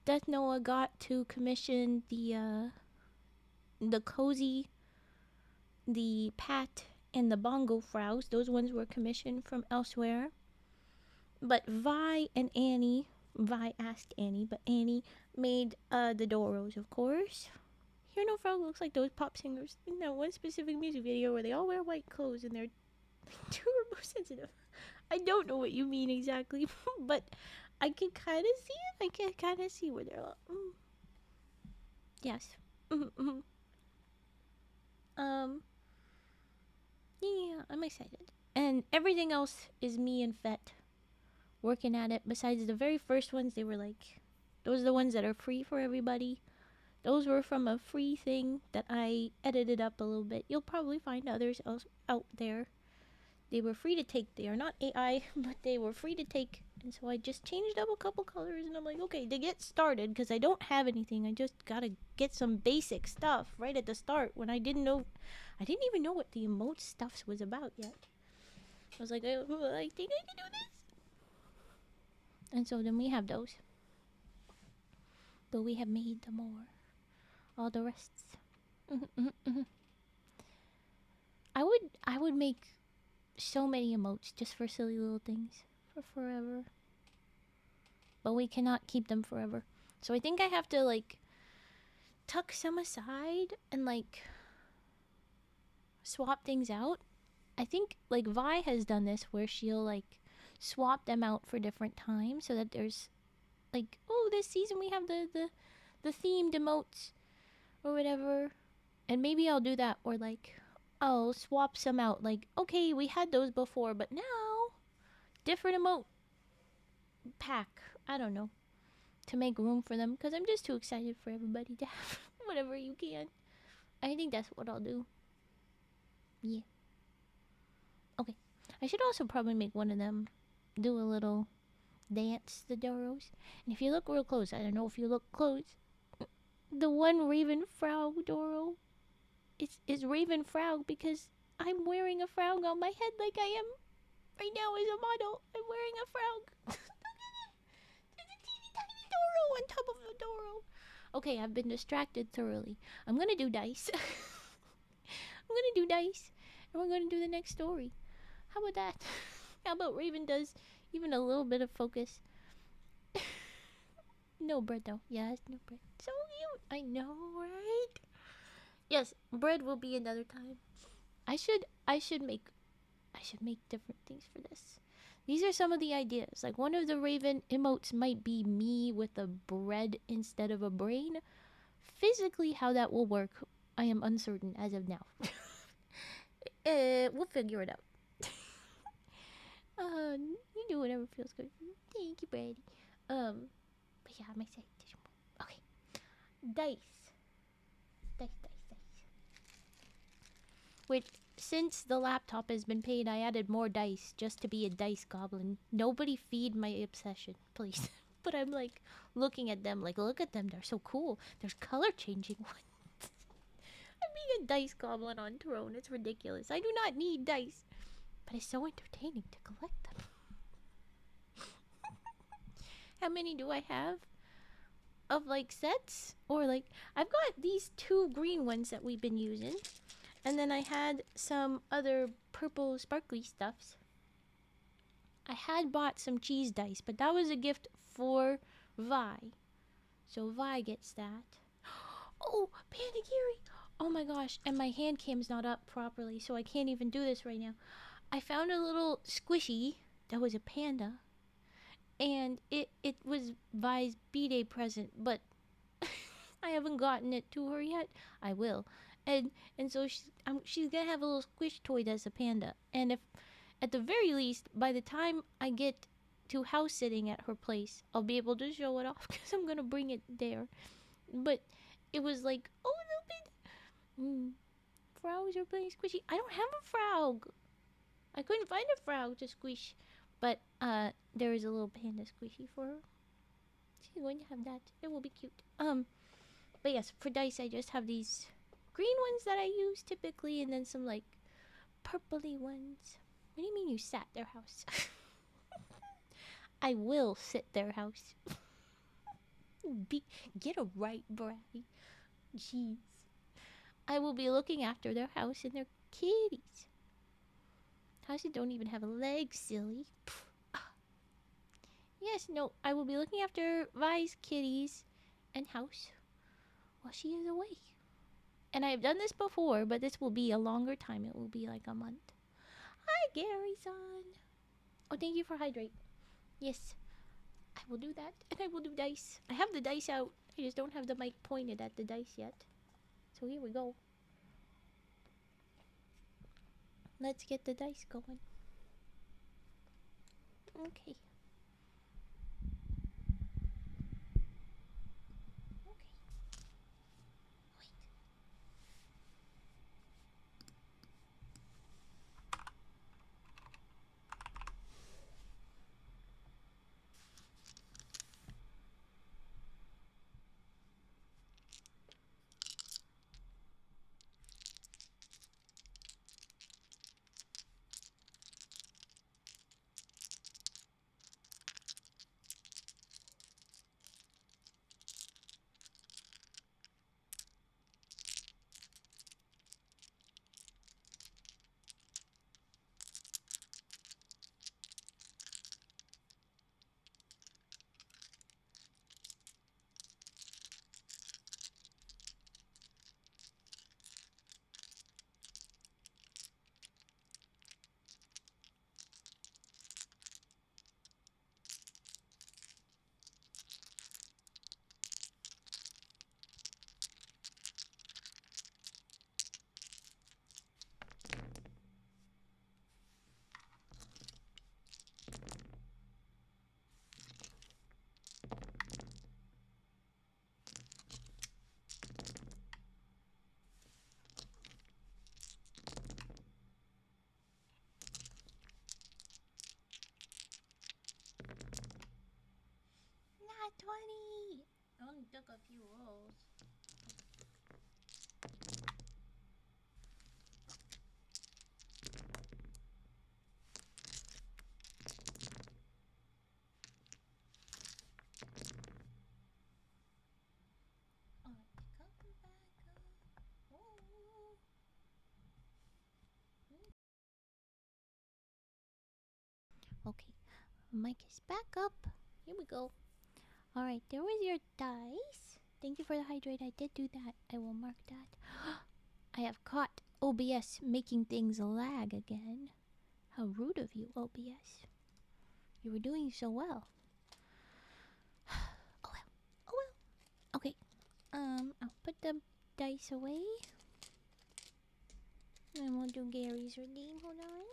Death Noah got to commission the cozy, the Pat, and the Bongo Frows. Those ones were commissioned from elsewhere. But Vi and Annie, Vi asked Annie, but Annie made the Doros, of course. Here No Frog looks like those pop singers in that one specific music video where they all wear white clothes and they're turbo sensitive. I don't know what you mean exactly, but I can kind of see it. I can kind of see where they're like, yes. Yeah, I'm excited. And everything else is me and Fett working at it. Besides the very first ones, they were like, those are the ones that are free for everybody. Those were from a free thing that I edited up a little bit. You'll probably find others else out there. They were free to take. They are not AI, but they were free to take. And so I just changed up a couple colors, and I'm like, okay, to get started, because I don't have anything. I just gotta get some basic stuff right at the start when I didn't even know what the emote stuff was about yet. I was like, I think I can do this. And so then we have those. But we have made the more. All the rests. I would make so many emotes just for silly little things for forever. But we cannot keep them forever. So I think I have to like tuck some aside and like swap things out. I think like Vi has done this where she'll like swap them out for different times so that there's like, oh, this season we have the themed emotes or whatever. And maybe I'll do that, or like I'll swap some out. Like, okay, we had those before, but now different emote pack. I don't know, to make room for them, because I'm just too excited for everybody to have whatever you can. I think that's what I'll do. Yeah. Okay. I should also probably make one of them do a little dance, the Doros. And if you look real close, I don't know if you look close, the one Raven Frog Doro is Raven Frog because I'm wearing a frog on my head like I am right now as a model. I'm wearing a frog. There's a teeny tiny Doro on top of a Doro. Okay, I've been distracted thoroughly. I'm gonna do dice. And we're gonna do the next story. How about that? How about Raven does even a little bit of focus? No bread though. Yes, no bread. So cute. I know, right? Yes, bread will be another time. I should make different things for this. These are some of the ideas. Like one of the Raven emotes might be me with a bread instead of a brain. Physically, how that will work, I am uncertain as of now. We'll figure it out. You do whatever feels good. Thank you, Brady. But yeah, I'm excited. Okay, dice. Which, since the laptop has been paid, I added more dice just to be a dice goblin. Nobody feed my obsession, please. But I'm like looking at them, like, look at them, they're so cool. There's color changing ones. I'm being a dice goblin on Throne. It's ridiculous. I do not need dice, but it's so entertaining to collect them. How many do I have? Of like sets? Or like, I've got these 2 green ones that we've been using. And then I had some other purple sparkly stuffs. I had bought some cheese dice, but that was a gift for Vi. So Vi gets that. Oh, Panda Gary! Oh my gosh, and my hand cam's not up properly, so I can't even do this right now. I found a little squishy that was a panda, and it was Vi's B-Day present, but I haven't gotten it to her yet. I will. And so she's gonna have a little squish toy that's a panda. And if at the very least, by the time I get to house sitting at her place, I'll be able to show it off because I'm gonna bring it there. But it was like, oh, little bit. Frogs are playing squishy. I don't have a frog. I couldn't find a frog to squish, but there is a little panda squishy for her. She's going to have that. It will be cute. But yes, for dice, I just have these green ones that I use typically, and then some like purpley ones. What do you mean you sat their house? I will sit their house. Get a right, Bratty. Jeez. I will be looking after their house and their kitties. Houses don't even have a leg, silly. Yes, no, I will be looking after Vi's kitties and house while she is away. And I have done this before, but this will be a longer time. It will be like a month. Hi, Gary-san. Oh, thank you for hydrate. Yes, I will do that. And I will do dice. I have the dice out. I just don't have the mic pointed at the dice yet. So here we go. Let's get the dice going. Okay. Not 20! I only took a few rolls. Okay, mic is back up. Here we go. Alright, there was your dice. Thank you for the hydrate. I did do that. I will mark that. I have caught OBS making things lag again. How rude of you, OBS. You were doing so well. Oh well. Oh well. Okay. I'll put the dice away. And we'll do Gary's redeem. Hold on.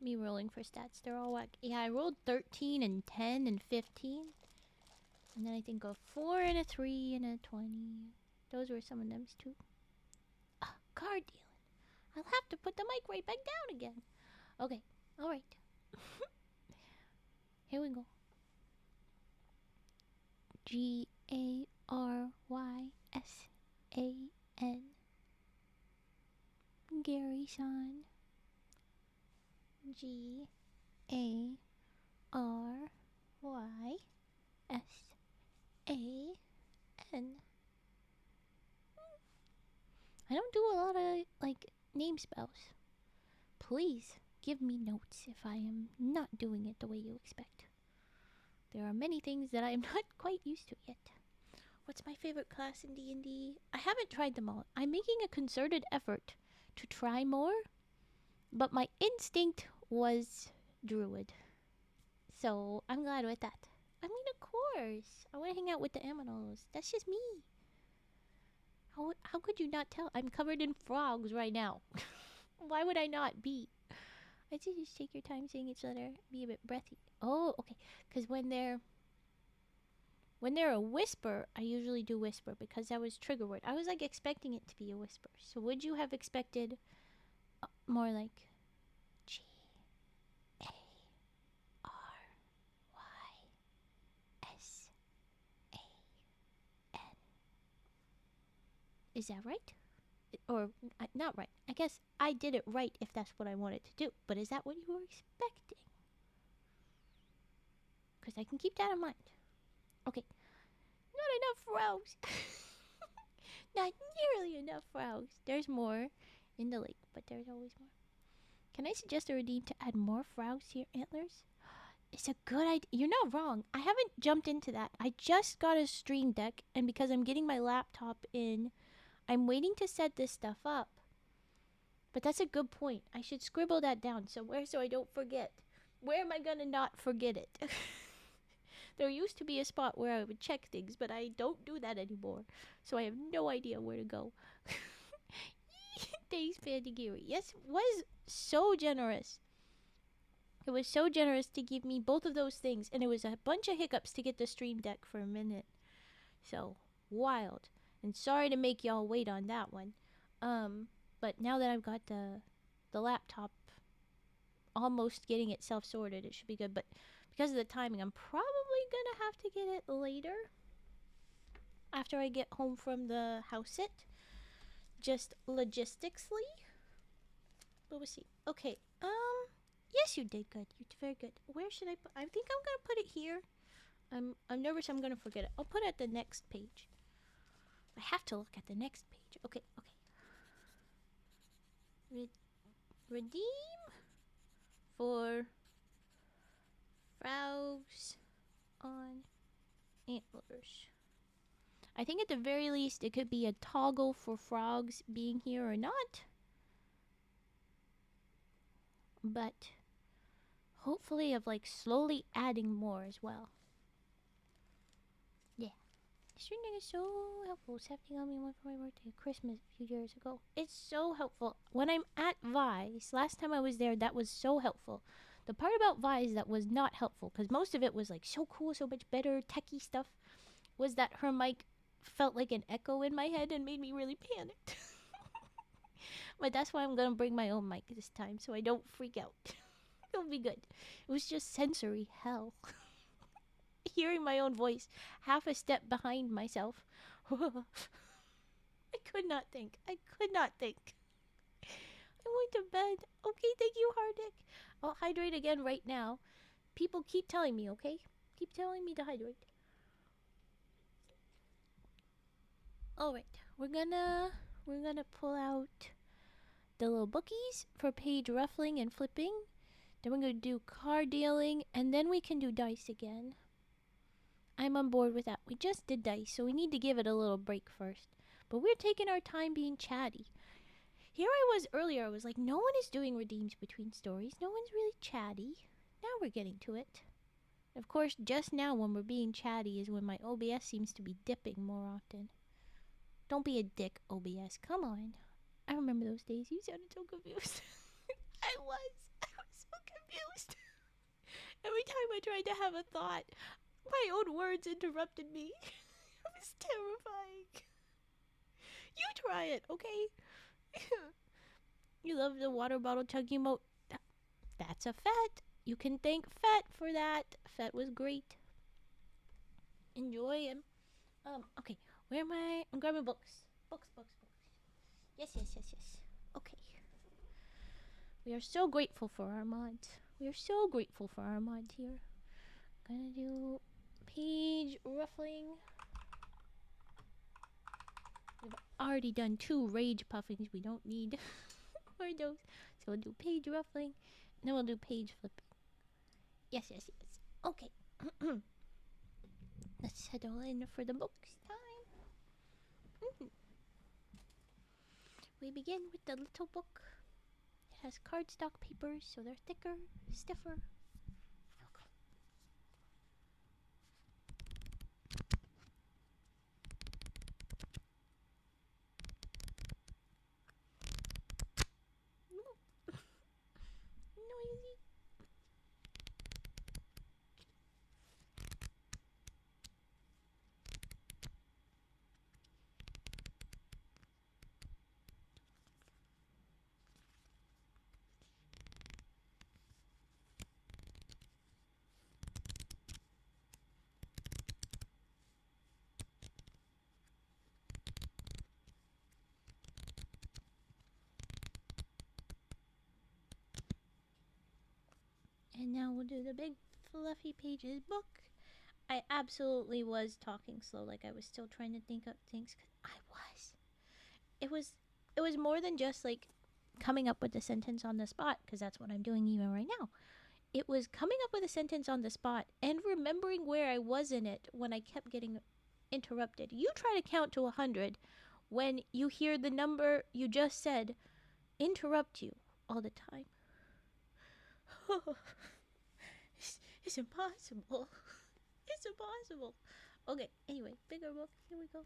Me rolling for stats. They're all whack. Yeah, I rolled 13 and 10 and 15. And then I think a 4 and a 3 and a 20. Those were some of them too. Card dealing. I'll have to put the mic right back down again. Okay. Alright. Here we go. Garyssan. Gary-san. Garyssan. I don't do a lot of, like, name spells. Please, give me notes if I am not doing it the way you expect. There are many things that I am not quite used to yet. What's my favorite class in D&D? I haven't tried them all. I'm making a concerted effort to try more, but my instinct was Druid. So I'm glad with that. I mean, of course. I want to hang out with the aminals. That's just me. How could you not tell? I'm covered in frogs right now. Why would I not be? I say just take your time saying each letter. Be a bit breathy. Oh, okay. Because when they're a whisper, I usually do whisper because that was trigger word. I was like expecting it to be a whisper. So would you have expected more like G A R Y S A N? Is that right? Or not right? I guess I did it right if that's what I wanted to do. But is that what you were expecting? Because I can keep that in mind. Okay. Not enough frogs. Not nearly enough frogs. There's more in the lake, but there's always more. Can I suggest a redeem to add more frogs to your antlers? It's a good idea. You're not wrong. I haven't jumped into that. I just got a stream deck, and because I'm getting my laptop in, I'm waiting to set this stuff up. But that's a good point. I should scribble that down somewhere so I don't forget. Where am I gonna not forget it? There used to be a spot where I would check things, but I don't do that anymore. So I have no idea where to go. Thanks, Pandagiri. Yes, was so generous. It was so generous to give me both of those things, and it was a bunch of hiccups to get the stream deck for a minute. So, wild. And sorry to make y'all wait on that one. But now that I've got the laptop almost getting itself sorted, it should be good. But because of the timing, I'm probably gonna have to get it later. After I get home from the house sit. Just logistically. But we'll see. Okay, yes, you did good. You did very good. Where should I put? I think I'm gonna put it here. I'm nervous I'm gonna forget it. I'll put it at the next page. I have to look at the next page. Okay. Redeem for frogs on antlers. I think at the very least it could be a toggle for frogs being here or not. But hopefully of like slowly adding more as well. Yeah. This reading is so helpful. Accepting on me one for my birthday at Christmas a few years ago. It's so helpful. When I'm at Vice, last time I was there, that was so helpful. The part about Vice that was not helpful, because most of it was like so cool, so much better, techie stuff, was that her mic felt like an echo in my head and made me really panicked. But that's why I'm gonna bring my own mic this time so I don't freak out. It'll be good. It was just sensory hell. Hearing my own voice half a step behind myself. I could not think. I went to bed. Okay, thank you, Hardik. I'll hydrate again right now. People keep telling me, okay? Keep telling me to hydrate. Alright, we're gonna pull out the little bookies for page ruffling and flipping. Then we're gonna do card dealing, and then we can do dice again. I'm on board with that. We just did dice, so we need to give it a little break first. But we're taking our time being chatty. Here I was earlier, I was like, no one is doing redeems between stories. No one's really chatty. Now we're getting to it. Of course, just now when we're being chatty is when my OBS seems to be dipping more often. Don't be a dick, OBS. Come on. I remember those days. You sounded so confused. I was so confused. Every time I tried to have a thought, my own words interrupted me. It was terrifying. You try it, okay? You love the water bottle chugging emote. That's a Fet. You can thank Fet for that. Fet was great. Enjoy him. Okay. Where am I? I'm grabbing books. Books. Yes. Okay. We are so grateful for our mods. We are so grateful for our mods here. I'm gonna do page ruffling. We've already done 2 rage puffings. We don't need more of those. So we'll do page ruffling Then we'll do page flipping. Yes, yes, yes. Okay. Let's settle in for the books time. Mhm. We begin with the little book. It has cardstock papers, so they're thicker, stiffer. Noisy. And now we'll do the big fluffy pages book. I absolutely was talking slow, like I was still trying to think up things. 'Cause I was. It was. It was more than just like coming up with a sentence on the spot, because that's what I'm doing even right now. It was coming up with a sentence on the spot and remembering where I was in it when I kept getting interrupted. You try to count to 100 when you hear the number you just said interrupt you all the time. It's impossible. It's impossible. Okay, anyway, bigger book. Here we go.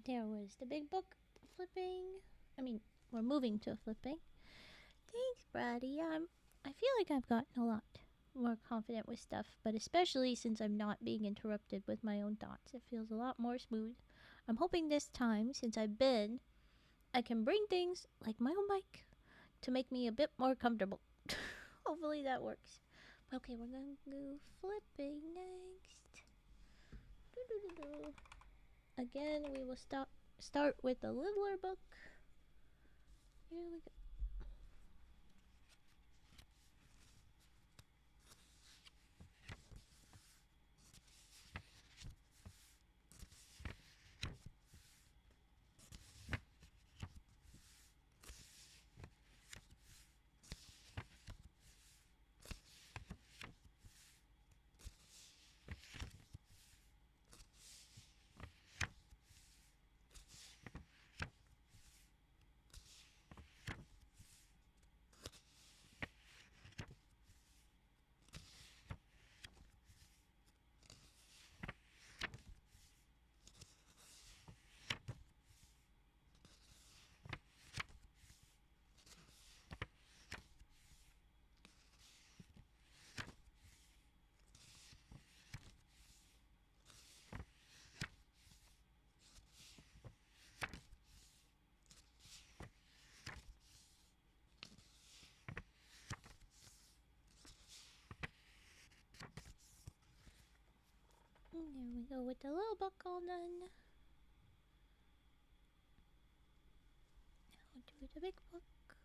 There was the big book flipping. I mean, we're moving to flipping. Thanks, Brady. I feel like I've gotten a lot more confident with stuff, but especially since I'm not being interrupted with my own thoughts, it feels a lot more smooth. I'm hoping this time, since I've been, I can bring things like my own mic to make me a bit more comfortable. Hopefully that works. Okay, we're gonna go flipping next. Doo-doo-doo-doo. Again, we will start with the littler book. Here we go. There we go with the little book all done. Now we'll do the big book. Okay.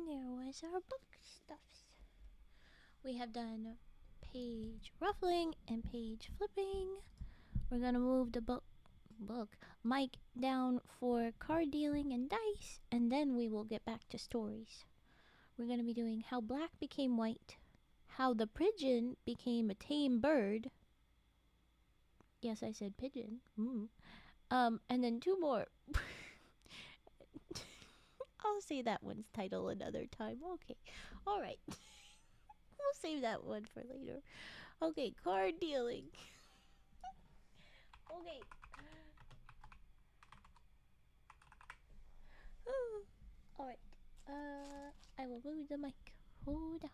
there was our book stuffs. We have done page ruffling and page flipping. We're gonna move the book mic down for card dealing and dice, and then we will get back to stories. We're gonna be doing how black became white, how the pigeon became a tame bird. Yes, I said pigeon. And then two more. I'll say that one's title another time. Okay. All right. We'll save that one for later. Okay, card dealing. Okay. All right. I will move the mic. Hold on.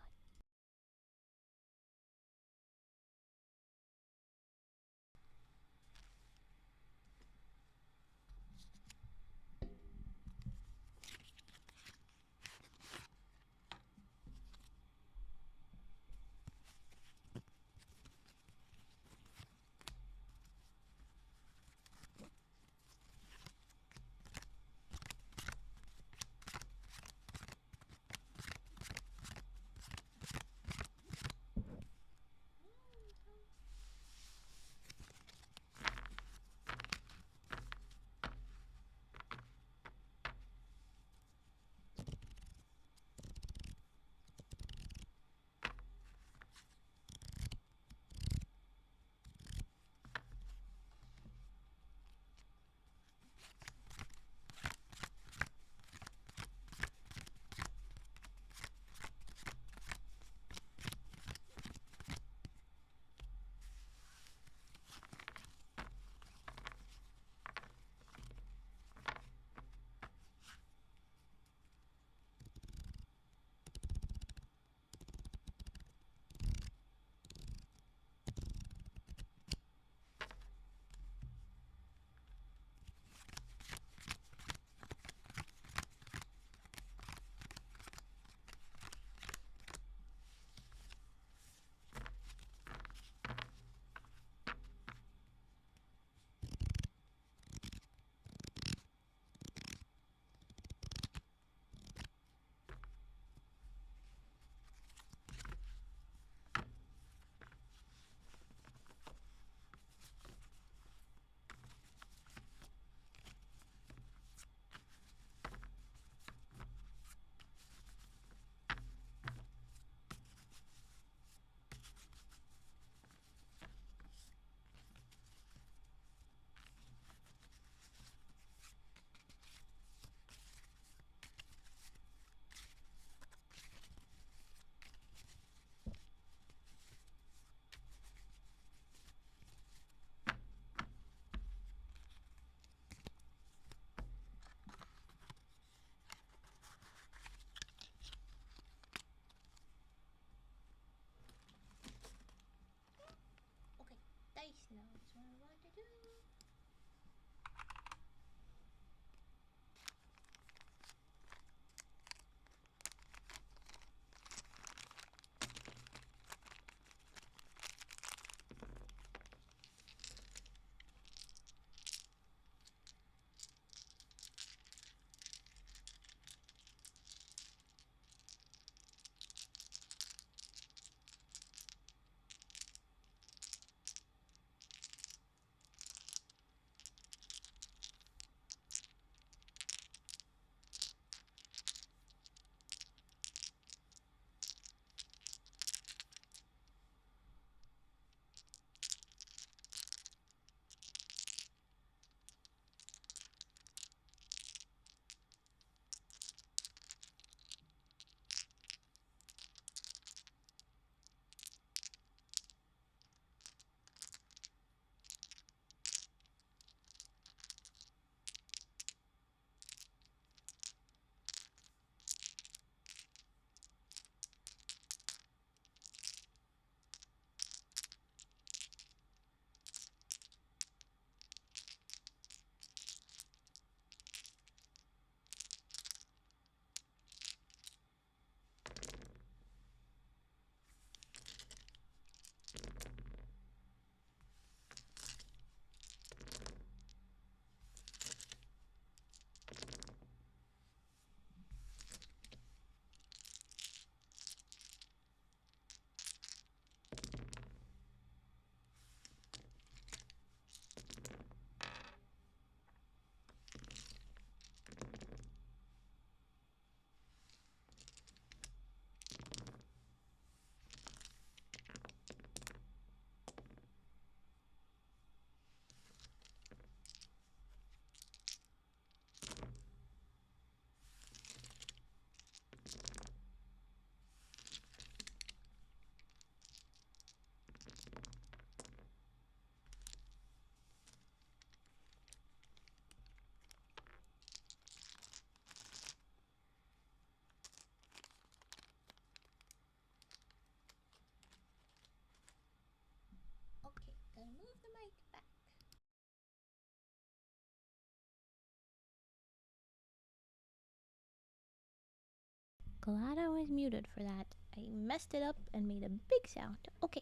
Glad I was muted for that. I messed it up and made a big sound. Okay.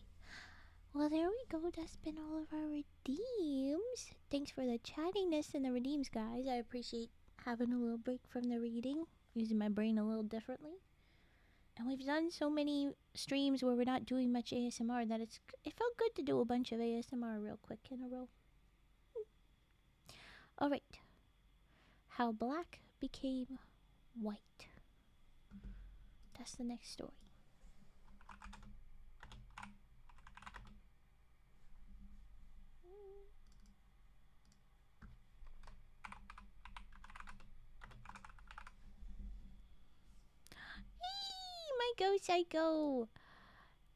Well, there we go. That's been all of our redeems. Thanks for the chattiness and the redeems, guys. I appreciate having a little break from the reading, using my brain a little differently. And we've done so many streams where we're not doing much ASMR that it felt good to do a bunch of ASMR real quick in a row. Alright. How black became white. That's the next story. My Go Psycho!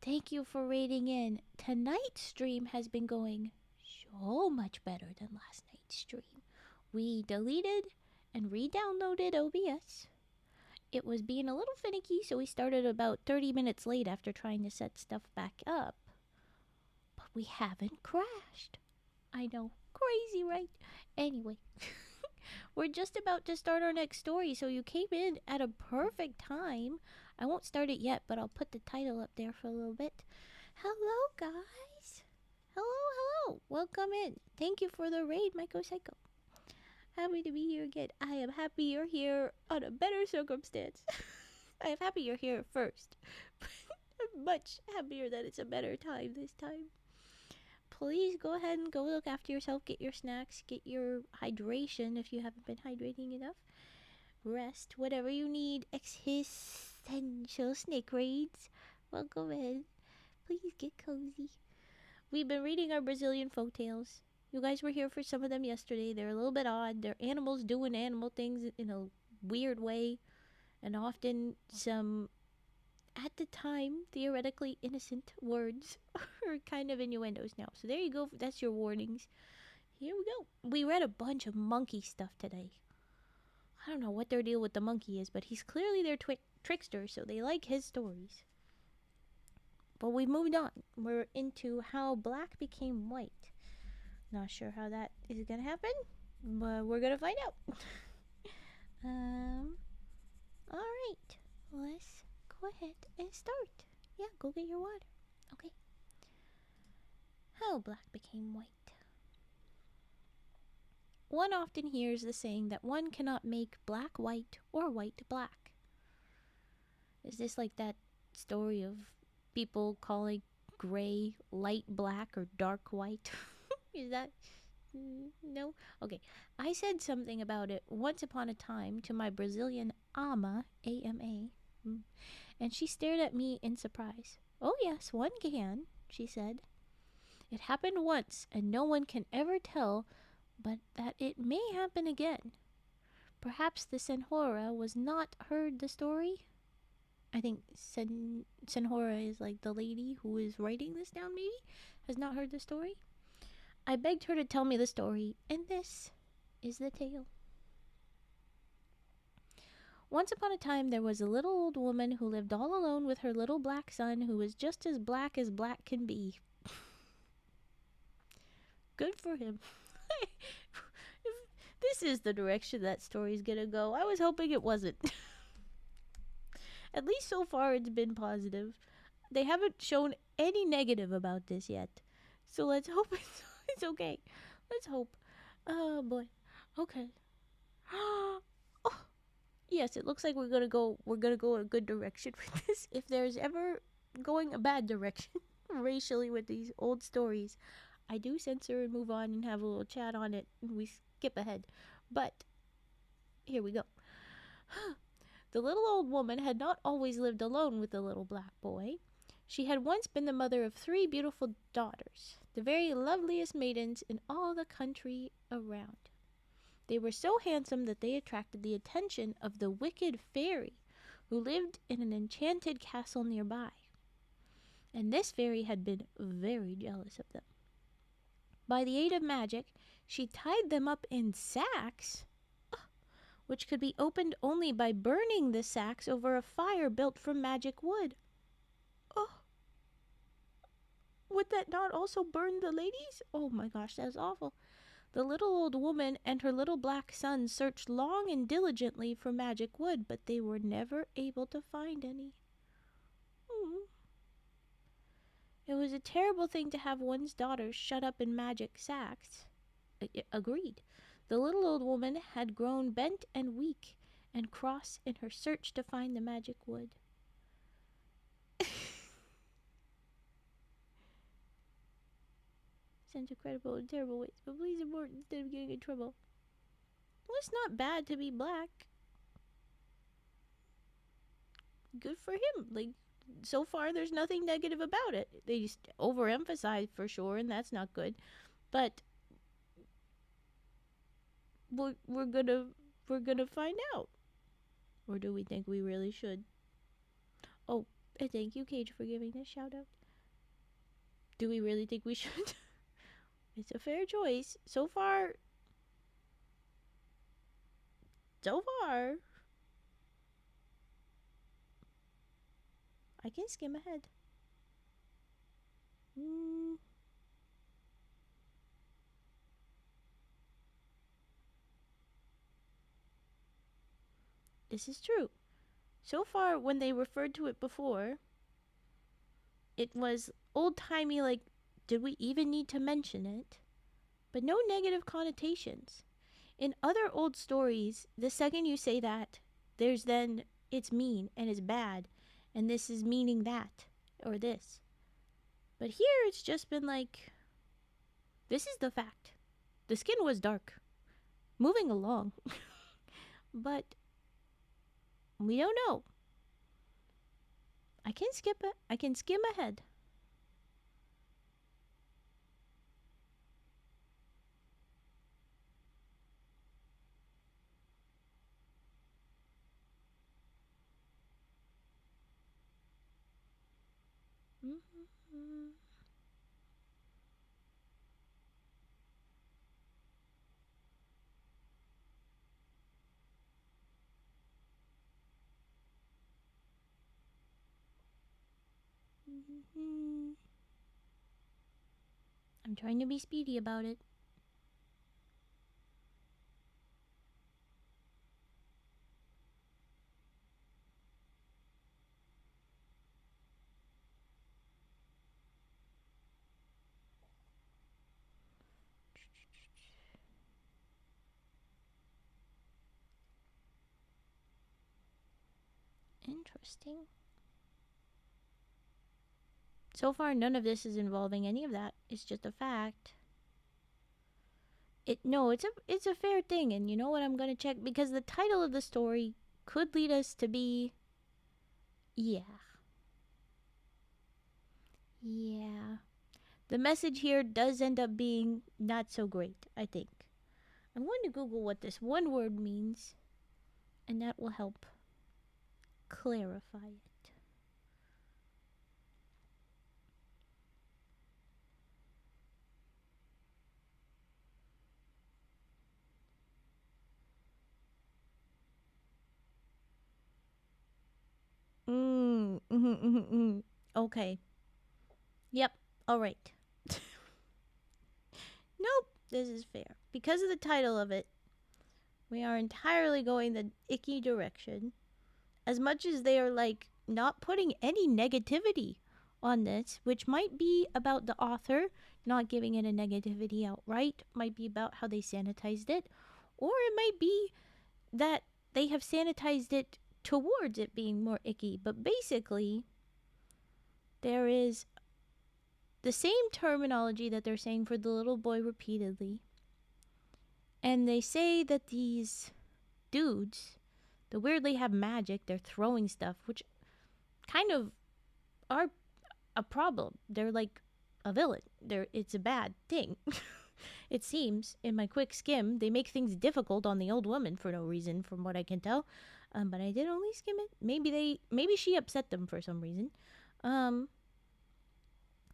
Thank you for raiding in. Tonight's stream has been going so much better than last night's stream. We deleted and re-downloaded OBS. It was being a little finicky, so we started about 30 minutes late after trying to set stuff back up. But we haven't crashed. I know, crazy, right? Anyway, we're just about to start our next story, so you came in at a perfect time. I won't start it yet, but I'll put the title up there for a little bit. Hello, guys. Hello. Welcome in. Thank you for the raid, Myco Psycho. Happy to be here again. I am happy you're here on a better circumstance. I am happy you're here first. I'm much happier that it's a better time this time. Please go ahead and go look after yourself. Get your snacks. Get your hydration if you haven't been hydrating enough. Rest. Whatever you need. Existential snake raids. Welcome in. Please get cozy. We've been reading our Brazilian folktales. You guys were here for some of them yesterday. They're a little bit odd. They're animals doing animal things in a weird way. And often some, at the time, theoretically innocent words are kind of innuendos now. So there you go. That's your warnings. Here we go. We read a bunch of monkey stuff today. I don't know what their deal with the monkey is, but he's clearly their trickster, so they like his stories. But we moved on. We're into how black became white. Not sure how that is gonna happen, but we're gonna find out. Alright. Let's go ahead and start. Yeah, go get your water. Okay. How black became white. One often hears the saying that one cannot make black white or white black. Is this like that story of people calling gray light black or dark white? Is that... no? Okay. I said something about it once upon a time to my Brazilian ama, A-M-A, and she stared at me in surprise. Oh yes, one can, she said. It happened once, and no one can ever tell but that it may happen again. Perhaps the Senhora was not heard the story? I think Senhora is like the lady who is writing this down, maybe? Has not heard the story? I begged her to tell me the story, and this is the tale. Once upon a time, there was a little old woman who lived all alone with her little black son, who was just as black can be. Good for him. This is the direction that story's gonna go. I was hoping it wasn't. At least so far it's been positive. They haven't shown any negative about this yet. So let's hope it's okay. Let's hope. Oh boy. Okay. Oh, yes, it looks like we're gonna go a good direction with this. If there's ever going a bad direction racially with these old stories, I do censor and move on and have a little chat on it, and we skip ahead. But here we go. The little old woman had not always lived alone with the little black boy. She had once been the mother of 3 beautiful daughters, the very loveliest maidens in all the country around. They were so handsome that they attracted the attention of the wicked fairy, who lived in an enchanted castle nearby. And this fairy had been very jealous of them. By the aid of magic, she tied them up in sacks, which could be opened only by burning the sacks over a fire built from magic wood. Oh, would that not also burn the ladies? Oh my gosh, that's awful. The little old woman and her little black son searched long and diligently for magic wood, but they were never able to find any. Hmm. It was a terrible thing to have one's daughters shut up in magic sacks. Agreed. The little old woman had grown bent and weak and cross in her search to find the magic wood. Sounds incredible in terrible ways, but please abort instead of getting in trouble. Well, it's not bad to be black. Good for him. Like, so far, there's nothing negative about it. They just overemphasize for sure, and that's not good. But we're gonna find out. Or do we think we really should? Oh, and thank you, Cage, for giving this shout out. Do we really think we should? It's a fair choice. So far. I can skim ahead. This is true. So far, when they referred to it before, it was old-timey, like, did we even need to mention it? But no negative connotations. In other old stories, the second you say that, there's then, it's mean and it's bad, and this is meaning that, or this. But here, it's just been like, this is the fact. The skin was dark. Moving along. But we don't know. I can skim ahead. Mm-hmm. Mm-hmm. I'm trying to be speedy about it. Interesting. So far, none of this is involving any of that. It's just a fact. It's a fair thing, and you know what? I'm gonna check because the title of the story could lead us to be, yeah. The message here does end up being not so great. I think I'm going to Google what this one word means, and that will help clarify it. Okay. Yep. All right. Nope. This is fair. Because of the title of it, we are entirely going the icky direction. As much as they are like not putting any negativity on this, which might be about the author not giving it a negativity outright, might be about how they sanitized it, or it might be that they have sanitized it towards it being more icky. But basically, there is the same terminology that they're saying for the little boy repeatedly. And they say that these dudes, they weirdly have magic, they're throwing stuff, which kind of are a problem. They're like a villain. It's a bad thing. It seems, in my quick skim, they make things difficult on the old woman for no reason, from what I can tell. But I did only skim it. Maybe she upset them for some reason.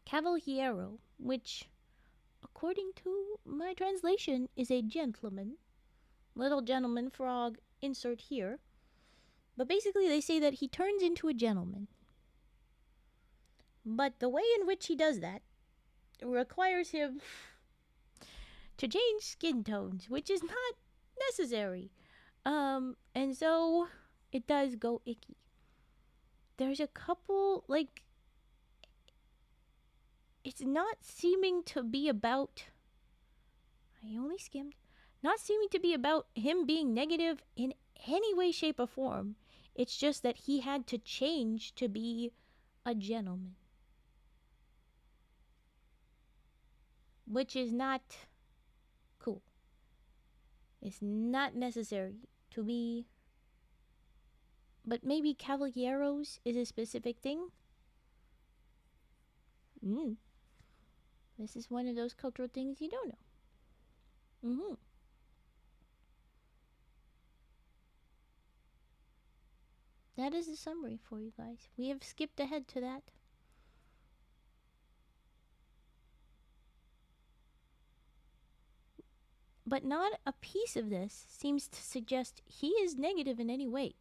Cavaliero, which, according to my translation, is a gentleman. Little gentleman frog, insert here. But basically, they say that he turns into a gentleman. But the way in which he does that requires him to change skin tones, which is not necessary. And so it does go icky. There's a couple, like, it's not seeming to be about, I only skimmed, not seeming to be about him being negative in any way, shape, or form. It's just that he had to change to be a gentleman. Which is not cool. It's not necessary to be. But maybe caballeros is a specific thing? This is one of those cultural things you don't know. That is the summary for you guys. We have skipped ahead to that. But not a piece of this seems to suggest he is negative in any way.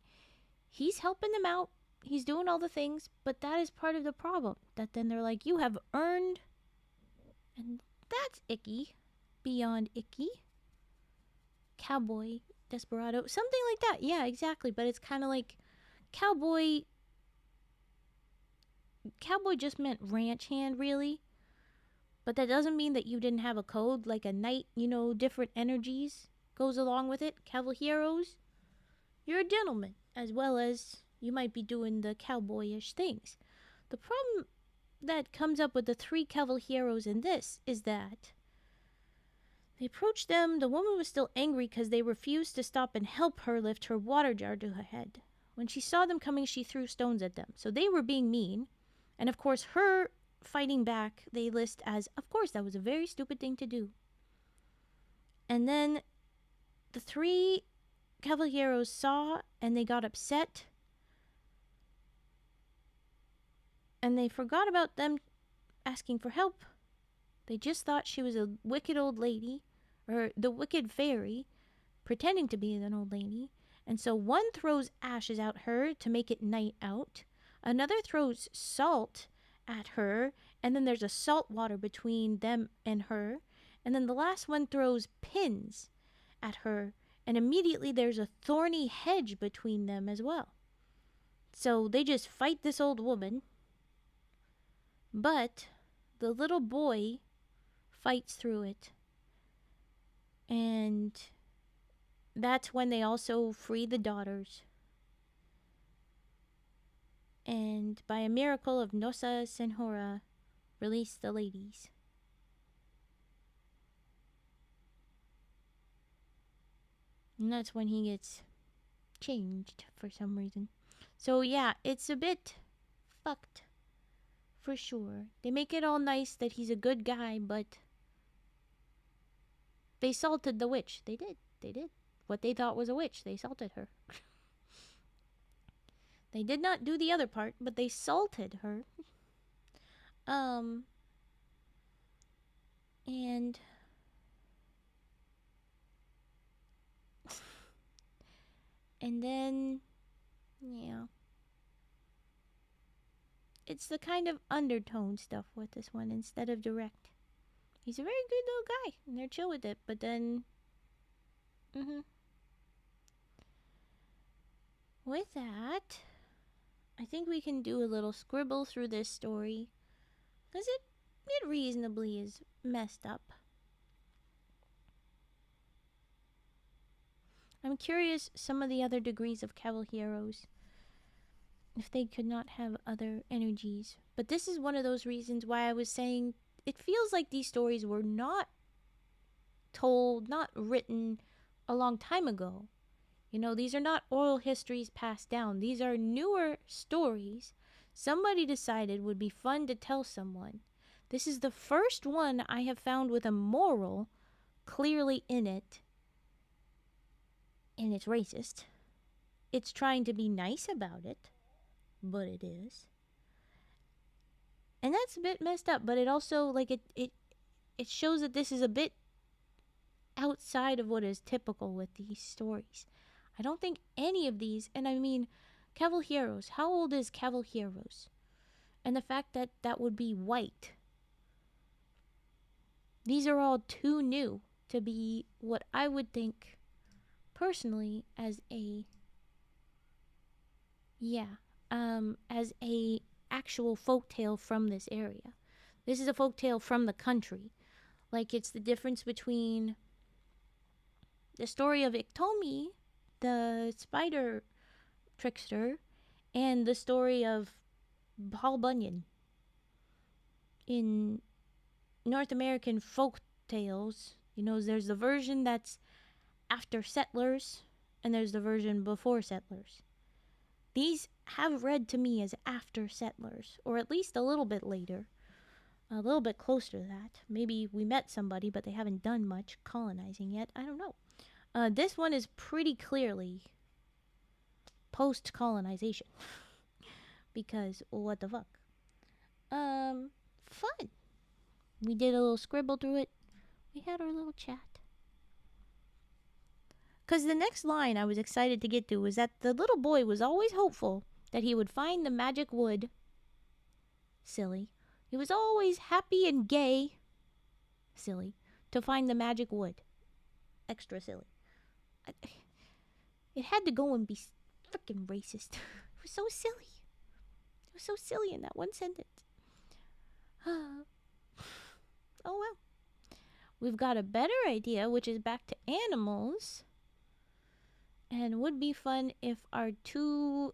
He's helping them out. He's doing all the things, but that is part of the problem. That then they're like, you have earned, and that's icky. Beyond icky. Cowboy, desperado, something like that. Yeah, exactly. But it's kind of like cowboy just meant ranch hand, really. But that doesn't mean that you didn't have a code, like a knight, different energies goes along with it. Caballeros, you're a gentleman, as well as you might be doing the cowboyish things. The problem that comes up with the 3 caballeros in this is that they approached them. The woman was still angry because they refused to stop and help her lift her water jar to her head. When she saw them coming, she threw stones at them. So they were being mean. And of course, her fighting back, they list as, of course, that was a very stupid thing to do. And then the 3 caballeros saw and they got upset. And they forgot about them asking for help. They just thought she was a wicked old lady, or the wicked fairy, pretending to be an old lady. And so one throws ashes at her to make it night out. Another throws salt at her, and then there's a salt water between them and her. And then the last one throws pins at her, and immediately there's a thorny hedge between them as well. So they just fight this old woman. But the little boy fights through it. And that's when they also free the daughters. And by a miracle of Nosa Senhora, release the ladies. And that's when he gets changed for some reason. So yeah, it's a bit fucked. For sure. They make it all nice that he's a good guy, but they salted the witch. They did. What they thought was a witch, they salted her. They did not do the other part, but they salted her. And then, yeah. It's the kind of undertone stuff with this one instead of direct. He's a very good little guy, and they're chill with it, but then... With that, I think we can do a little scribble through this story, because it reasonably is messed up. I'm curious some of the other degrees of caballeros, if they could not have other energies. But this is one of those reasons why I was saying it feels like these stories were not told, not written a long time ago. These are not oral histories passed down. These are newer stories somebody decided would be fun to tell someone. This is the first one I have found with a moral clearly in it. And it's racist. It's trying to be nice about it, but it is. And that's a bit messed up, but it also, it shows that this is a bit outside of what is typical with these stories. I don't think any of these, and I mean, caballeros, how old is caballeros? And the fact that would be white. These are all too new to be what I would think personally as a yeah, as a actual folktale from this area. This is a folktale from the country. Like it's the difference between the story of Iktomi, the spider trickster, and the story of Paul Bunyan in North American folk tales. You know, there's the version that's after settlers, and there's the version before settlers. These have read to me as after settlers, or at least a little bit later, a little bit closer to that. Maybe we met somebody, but they haven't done much colonizing yet. I don't know. This one is pretty clearly post colonization. Because what the fuck? Fun. We did a little scribble through it. We had our little chat. Because the next line I was excited to get to was that the little boy was always hopeful that he would find the magic wood. Silly. He was always happy and gay. Silly. To find the magic wood. Extra silly. It had to go and be freaking racist. It was so silly. It was so silly in that one sentence. Oh well. We've got a better idea, which is back to animals. And it would be fun if our two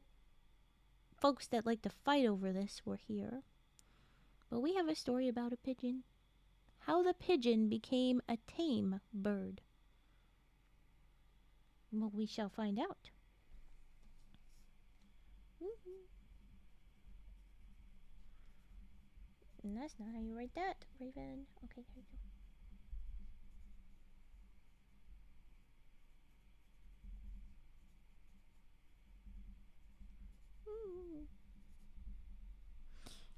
folks that like to fight over this were here. But we have a story about a pigeon. How the pigeon became a tame bird. Well, we shall find out. And that's not how you write that, Raven. Okay, here we go.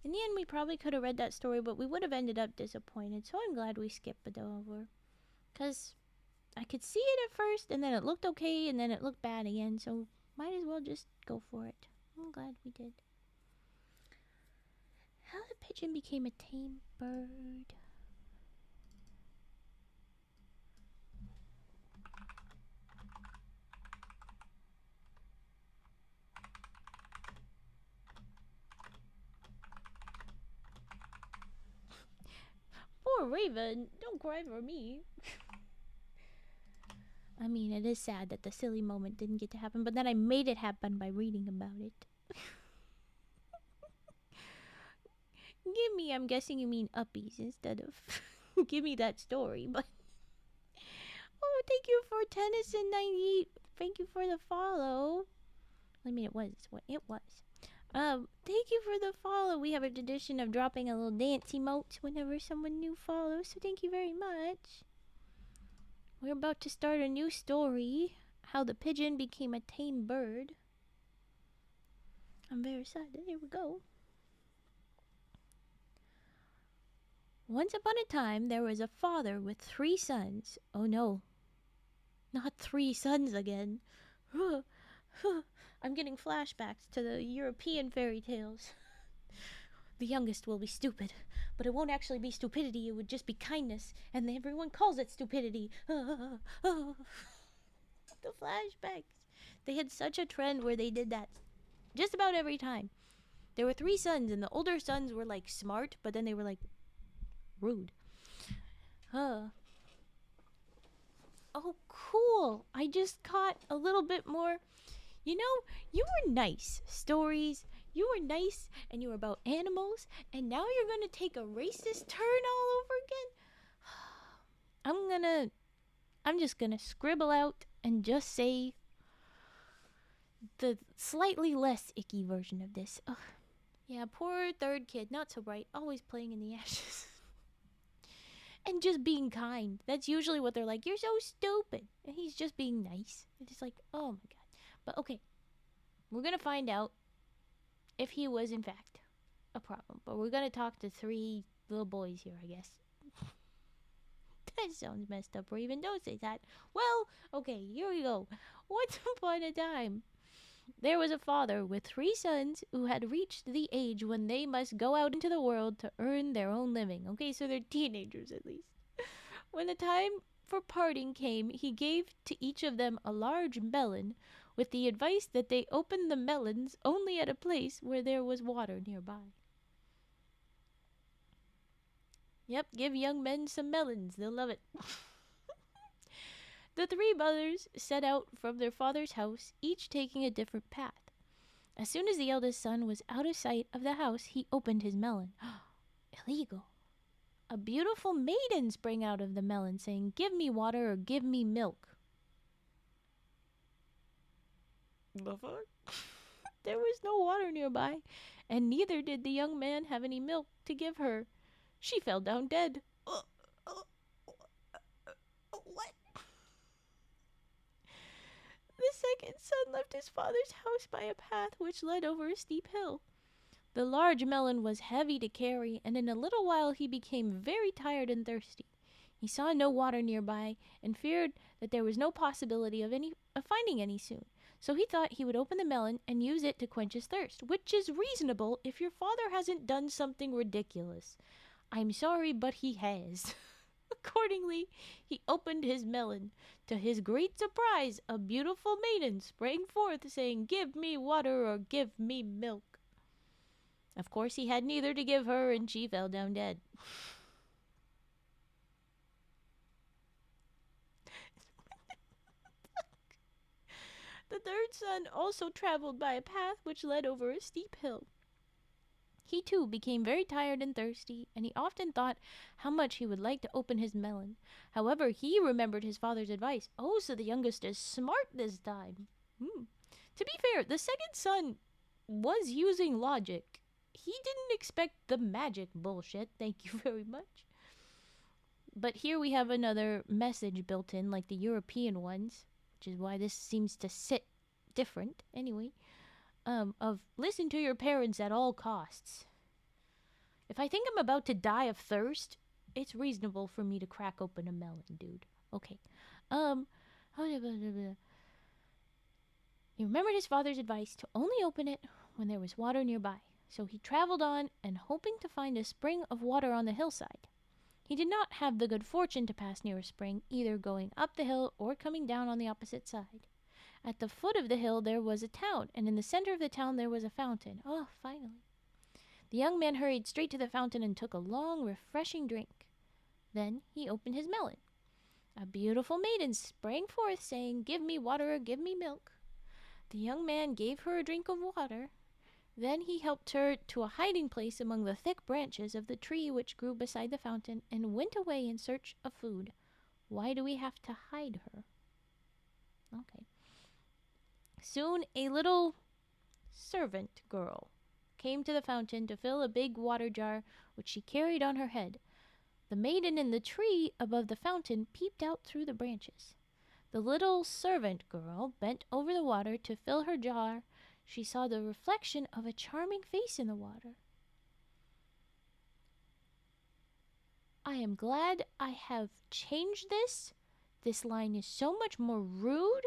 In the end, we probably could have read that story, but we would have ended up disappointed. So I'm glad we skipped it over. Because I could see it at first, and then it looked okay, and then it looked bad again. So might as well just go for it. I'm glad we did. How the pigeon became a tame bird. Poor Raven, don't cry for me. I mean, it is sad that the silly moment didn't get to happen, but then I made it happen by reading about it. Give me, I'm guessing you mean uppies instead of give me that story, but oh, thank you for Tennyson98. Thank you for the follow. I mean, it was what it was. Thank you for the follow. We have a tradition of dropping a little dance emote whenever someone new follows, so thank you very much. We're about to start a new story. How the pigeon became a tame bird. I'm very excited. Here we go. Once upon a time, there was a father with 3 sons. Oh no. Not 3 sons again. I'm getting flashbacks to the European fairy tales. The youngest will be stupid, but it won't actually be stupidity, it would just be kindness, and everyone calls it stupidity. The flashbacks. They had such a trend where they did that just about every time. There were 3 sons, and the older sons were like smart, but then they were like rude. Oh, cool. I just caught a little bit more. You know, you were nice. Stories. You were nice, and you were about animals, and now you're going to take a racist turn all over again? I'm just going to scribble out and just say the slightly less icky version of this. Ugh. Yeah, poor third kid. Not so bright. Always playing in the ashes. And just being kind. That's usually what they're like. You're so stupid. And he's just being nice. It's just like, oh my god. But okay. We're going to find out if he was in fact a problem. But we're going to talk to 3 little boys here, I guess. That sounds messed up, Raven. Don't say that. Well, okay, here we go. Once upon a time, there was a father with 3 sons who had reached the age when they must go out into the world to earn their own living. Okay, so they're teenagers at least. When the time for parting came, he gave to each of them a large melon, with the advice that they open the melons only at a place where there was water nearby. Yep, give young men some melons. They'll love it. The three brothers set out from their father's house, each taking a different path. As soon as the eldest son was out of sight of the house, he opened his melon. Illegal. A beautiful maiden sprang out of the melon, saying, "Give me water or give me milk." The fuck? There was no water nearby, and neither did the young man have any milk to give her. She fell down dead. What? The second son left his father's house by a path which led over a steep hill. The large melon was heavy to carry, and in a little while he became very tired and thirsty. He saw no water nearby and feared that there was no possibility of finding any soon. So he thought he would open the melon and use it to quench his thirst, which is reasonable if your father hasn't done something ridiculous. I'm sorry, but he has. Accordingly, he opened his melon. To his great surprise, a beautiful maiden sprang forth, saying, "Give me water or give me milk." Of course, he had neither to give her, and she fell down dead. The third son also traveled by a path which led over a steep hill. He too became very tired and thirsty, and he often thought how much he would like to open his melon. However, he remembered his father's advice. Oh, so the youngest is smart this time. To be fair, the second son was using logic. He didn't expect the magic bullshit, thank you very much. But here we have another message built in, like the European ones, which is why this seems to sit different, anyway, of listen to your parents at all costs. If I think I'm about to die of thirst, it's reasonable for me to crack open a melon, dude. Okay. He remembered his father's advice to only open it when there was water nearby. So he traveled on and hoping to find a spring of water on the hillside. He did not have the good fortune to pass near a spring, either going up the hill or coming down on the opposite side. At the foot of the hill there was a town, and in the center of the town there was a fountain. Oh, finally. The young man hurried straight to the fountain and took a long, refreshing drink. Then he opened his melon. A beautiful maiden sprang forth, saying, "Give me water or give me milk." The young man gave her a drink of water. Then he helped her to a hiding place among the thick branches of the tree which grew beside the fountain, and went away in search of food. Why do we have to hide her? Okay. Soon a little servant girl came to the fountain to fill a big water jar which she carried on her head. The maiden in the tree above the fountain peeped out through the branches. The little servant girl bent over the water to fill her jar. She saw the reflection of a charming face in the water. I am glad I have changed this. This line is so much more rude.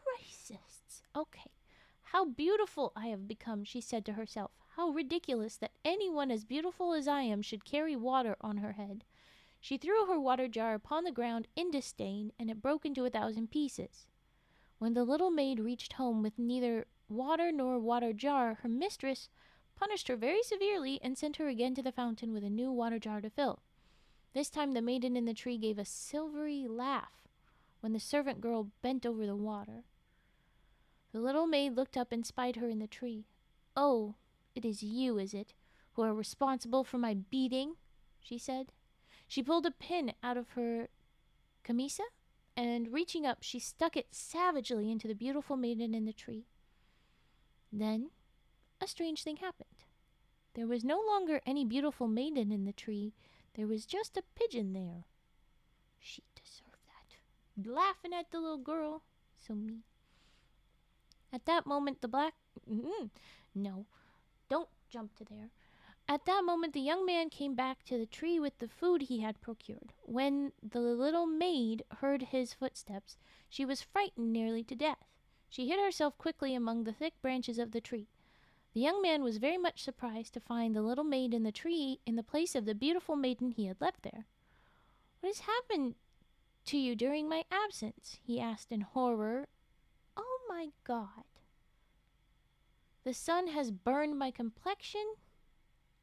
Racists. Okay. How beautiful I have become, she said to herself. How ridiculous that anyone as beautiful as I am should carry water on her head. She threw her water jar upon the ground in disdain, and it broke into 1,000 pieces. When the little maid reached home with neither water nor water jar, her mistress punished her very severely and sent her again to the fountain with a new water jar to fill. This time the maiden in the tree gave a silvery laugh when the servant girl bent over the water. The little maid looked up and spied her in the tree. "Oh, it is you, is it, who are responsible for my beating?" she said. She pulled a pin out of her camisa, and reaching up, she stuck it savagely into the beautiful maiden in the tree. Then a strange thing happened. There was no longer any beautiful maiden in the tree. There was just a pigeon there. She deserved that. Laughing at the little girl. So mean. At that moment, the black... No, don't jump to there. At that moment, the young man came back to the tree with the food he had procured. When the little maid heard his footsteps, she was frightened nearly to death. She hid herself quickly among the thick branches of the tree. The young man was very much surprised to find the little maid in the tree in the place of the beautiful maiden he had left there. "What has happened to you during my absence?" he asked in horror. "Oh my God. The sun has burned my complexion?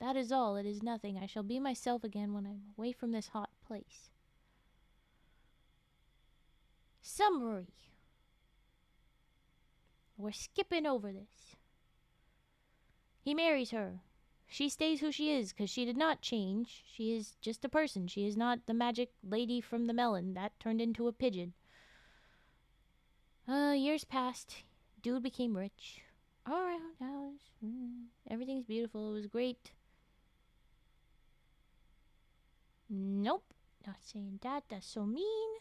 That is all. It is nothing. I shall be myself again when I am away from this hot place." Summary. We're skipping over this. He marries her. She stays who she is because she did not change. She is just a person. She is not the magic lady from the melon that turned into a pigeon. Years passed. Dude became rich. Around house. Everything's beautiful. It was great. Nope. Not saying that. That's so mean.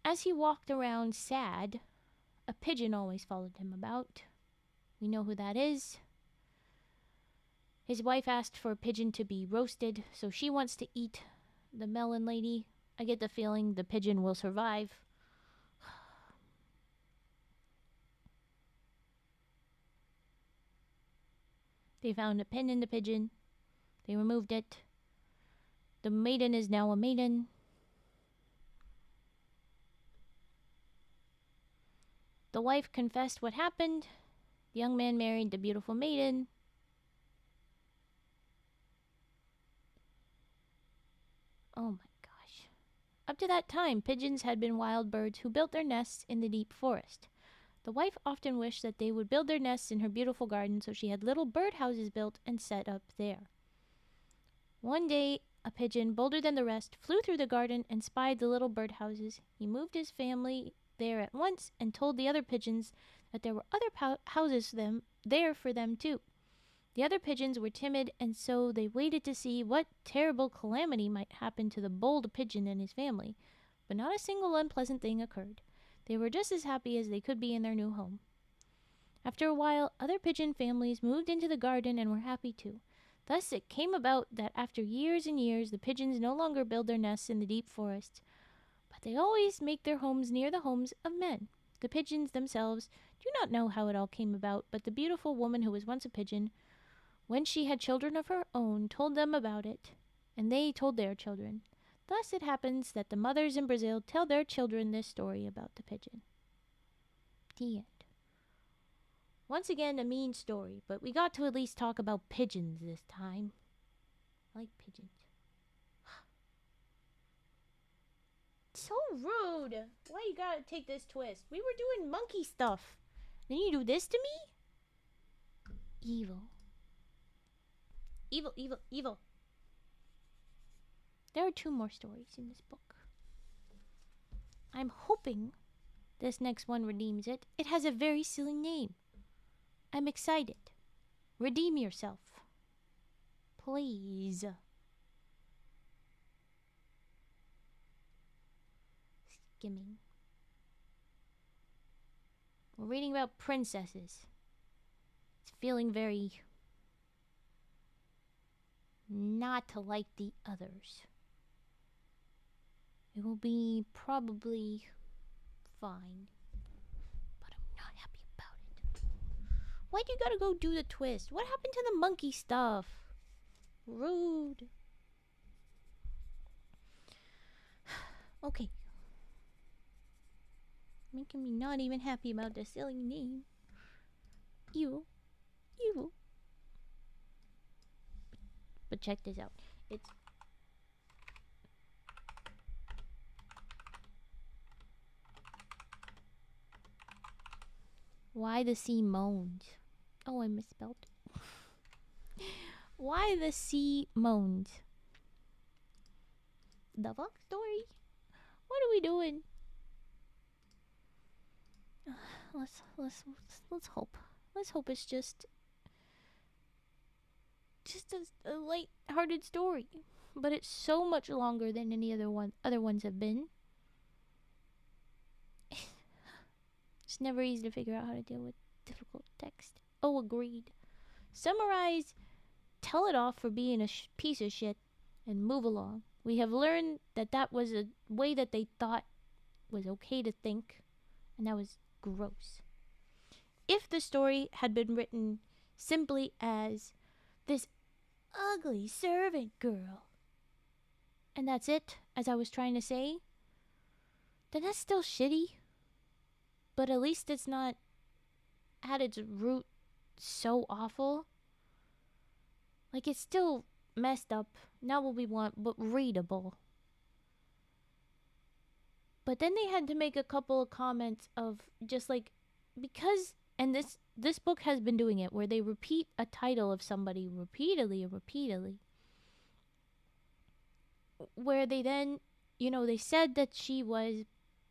As he walked around sad, a pigeon always followed him about. We know who that is. His wife asked for a pigeon to be roasted, so she wants to eat the melon lady. I get the feeling the pigeon will survive. They found a pin in the pigeon. They removed it. The maiden is now a maiden. The wife confessed what happened. The young man married the beautiful maiden. Oh my gosh. Up to that time, pigeons had been wild birds who built their nests in the deep forest. The wife often wished that they would build their nests in her beautiful garden, so she had little birdhouses built and set up there. One day, a pigeon, bolder than the rest, flew through the garden and spied the little birdhouses. He moved his family there at once and told the other pigeons that there were other houses there for them too. The other pigeons were timid, and so they waited to see what terrible calamity might happen to the bold pigeon and his family. But not a single unpleasant thing occurred. They were just as happy as they could be in their new home. After a while, other pigeon families moved into the garden and were happy too. Thus it came about that after years and years, the pigeons no longer build their nests in the deep forests, but they always make their homes near the homes of men. The pigeons themselves do not know how it all came about, but the beautiful woman who was once a pigeon, when she had children of her own, told them about it, and they told their children. Thus it happens that the mothers in Brazil tell their children this story about the pigeon. The end. Once again, a mean story, but we got to at least talk about pigeons this time. I like pigeons. So rude. Why you gotta take this twist? We were doing monkey stuff. Then you do this to me? Evil. Evil, evil, evil. There are 2 more stories in this book. I'm hoping this next one redeems it. It has a very silly name. I'm excited. Redeem yourself. Please. Skimming. We're reading about princesses. It's feeling very not like the others. It will be probably fine, but I'm not happy about it. Why'd you gotta go do the twist? What happened to the monkey stuff? Rude. Okay. Making me not even happy about the silly name. Evil. Evil. But check this out. It's Why the Sea Moans. Oh, I misspelled. Why the Sea Moans. The fuck story? What are we doing? Let's hope. Let's hope it's just a light-hearted story. But it's so much longer than any other ones have been. It's never easy to figure out how to deal with difficult text. Oh, agreed. Summarize, tell it off for being a piece of shit, and move along. We have learned that was a way that they thought was okay to think, And that was gross. If the story had been written simply as this ugly servant girl, and that's it, as I was trying to say, then that's still shitty. But at least it's not at its root so awful. Like, it's still messed up, not what we want, but readable. But then they had to make a couple of comments of just like, because, and this book has been doing it, where they repeat a title of somebody repeatedly, where they then, they said that she was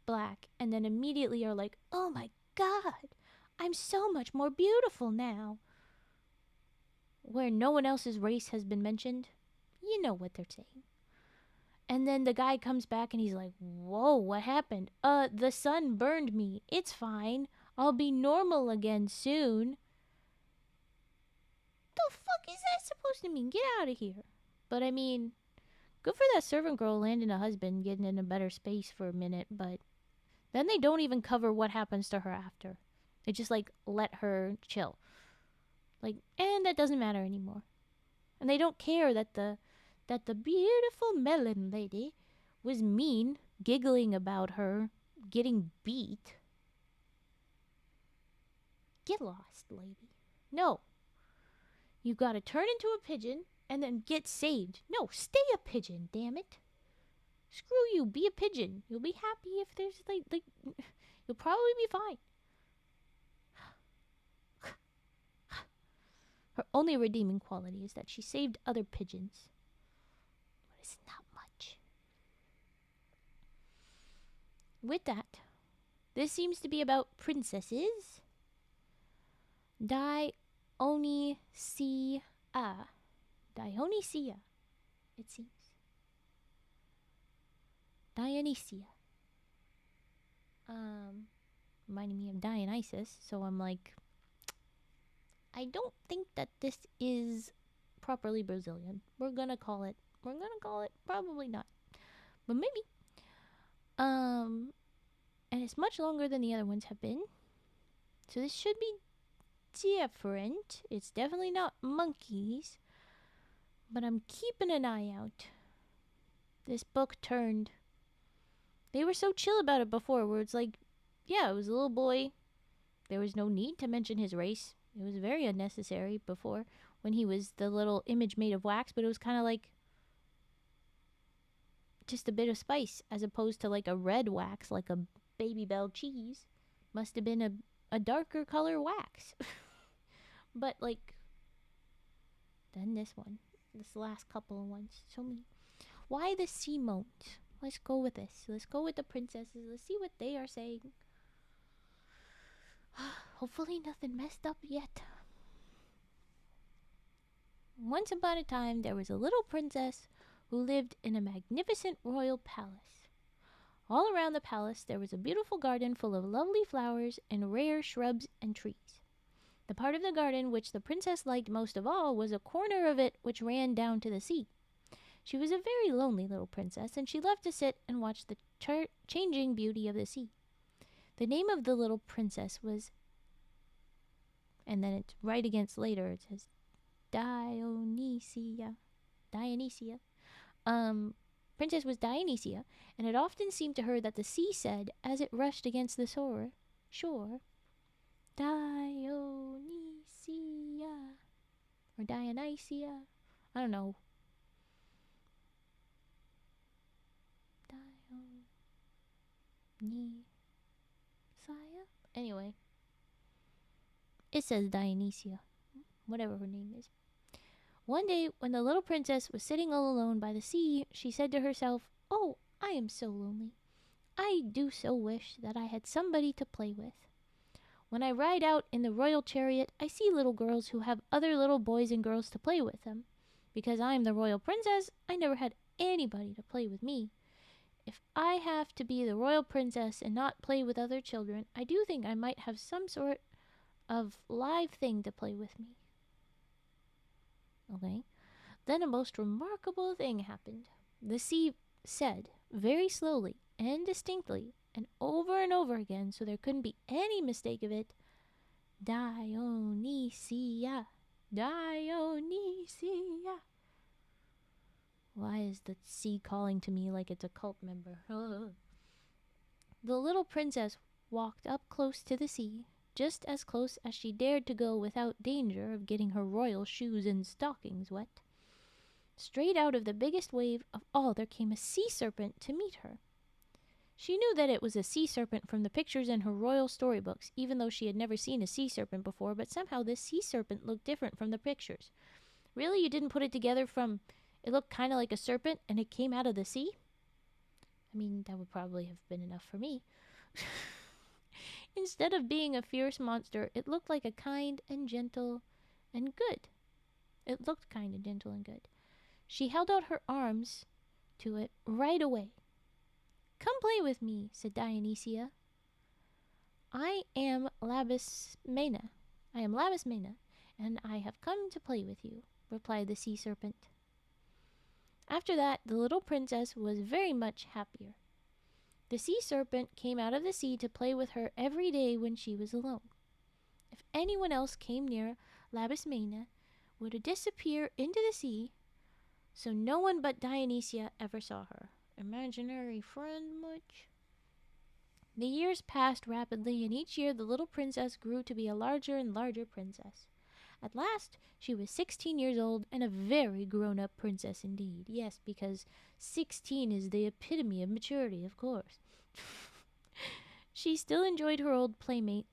black, and then immediately are like, oh my god, I'm so much more beautiful now. Where no one else's race has been mentioned. You know what they're saying. And then the guy comes back and he's like, whoa, what happened? The sun burned me. It's fine. I'll be normal again soon. The fuck is that supposed to mean? Get out of here. But I mean, good for that servant girl landing a husband, getting in a better space for a minute, but then they don't even cover what happens to her after. They just like let her chill. Like, and that doesn't matter anymore. And they don't care that the beautiful melon lady was mean, giggling about her getting beat. Get lost, lady. No. You gotta turn into a pigeon and then get saved. No, stay a pigeon, damn it. Screw you, be a pigeon. You'll be happy if there's like you'll probably be fine. Her only redeeming quality is that she saved other pigeons. But it's not much. With that, this seems to be about princesses. Dionysia. Dionysia, it seems. Dionysia. Reminding me of Dionysus, so I'm like, I don't think that this is properly Brazilian. We're gonna call it probably not. But maybe. And it's much longer than the other ones have been. So this should be different. It's definitely not monkeys. But I'm keeping an eye out. This book turned. They were so chill about it before, where it's like, yeah, it was a little boy. There was no need to mention his race. It was very unnecessary before, when he was the little image made of wax, but it was kind of like just a bit of spice, as opposed to like a red wax, like a Baby Bell cheese. Must have been a darker color wax. But like, then this last couple of ones, so many. Why the sea moans? Let's go with this. Let's go with the princesses. Let's see what they are saying. Hopefully nothing messed up yet. Once upon a time, there was a little princess who lived in a magnificent royal palace. All around the palace, there was a beautiful garden full of lovely flowers and rare shrubs and trees. The part of the garden which the princess liked most of all was a corner of it which ran down to the sea. She was a very lonely little princess, and she loved to sit and watch the changing beauty of the sea. The name of the little princess was, and then it's right against later, it says Dionysia. Princess was Dionysia, and it often seemed to her that the sea said, as it rushed against the shore, Dionysia, or Dionysia, I don't know. Dionysia? Anyway, it says Dionysia, whatever her name is. One day, when the little princess was sitting all alone by the sea, she said to herself, "Oh, I am so lonely. I do so wish that I had somebody to play with. When I ride out in the royal chariot, I see little girls who have other little boys and girls to play with them. Because I am the royal princess, I never had anybody to play with me. If I have to be the royal princess and not play with other children, I do think I might have some sort of live thing to play with me." Okay. Then a most remarkable thing happened. The sea said, very slowly and distinctly, and over again so there couldn't be any mistake of it. Dionysia, Dionysia. Why is the sea calling to me like it's a cult member? The little princess walked up close to the sea, just as close as she dared to go without danger of getting her royal shoes and stockings wet. Straight out of the biggest wave of all there came a sea serpent to meet her. She knew that it was a sea serpent from the pictures in her royal storybooks, even though she had never seen a sea serpent before, but somehow this sea serpent looked different from the pictures. Really? You didn't put it together from it looked kind of like a serpent and it came out of the sea? I mean, that would probably have been enough for me. Instead of being a fierce monster, it looked like a kind and gentle and good. It looked kind and gentle and good. She held out her arms to it right away. "Come play with me," said Dionysia. I am Labismena, and I have come to play with you," replied the sea serpent. After that, the little princess was very much happier. The sea serpent came out of the sea to play with her every day when she was alone. If anyone else came near, Labismena would disappear into the sea, so no one but Dionysia ever saw her. Imaginary friend much? The years passed rapidly, and each year the little princess grew to be a larger and larger princess. At last, she was 16 years old and a very grown-up princess indeed. Yes, because 16 is the epitome of maturity, of course. She still enjoyed her old playmate,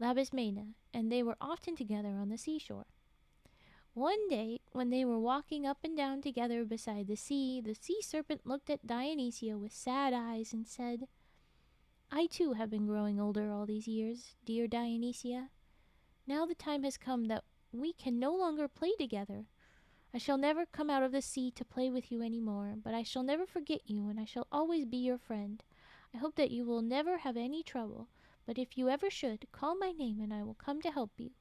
Labismena, and they were often together on the seashore. One day, when they were walking up and down together beside the sea serpent looked at Dionysia with sad eyes and said, "I too have been growing older all these years, dear Dionysia. Now the time has come that we can no longer play together. I shall never come out of the sea to play with you any more, but I shall never forget you, and I shall always be your friend. I hope that you will never have any trouble, but if you ever should, call my name and I will come to help you."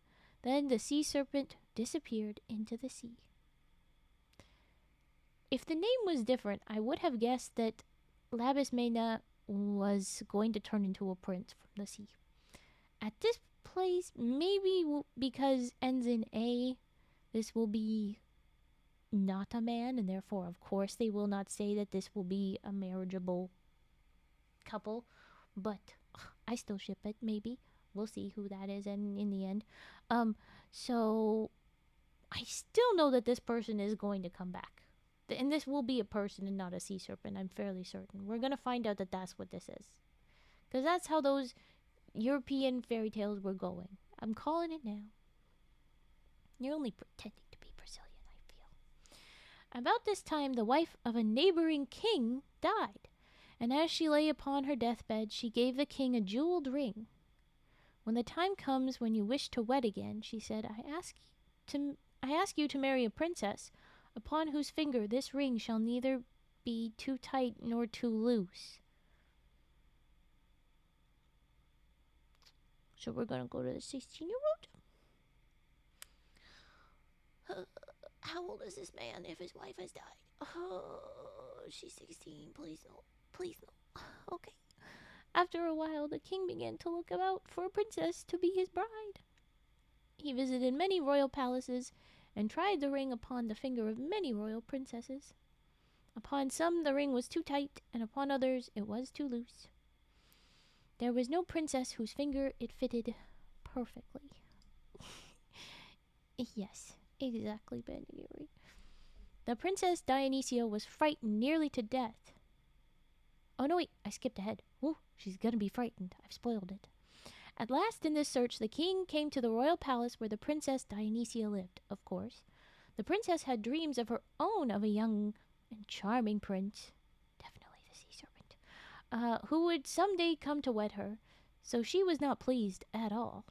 Then the sea serpent disappeared into the sea. If the name was different, I would have guessed that Labismena was going to turn into a prince from the sea. At this place, maybe because ends in A, this will be not a man, and therefore, of course, they will not say that this will be a marriageable couple, but I still ship it, maybe. We'll see who that is in the end. So I still know that this person is going to come back. And this will be a person and not a sea serpent, I'm fairly certain. We're going to find out that that's what this is. Because that's how those European fairy tales were going. I'm calling it now. You're only pretending to be Brazilian, I feel. About this time, the wife of a neighboring king died, and as she lay upon her deathbed, she gave the king a jeweled ring. "When the time comes when you wish to wed again," she said, I ask you to marry a princess upon whose finger this ring shall neither be too tight nor too loose." So we're going to go to the 16-year-old. How old is this man if his wife has died? Oh, she's 16. Please no. Please no. Okay. After a while, the king began to look about for a princess to be his bride. He visited many royal palaces and tried the ring upon the finger of many royal princesses. Upon some the ring was too tight, and upon others it was too loose. There was no princess whose finger it fitted perfectly. Yes, exactly, Bandagiri. The Princess Dionysia was frightened nearly to death. Oh no, wait, I skipped ahead. Ooh, she's gonna be frightened. I've spoiled it. At last, in this search, the king came to the royal palace where the Princess Dionysia lived, of course. The princess had dreams of her own of a young and charming prince, definitely the sea serpent, who would someday come to wed her, so she was not pleased at all.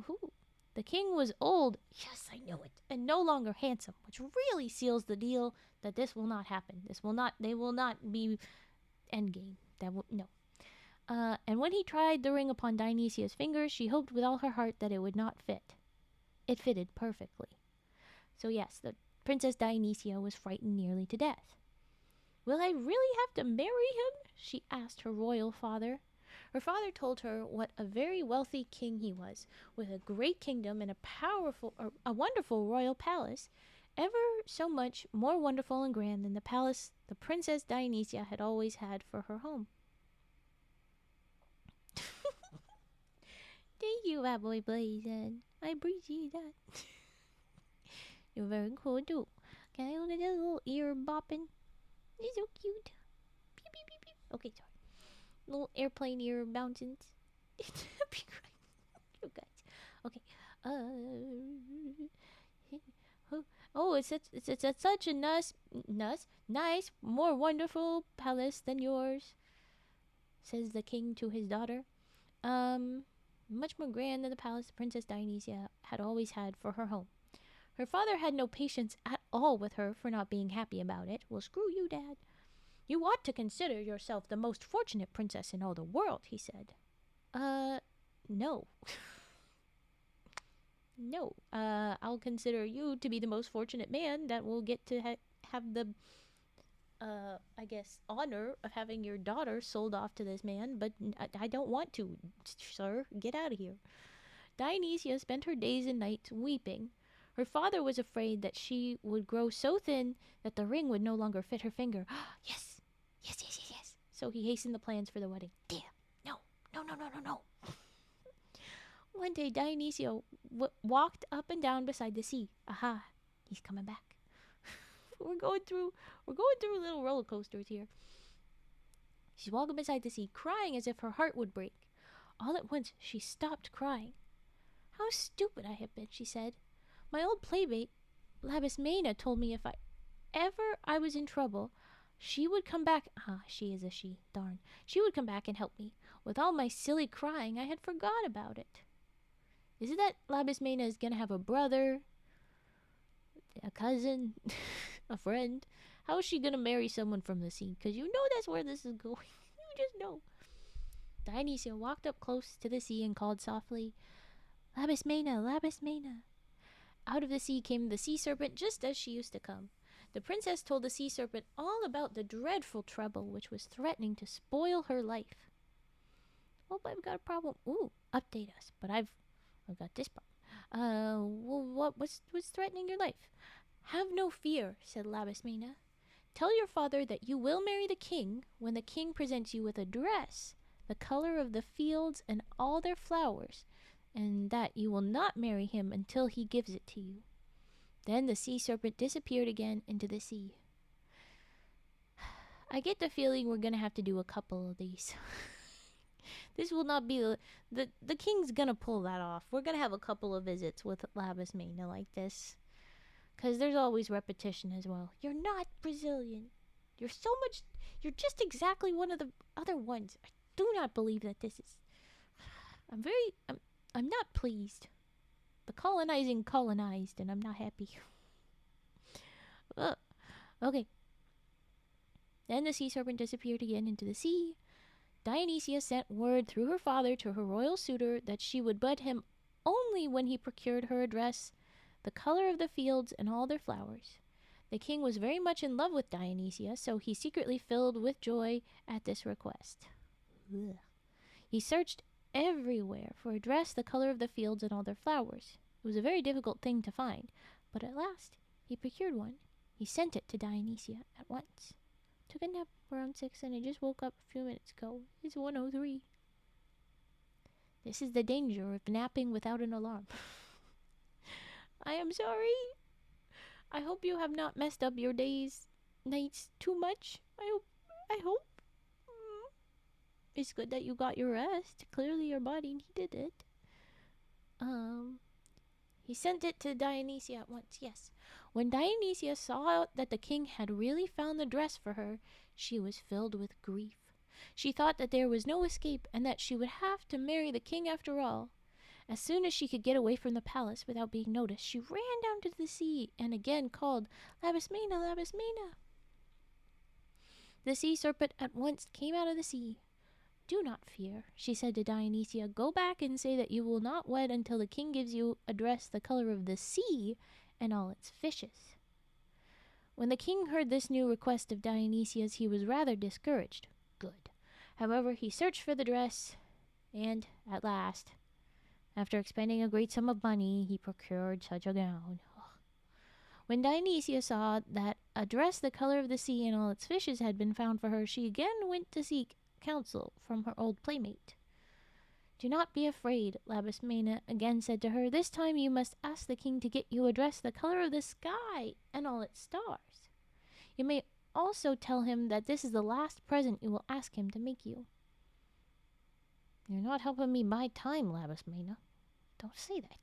Ooh. The king was old, yes, I know it, and no longer handsome, which really seals the deal that this will not happen. They will not be endgame. No. And when he tried the ring upon Dionysia's fingers, she hoped with all her heart that it would not fit. It fitted perfectly. So yes, the Princess Dionysia was frightened nearly to death. "Will I really have to marry him?" she asked her royal father. Her father told her what a very wealthy king he was, with a great kingdom and a wonderful royal palace, ever so much more wonderful and grand than the palace the Princess Dionysia had always had for her home. Thank you, bad boy Blazin. I appreciate that. You're very cool too. Can I look at that little ear bopping? It's so cute. Pew, pew, pew, pew. Okay, sorry. Little airplane ear bouncings. You guys. Okay. Oh, it's such a nice, more wonderful palace than yours, says the king to his daughter. Much more grand than the palace the Princess Dionysia had always had for her home. Her father had no patience at all with her for not being happy about it. Well, screw you, Dad. You ought to consider yourself the most fortunate princess in all the world, he said. No. No. I'll consider you to be the most fortunate man that will get to have the, I guess, honor of having your daughter sold off to this man, but I don't want to, sir. Get out of here. Dionysia spent her days and nights weeping. Her father was afraid that she would grow so thin that the ring would no longer fit her finger. Yes! Yes, yes, yes, yes. So he hastened the plans for the wedding. Damn. No. No, no, no, no, no. One day, Dionysia walked up and down beside the sea. Aha, he's coming back. we're going through little roller coasters here. She's walking beside the sea, crying as if her heart would break. All at once, she stopped crying. How stupid I have been, she said. My old playmate, Labismena, told me if I was in trouble, she would come back. She is a she, darn. She would come back and help me. With all my silly crying, I had forgot about it. Is it that Labismena is going to have a brother, a cousin, a friend? How is she going to marry someone from the sea? Because you know that's where this is going. You just know. Dionysia walked up close to the sea and called softly, Labismena, Labismena. Out of the sea came the sea serpent just as she used to come. The princess told the sea serpent all about the dreadful trouble which was threatening to spoil her life. Oh, but I've got a problem. Ooh, update us. But I've got this problem. What's threatening your life? Have no fear, said Labismena. Tell your father that you will marry the king when the king presents you with a dress, the color of the fields and all their flowers, and that you will not marry him until he gives it to you. Then the sea serpent disappeared again into the sea. I get the feeling we're gonna have to do a couple of these. This will not be the king's gonna pull that off. We're gonna have a couple of visits with Labismena like this, because there's always repetition as well. You're not Brazilian. You're just exactly one of the other ones. I do not believe that this is. I'm not pleased. The colonizing colonized, and I'm not happy. Okay. Then the sea serpent disappeared again into the sea. Dionysia sent word through her father to her royal suitor that she would wed him only when he procured her a dress, the color of the fields and all their flowers. The king was very much in love with Dionysia, so he secretly filled with joy at this request. Ugh. He searched everywhere for a dress the color of the fields and all their flowers. It was a very difficult thing to find, but at last he procured one. He sent it to Dionysia at once. Took a nap around 6 and I just woke up a few minutes ago. It's 1:03. This is the danger of napping without an alarm. I am sorry. I hope you have not messed up your nights too much. I hope. It's good that you got your rest. Clearly your body needed it. He sent it to Dionysia at once, yes. When Dionysia saw that the king had really found the dress for her, she was filled with grief. She thought that there was no escape and that she would have to marry the king after all. As soon as she could get away from the palace without being noticed, she ran down to the sea and again called, Labismena, Labismena. The sea serpent at once came out of the sea. Do not fear, she said to Dionysia. Go back and say that you will not wed until the king gives you a dress the color of the sea and all its fishes. When the king heard this new request of Dionysia's, he was rather discouraged. Good. However, he searched for the dress And at last, after expending a great sum of money, he procured such a gown. When Dionysia saw that a dress the color of the sea and all its fishes had been found for her, she again went to seek counsel from her old playmate. "Do not be afraid," Labismena again said to her. "This time you must ask the king to get you a dress the color of the sky and all its stars. You may also tell him that this is the last present you will ask him to make you." "You're not helping me buy time, Labismena. Don't say that."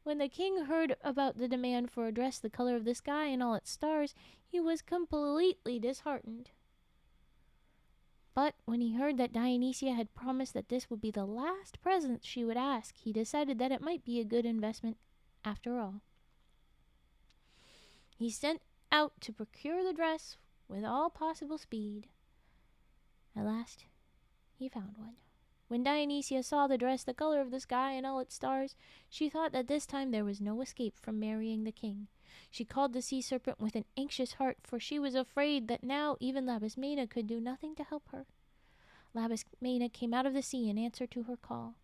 When the king heard about the demand for a dress the color of the sky and all its stars, he was completely disheartened. But when he heard that Dionysia had promised that this would be the last present she would ask, he decided that it might be a good investment after all. He sent out to procure the dress with all possible speed. At last, he found one. When Dionysia saw the dress the color of the sky and all its stars, she thought that this time there was no escape from marrying the king. She called the sea serpent with an anxious heart, for she was afraid that now even Labismena could do nothing to help her. Labismena came out of the sea in answer to her call.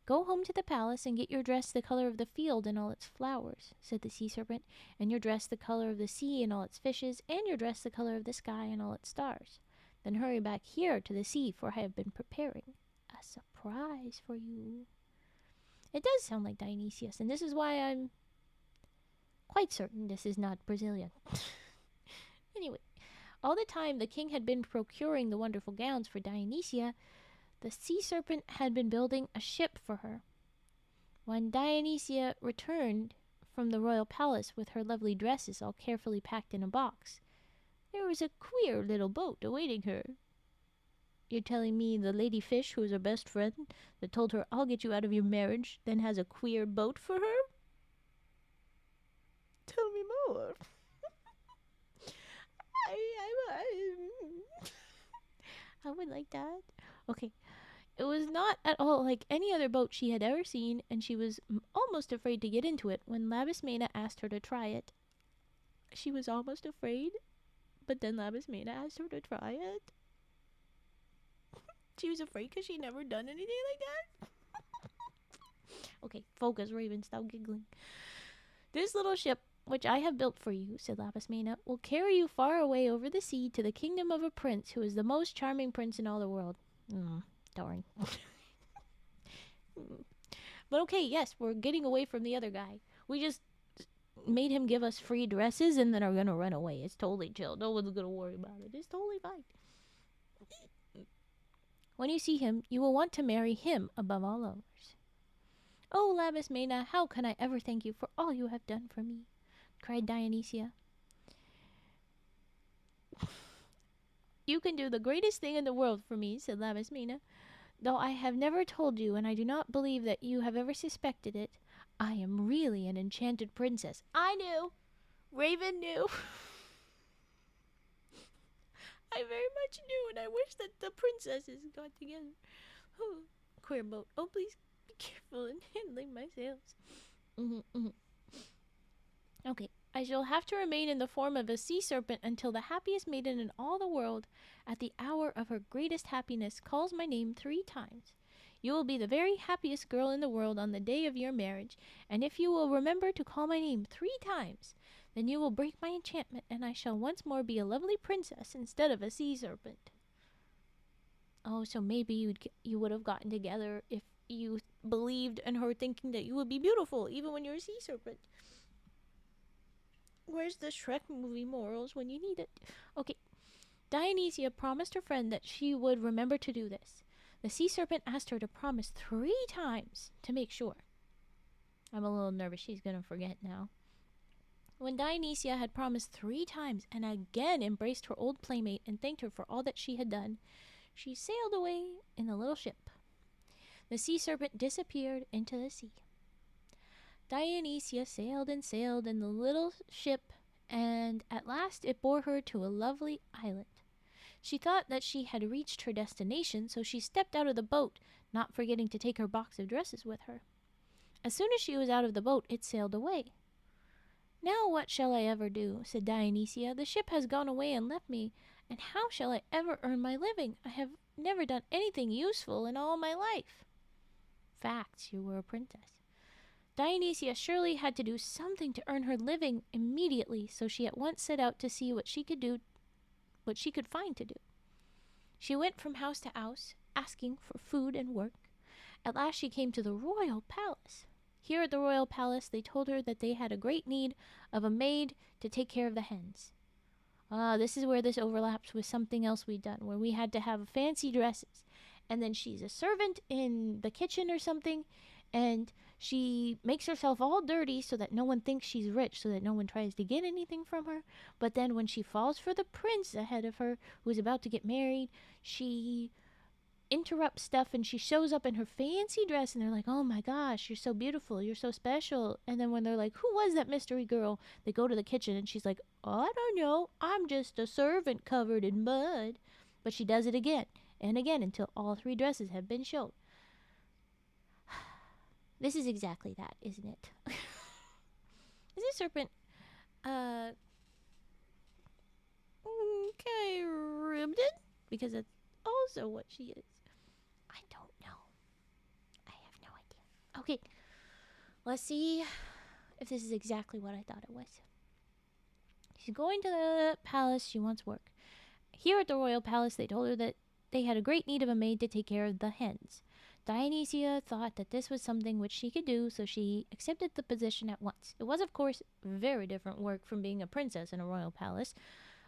"Go home to the palace and get your dress the color of the field and all its flowers," said the sea serpent, "and your dress the color of the sea and all its fishes, and your dress the color of the sky and all its stars. Then hurry back here to the sea, for I have been preparing a surprise for you." It does sound like Dionysius, and this is why I'm quite certain this is not Brazilian. Anyway, all the time the king had been procuring the wonderful gowns for Dionysia, the sea serpent had been building a ship for her. When Dionysia returned from the royal palace with her lovely dresses all carefully packed in a box, there was a queer little boat awaiting her. "You're telling me the lady fish who is her best friend, that told her I'll get you out of your marriage, then has a queer boat for her? Tell me more." I would like that. Okay. It was not at all like any other boat she had ever seen, and she was almost afraid to get into it when Labismena asked her to try it. She was almost afraid, but then Labismena asked her to try it. She was afraid because she never done anything like that. Okay, focus, Raven. Stop giggling. "This little ship, which I have built for you," said Labismena, "will carry you far away over the sea to the kingdom of a prince who is the most charming prince in all the world." Darn. But okay, yes, we're getting away from the other guy. We just made him give us free dresses and then are gonna run away. It's totally chill. No one's gonna worry about it. It's totally fine. "When you see him, you will want to marry him above all others." "Oh, Labismena, how can I ever thank you for all you have done for me?" cried Dionysia. "You can do the greatest thing in the world for me," said Labismena. "Though I have never told you, and I do not believe that you have ever suspected it, I am really an enchanted princess." I knew. Raven knew. I very much knew, and I wish that the princesses got together. Queer boat. Oh, please be careful in handling my sails. Okay. "I shall have to remain in the form of a sea serpent until the happiest maiden in all the world, at the hour of her greatest happiness, calls my name 3 times. You will be the very happiest girl in the world on the day of your marriage, and if you will remember to call my name 3 times, then you will break my enchantment, and I shall once more be a lovely princess instead of a sea serpent." Oh, so maybe you would have gotten together if you believed in her thinking that you would be beautiful, even when you're a sea serpent. Where's the Shrek movie morals when you need it? Okay. Dionysia promised her friend that she would remember to do this. The sea serpent asked her to promise 3 times to make sure. I'm a little nervous she's going to forget now. When Dionysia had promised 3 times and again embraced her old playmate and thanked her for all that she had done, she sailed away in the little ship. The sea serpent disappeared into the sea. Dionysia sailed and sailed in the little ship, and at last it bore her to a lovely island. She thought that she had reached her destination, so she stepped out of the boat, not forgetting to take her box of dresses with her. As soon as she was out of the boat, it sailed away. "Now what shall I ever do?" said Dionysia. "The ship has gone away and left me, and how shall I ever earn my living? I have never done anything useful in all my life. Facts, you were a princess. Dionysia surely had to do something to earn her living immediately, so she at once set out to see what she could find to do. She went from house to house, asking for food and work. At last she came to the royal palace. Here at the royal palace, they told her that they had a great need of a maid to take care of the hens. This is where this overlaps with something else we'd done, where we had to have fancy dresses. And then she's a servant in the kitchen or something, and she makes herself all dirty so that no one thinks she's rich, so that no one tries to get anything from her. But then when she falls for the prince ahead of her, who's about to get married, she interrupts stuff and she shows up in her fancy dress, and they're like, oh my gosh, you're so beautiful, you're so special. And then when they're like, who was that mystery girl, they go to the kitchen and she's like, oh, I don't know, I'm just a servant covered in mud. But she does it again and again until all three dresses have been shown. This is exactly that, isn't it? Is this serpent kind of ribbed? Because that's also what she is. I don't know. I have no idea. Okay, let's see if this is exactly what I thought it was. She's going to the palace. She wants work. Here at the royal palace, they told her that they had a great need of a maid to take care of the hens. Dionysia thought that this was something which she could do, so she accepted the position at once. It was, of course, very different work from being a princess in a royal palace,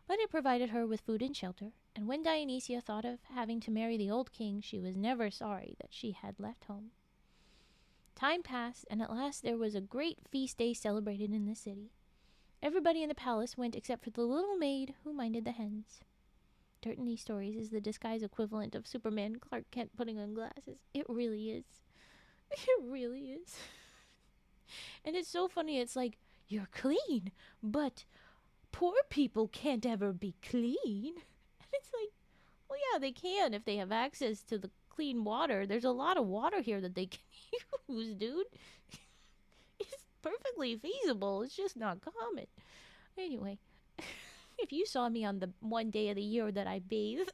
but it provided her with food and shelter, and when Dionysia thought of having to marry the old king, she was never sorry that she had left home. Time passed, and at last there was a great feast day celebrated in the city. Everybody in the palace went except for the little maid who minded the hens. Dirt in these stories is the disguise equivalent of Superman Clark Kent putting on glasses. It really is. It really is. And it's so funny. It's like, you're clean, but poor people can't ever be clean. And it's like, well, yeah, they can if they have access to the clean water. There's a lot of water here that they can use, dude. It's perfectly feasible. It's just not common. Anyway, if you saw me on the one day of the year that I bathe,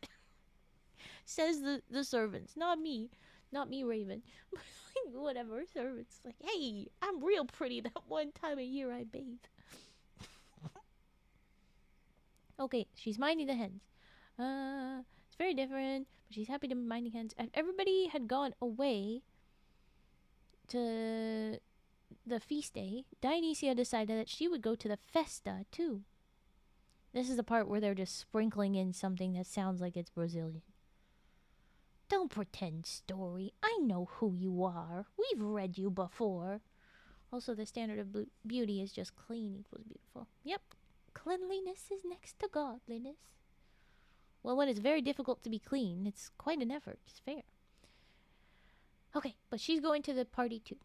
says the servants, not me, Raven, but like, whatever, servants, like, hey, I'm real pretty that one time a year I bathe. Okay, she's minding the hens. It's very different, but she's happy to be minding hens. Everybody had gone away to the feast day. Dionysia decided that she would go to the festa too. This is the part where they're just sprinkling in something that sounds like it's Brazilian. Don't pretend, Story. I know who you are. We've read you before. Also, the standard of beauty is just clean equals beautiful. Yep. Cleanliness is next to godliness. Well, when it's very difficult to be clean, it's quite an effort. It's fair. Okay, but she's going to the party too.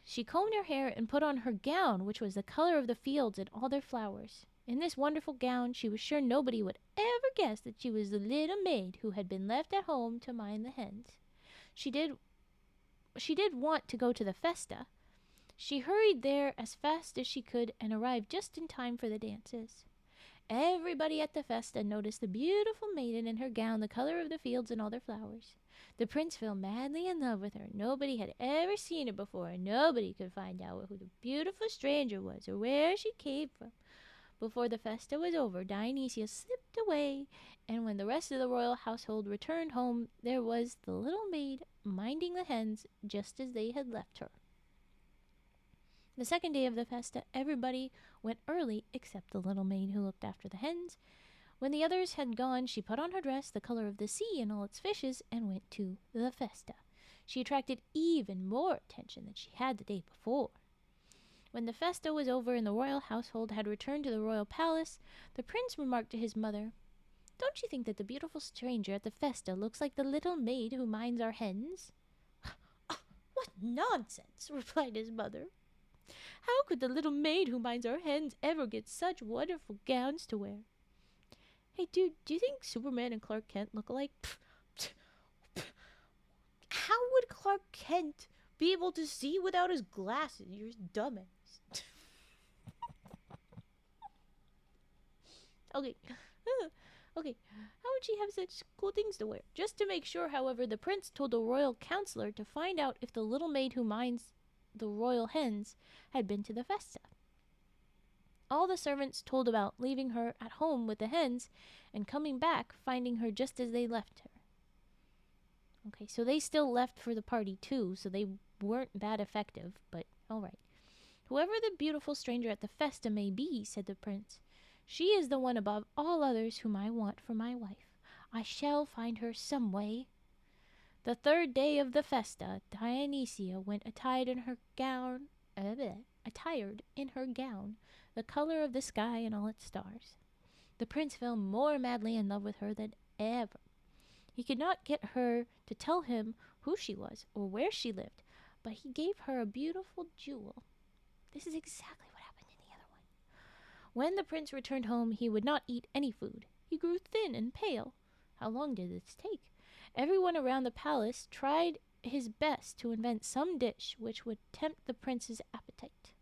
She combed her hair and put on her gown, which was the color of the fields and all their flowers. In this wonderful gown, she was sure nobody would ever guess that she was the little maid who had been left at home to mind the hens. She did want to go to the festa. She hurried there as fast as she could and arrived just in time for the dances. Everybody at the festa noticed the beautiful maiden in her gown, the color of the fields and all their flowers. The prince fell madly in love with her. Nobody had ever seen her before, and nobody could find out who the beautiful stranger was or where she came from. Before the festa was over, Dionysia slipped away, and when the rest of the royal household returned home, there was the little maid minding the hens just as they had left her. The second day of the festa, everybody went early except the little maid who looked after the hens. When the others had gone, she put on her dress, the color of the sea and all its fishes, and went to the festa. She attracted even more attention than she had the day before. When the festa was over and the royal household had returned to the royal palace, the prince remarked to his mother, "Don't you think that the beautiful stranger at the festa looks like the little maid who minds our hens?" "What nonsense!" replied his mother. "How could the little maid who minds our hens ever get such wonderful gowns to wear?" "Hey, dude, do you think Superman and Clark Kent look alike?" "How would Clark Kent be able to see without his glasses? You're dumbass." Okay. Okay, how would she have such cool things to wear? Just to make sure, however, the prince told a royal counselor to find out if the little maid who minds the royal hens had been to the festa. All the servants told about leaving her at home with the hens and coming back finding her just as they left her. Okay, so they still left for the party too, so they weren't that effective, but alright. Whoever the beautiful stranger at the festa may be, said the prince, she is the one above all others whom I want for my wife. I shall find her some way. The third day of the festa, Dionysia went attired in her gown, the color of the sky and all its stars. The prince fell more madly in love with her than ever. He could not get her to tell him who she was or where she lived, but he gave her a beautiful jewel. This is exactly what happened in the other one. When the prince returned home, he would not eat any food. He grew thin and pale. How long did this take? Everyone around the palace tried his best to invent some dish which would tempt the prince's appetite.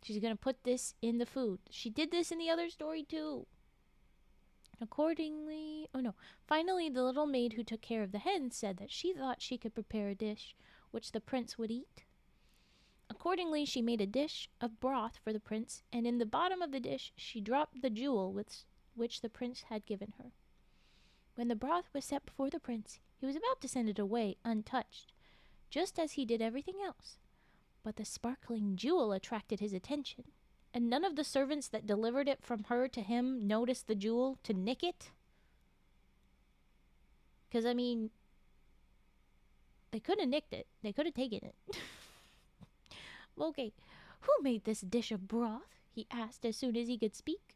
She's going to put this in the food. She did this in the other story too. Finally, the little maid who took care of the hens said that she thought she could prepare a dish which the prince would eat. Accordingly, she made a dish of broth for the prince, and in the bottom of the dish she dropped the jewel which the prince had given her. When the broth was set before the prince, he was about to send it away untouched, just as he did everything else. But the sparkling jewel attracted his attention, and none of the servants that delivered it from her to him noticed the jewel to nick it. Because, I mean, they could have nicked it. They could have taken it. Okay, who made this dish of broth? He asked as soon as he could speak.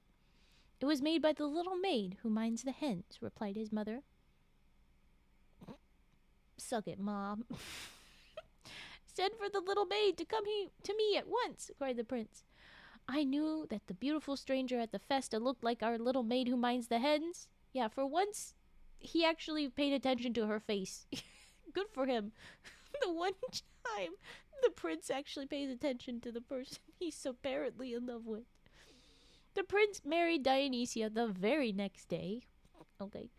It was made by the little maid who minds the hens, replied his mother. Suck it, Mom. Send for the little maid to come to me at once, cried the prince. I knew that the beautiful stranger at the festa looked like our little maid who minds the hens. Yeah, for once, he actually paid attention to her face. Good for him. The one time the prince actually pays attention to the person he's so apparently in love with. The prince married Dionysia the very next day. Okay.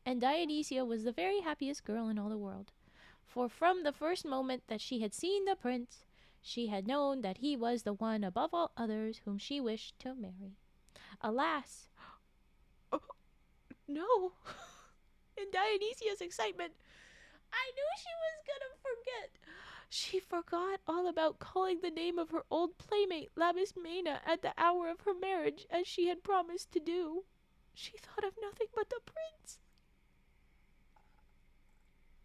And Dionysia was the very happiest girl in all the world. For from the first moment that she had seen the prince, she had known that he was the one above all others whom she wished to marry. Alas! Oh, no! In Dionysia's excitement, I knew she was gonna forget. She forgot all about calling the name of her old playmate, Labismena, at the hour of her marriage, as she had promised to do. She thought of nothing but the prince.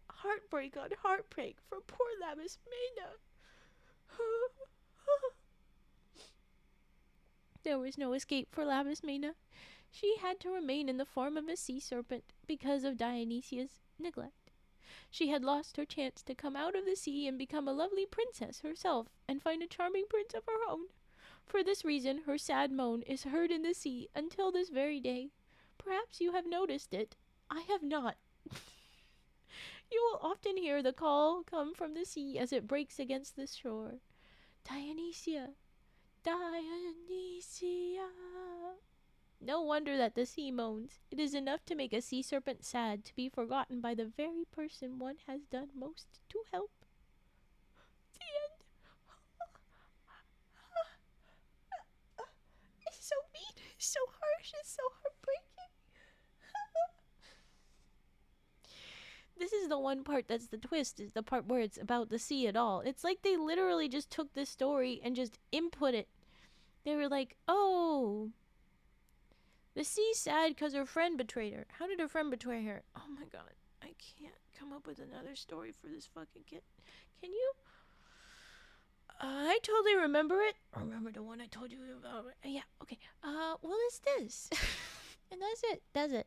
Heartbreak on heartbreak for poor Labismena. There was no escape for Labismena. She had to remain in the form of a sea serpent because of Dionysia's neglect. She had lost her chance to come out of the sea and become a lovely princess herself and find a charming prince of her own. For this reason, her sad moan is heard in the sea until this very day. Perhaps you have noticed it. I have not. You will often hear the call come from the sea as it breaks against the shore. Dionysia! Dionysia! No wonder that the sea moans. It is enough to make a sea serpent sad to be forgotten by the very person one has done most to help. The end. It's so mean, it's so harsh, it's so heartbreaking. This is the one part that's the twist, is the part where it's about the sea at all. It's like they literally just took this story and just input it. They were like, oh, the sea's sad because her friend betrayed her. How did her friend betray her? Oh my god, I can't come up with another story for this fucking kid. Can you? I totally remember it. Remember the one I told you about? Yeah, okay. What is this? And that's it.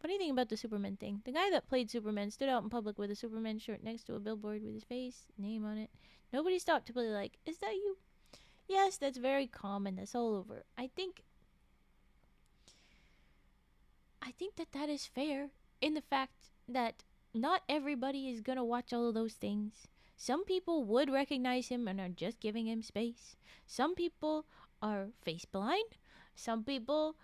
Funny thing about the Superman thing. The guy that played Superman stood out in public with a Superman shirt next to a billboard with his face, name on it. Nobody stopped to be like, is that you? Yes, that's very common. That's all over. I think that is fair in the fact that not everybody is going to watch all of those things. Some people would recognize him and are just giving him space. Some people are face blind. Some people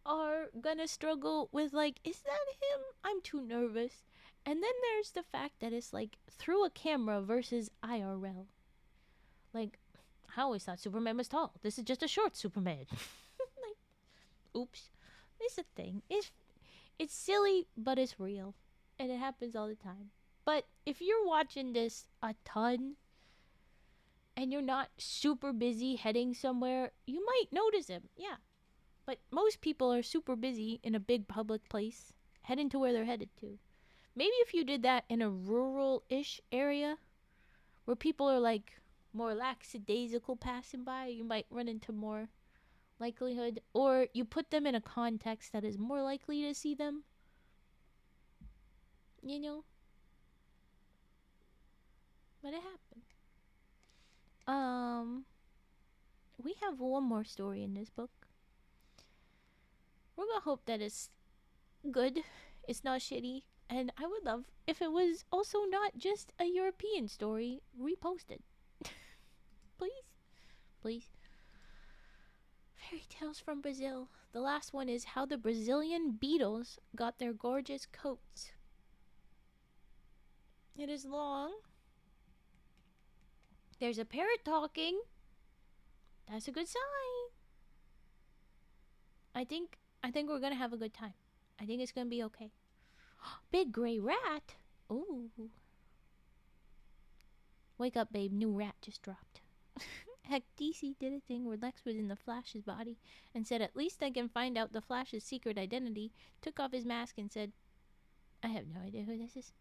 are gonna struggle with, like, is that him? I'm too nervous. And then there's the fact that it's like through a camera versus IRL. Like, I always thought Superman was tall. This is just a short Superman. Like, oops. It's a thing. It's silly, but it's real. And it happens all the time. But if you're watching this a ton and you're not super busy heading somewhere, you might notice him. Yeah. But most people are super busy in a big public place, heading to where they're headed to. Maybe if you did that in a rural-ish area where people are like more lackadaisical passing by, you might run into more likelihood. Or you put them in a context that is more likely to see them. You know? But it happened. We have one more story in this book. We're gonna hope that it's good. It's not shitty. And I would love if it was also not just a European story reposted. Please? Please. Fairy tales from Brazil. The last one is how the Brazilian beetles got their gorgeous coats. It is long. There's a parrot talking. That's a good sign. I think we're gonna have a good time. I think it's gonna be okay. Big gray rat. Ooh. Wake up, babe. New rat just dropped. Heck, DC did a thing where Lex was in the Flash's body and said, at least I can find out the Flash's secret identity. Took off his mask and said, I have no idea who this is.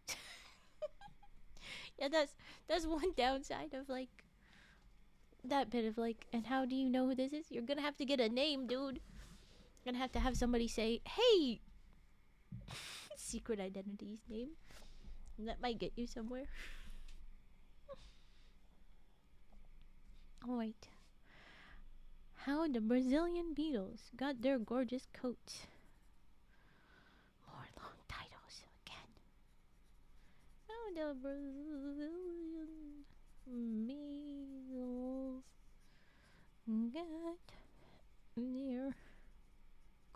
Yeah, that's one downside of, like, that bit of, like, and how do you know who this is? You're gonna have to get a name, dude. You're gonna have somebody say, hey, secret identity's name. And that might get you somewhere. Alright. How the Brazilian beetles got their gorgeous coats. More long titles again. How the Brazilian beetles got their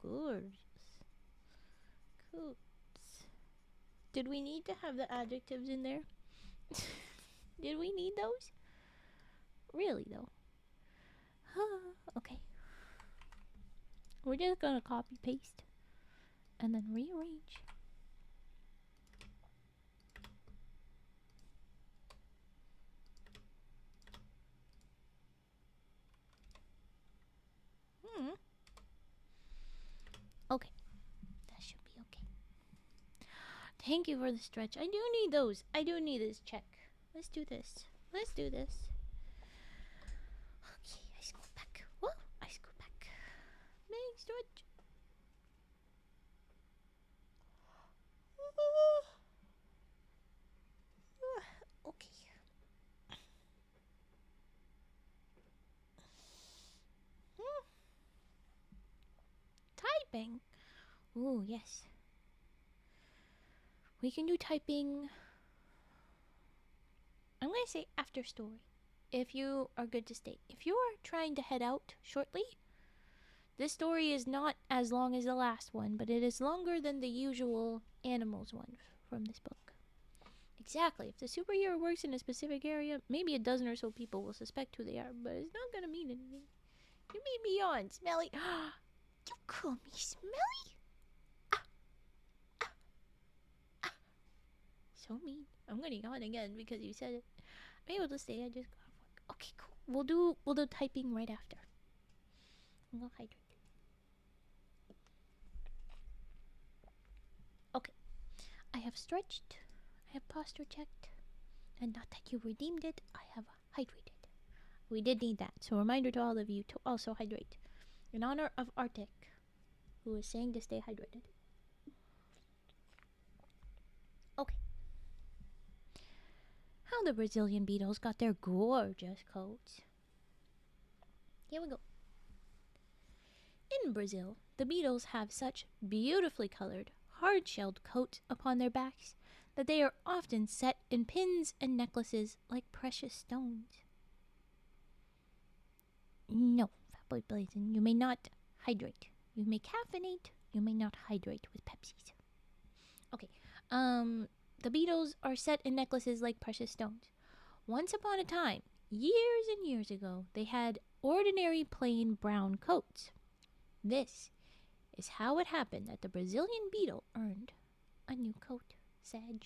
gorgeous coats. Did we need to have the adjectives in there? Did we need those? Really, though. Okay. We're just gonna copy paste and then rearrange. Okay. That should be okay. Thank you for the stretch. I do need those. I do need this check. Let's do this. Let's do this. Okay, I scoot back. Whoa, I scoot back. Big stretch. Okay. Typing. Ooh, yes. We can do typing. I'm gonna say after story. If you are good to stay. If you are trying to head out shortly, this story is not as long as the last one, but it is longer than the usual animals one from this book. Exactly. If the superhero works in a specific area, maybe a dozen or so people will suspect who they are, but it's not gonna mean anything. You made me yawn, Smelly. You call me Smelly? So mean. I'm gonna yawn again because you said it. I'm able to stay. I just got off work. Okay, cool. We'll do typing right after. I'm gonna hydrate. Okay. I have stretched. I have posture checked. And not that you redeemed it, I have hydrated. We did need that. So reminder to all of you to also hydrate. In honor of Arctic, who is saying to stay hydrated. Okay. How the Brazilian beetles got their gorgeous coats. Here we go. In Brazil, the beetles have such beautifully colored, hard-shelled coats upon their backs that they are often set in pins and necklaces like precious stones. No, Fatboy Blazin, you may not hydrate. You may caffeinate, you may not hydrate with Pepsis. Okay, the beetles are set in necklaces like precious stones. Once upon a time, years and years ago, they had ordinary plain brown coats. This is how it happened that the Brazilian beetle earned a new coat. Sad.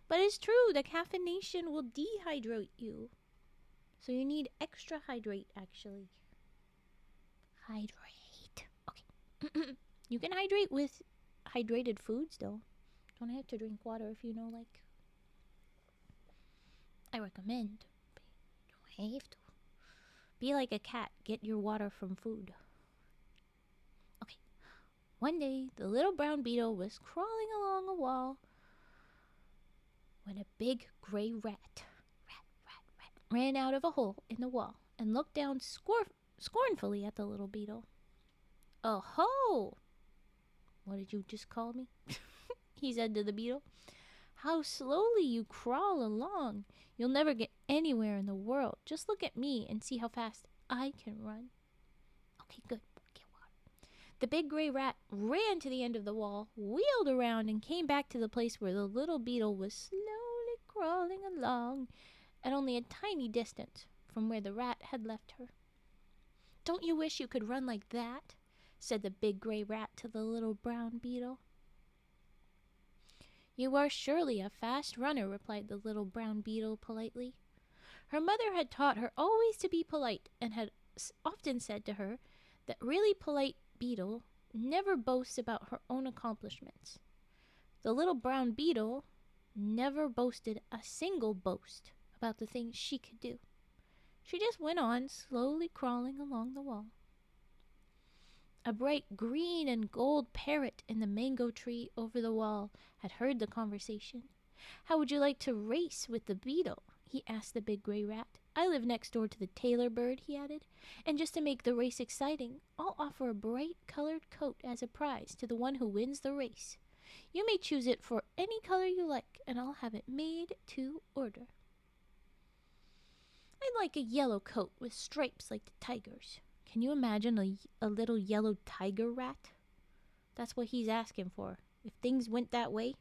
But it's true, the caffeination will dehydrate you. So you need extra hydrate, actually. Hydrate. Okay. You can hydrate with hydrated foods, though. Don't have to drink water if you know, like... I recommend. Don't have to. Be like a cat. Get your water from food. Okay. One day, the little brown beetle was crawling along a wall when a big gray rat ran out of a hole in the wall and looked down scornfully at the little beetle. "Oh ho! What did you just call me?" he said to the beetle. "How slowly you crawl along. You'll never get anywhere in the world. Just look at me and see how fast I can run." Okay, good. Get water. The big gray rat ran to the end of the wall, wheeled around, and came back to the place where the little beetle was slowly crawling along at only a tiny distance from where the rat had left her. "Don't you wish you could run like that?" said the big gray rat to the little brown beetle. "You are surely a fast runner," replied the little brown beetle politely. Her mother had taught her always to be polite and had often said to her that really polite beetle never boasts about her own accomplishments. The little brown beetle never boasted a single boast about the things she could do. She just went on slowly crawling along the wall. A bright green and gold parrot in the mango tree over the wall had heard the conversation. "How would you like to race with the beetle?" he asked the big gray rat. "I live next door to the tailor bird," he added, "and just to make the race exciting, I'll offer a bright-colored coat as a prize to the one who wins the race. You may choose it for any color you like, and I'll have it made to order." "I'd like a yellow coat with stripes like the tiger's." Can you imagine a little yellow tiger rat? That's what he's asking for. If things went that way,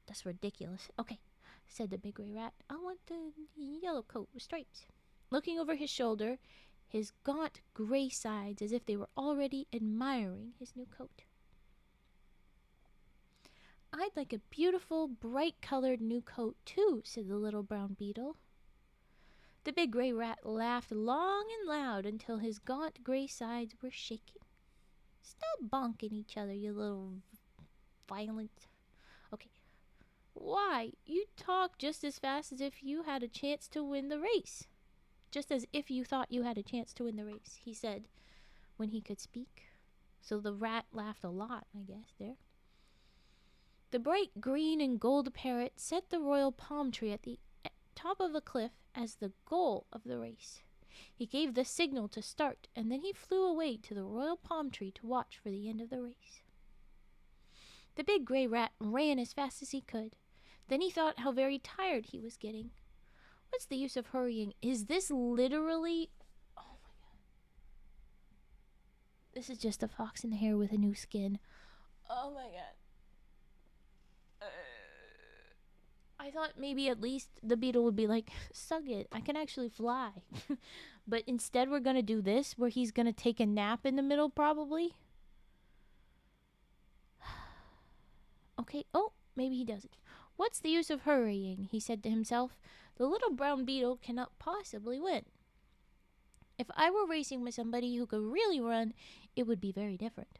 that's ridiculous. "Okay," said the big gray rat. "I want the yellow coat with stripes." Looking over his shoulder, his gaunt gray sides as if they were already admiring his new coat. "I'd like a beautiful, bright-colored new coat, too," said the little brown beetle. The big gray rat laughed long and loud until his gaunt gray sides were shaking. "Stop bonking each other, you little violent." "Okay. Why, you talk just as fast as if you had a chance to win the race." "Just as if you thought you had a chance to win the race," he said when he could speak. So the rat laughed a lot, I guess, there. The bright green and gold parrot set the royal palm tree at the top of a cliff as the goal of the race. He gave the signal to start, and then he flew away to the royal palm tree to watch for the end of the race. The big gray rat ran as fast as he could. Then he thought how very tired he was getting. What's the use of hurrying? Is this literally... Oh my god. This is just a fox in the hare with a new skin. Oh my god. I thought maybe at least the beetle would be like, "Suck it, I can actually fly." But instead we're going to do this, where he's going to take a nap in the middle, probably. Okay, oh, maybe he doesn't. "What's the use of hurrying?" he said to himself. "The little brown beetle cannot possibly win. If I were racing with somebody who could really run, it would be very different."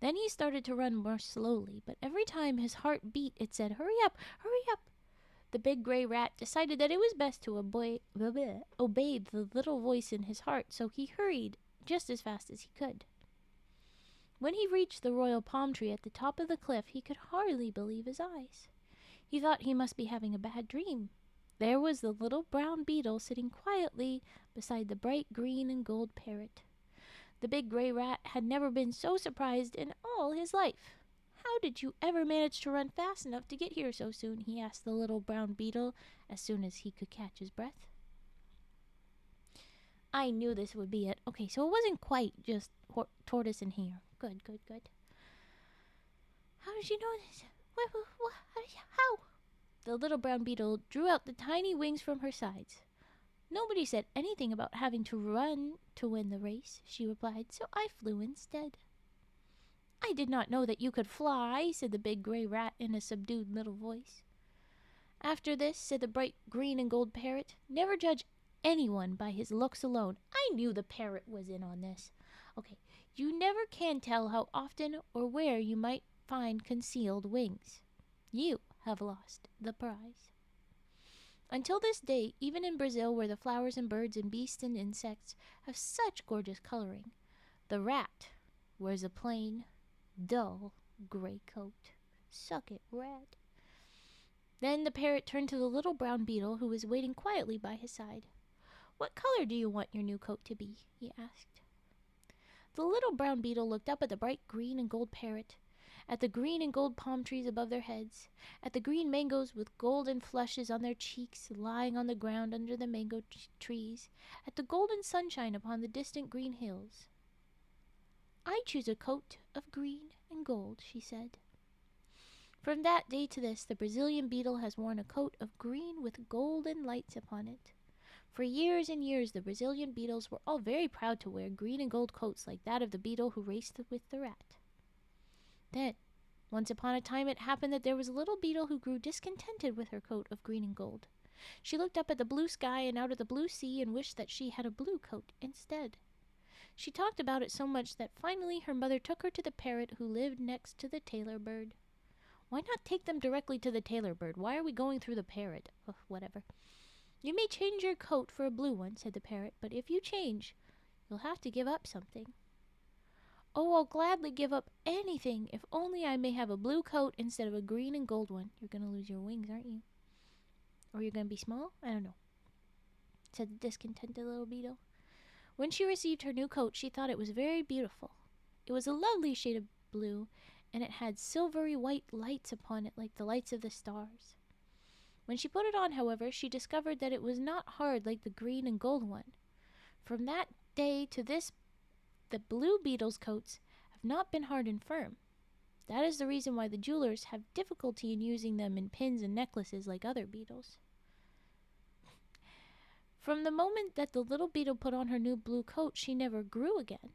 Then he started to run more slowly, but every time his heart beat, it said, "Hurry up, hurry up." The big gray rat decided that it was best to obey the little voice in his heart, so he hurried just as fast as he could. When he reached the royal palm tree at the top of the cliff, he could hardly believe his eyes. He thought he must be having a bad dream. There was the little brown beetle sitting quietly beside the bright green and gold parrot. The big gray rat had never been so surprised in all his life. "How did you ever manage to run fast enough to get here so soon?" he asked the little brown beetle as soon as he could catch his breath. I knew this would be it. Okay, so it wasn't quite just tortoise and hare. Good, good, good. How did you know this? What, how? The little brown beetle drew out the tiny wings from her sides. Nobody said anything about having to run to win the race, she replied, so I flew instead. I did not know that you could fly, said the big gray rat in a subdued little voice. After this, said the bright green and gold parrot, never judge anyone by his looks alone. I knew the parrot was in on this. Okay, you never can tell how often or where you might find concealed wings. You have lost the prize. Until this day, even in Brazil, where the flowers and birds and beasts and insects have such gorgeous coloring, the rat wears a plain, dull, gray coat. Suck it, rat. Then the parrot turned to the little brown beetle who was waiting quietly by his side. What color do you want your new coat to be? He asked. The little brown beetle looked up at the bright green and gold parrot, at the green and gold palm trees above their heads, at the green mangoes with golden flushes on their cheeks lying on the ground under the mango trees, at the golden sunshine upon the distant green hills. I choose a coat of green and gold, she said. From that day to this, the Brazilian beetle has worn a coat of green with golden lights upon it. For years and years, the Brazilian beetles were all very proud to wear green and gold coats like that of the beetle who raced with the rat. Then, once upon a time, it happened that there was a little beetle who grew discontented with her coat of green and gold. She looked up at the blue sky and out at the blue sea and wished that she had a blue coat instead. She talked about it so much that finally her mother took her to the parrot who lived next to the tailor bird. Why not take them directly to the tailor bird? Why are we going through the parrot? Ugh, whatever. You may change your coat for a blue one, said the parrot, but if you change, you'll have to give up something. Oh, I'll gladly give up anything if only I may have a blue coat instead of a green and gold one. You're going to lose your wings, aren't you? Or you're going to be small? I don't know, said the discontented little beetle. When she received her new coat, she thought it was very beautiful. It was a lovely shade of blue, and it had silvery white lights upon it like the lights of the stars. When she put it on, however, she discovered that it was not hard like the green and gold one. From that day to this, the blue beetle's coats have not been hard and firm. That is the reason why the jewelers have difficulty in using them in pins and necklaces like other beetles. From the moment that the little beetle put on her new blue coat, she never grew again.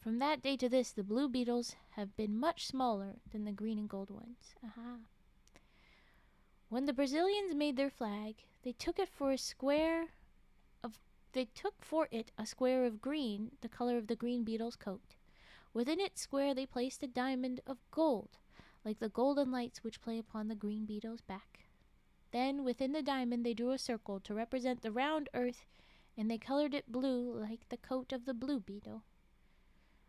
From that day to this, the blue beetles have been much smaller than the green and gold ones. Aha. When the Brazilians made their flag, they took for it a square of green, the color of the green beetle's coat. Within its square they placed a diamond of gold, like the golden lights which play upon the green beetle's back. Then within the diamond they drew a circle to represent the round earth, and they colored it blue like the coat of the blue beetle.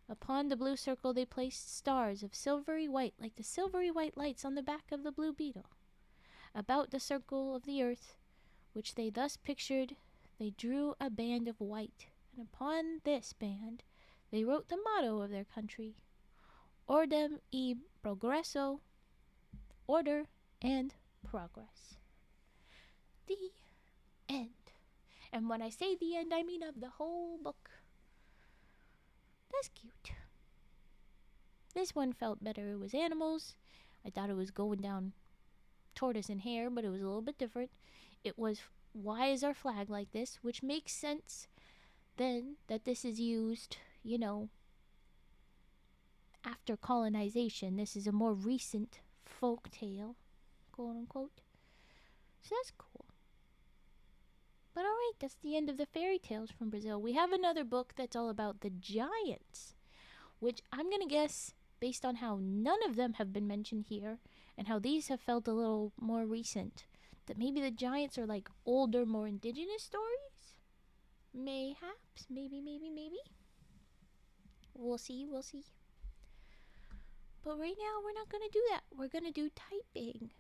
Upon the blue circle they placed stars of silvery white like the silvery white lights on the back of the blue beetle. About the circle of the earth, which they thus pictured, they drew a band of white, and upon this band they wrote the motto of their country, Ordem e Progresso, order and progress. The end. And when I say the end, I mean of the whole book. That's cute. This one felt better. It was animals. I thought it was going down tortoise and hare, but it was a little bit different. It was, why is our flag like this? Which makes sense then that this is used, after colonization. This is a more recent folk tale, quote unquote. So that's cool. But alright, that's the end of the fairy tales from Brazil. We have another book that's all about the giants, which I'm going to guess, based on how none of them have been mentioned here, and how these have felt a little more recent, that maybe the giants are like older, more indigenous stories? Mayhaps, maybe. We'll see. But right now, we're not going to do that. We're going to do typing.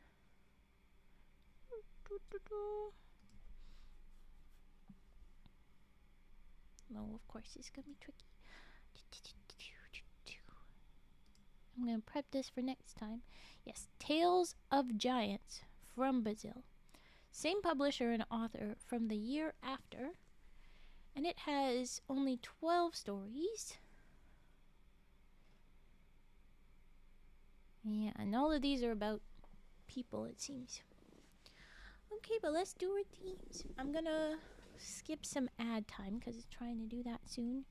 No, of course, it's going to be tricky. I'm going to prep this for next time. Yes, Tales of Giants from Brazil. Same publisher and author from the year after. And it has only 12 stories. Yeah, and all of these are about people, it seems. Okay, but let's do our themes. I'm gonna skip some ad time because it's trying to do that soon.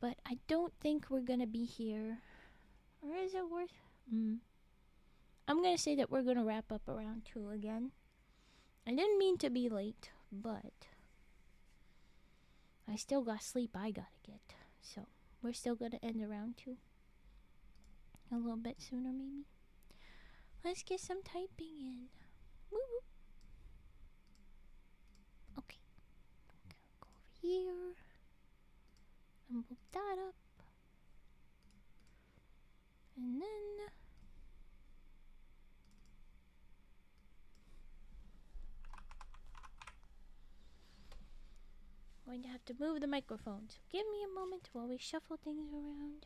But I don't think we're gonna be here. Or is it worth? I'm gonna say that we're gonna wrap up around 2 again. I didn't mean to be late, but I still got sleep I gotta get. So we're still gonna end around 2. A little bit sooner, maybe. Let's get some typing in. Woo woo. Okay. Go over here. And move that up. And then I'm going to have to move the microphone. So give me a moment while we shuffle things around.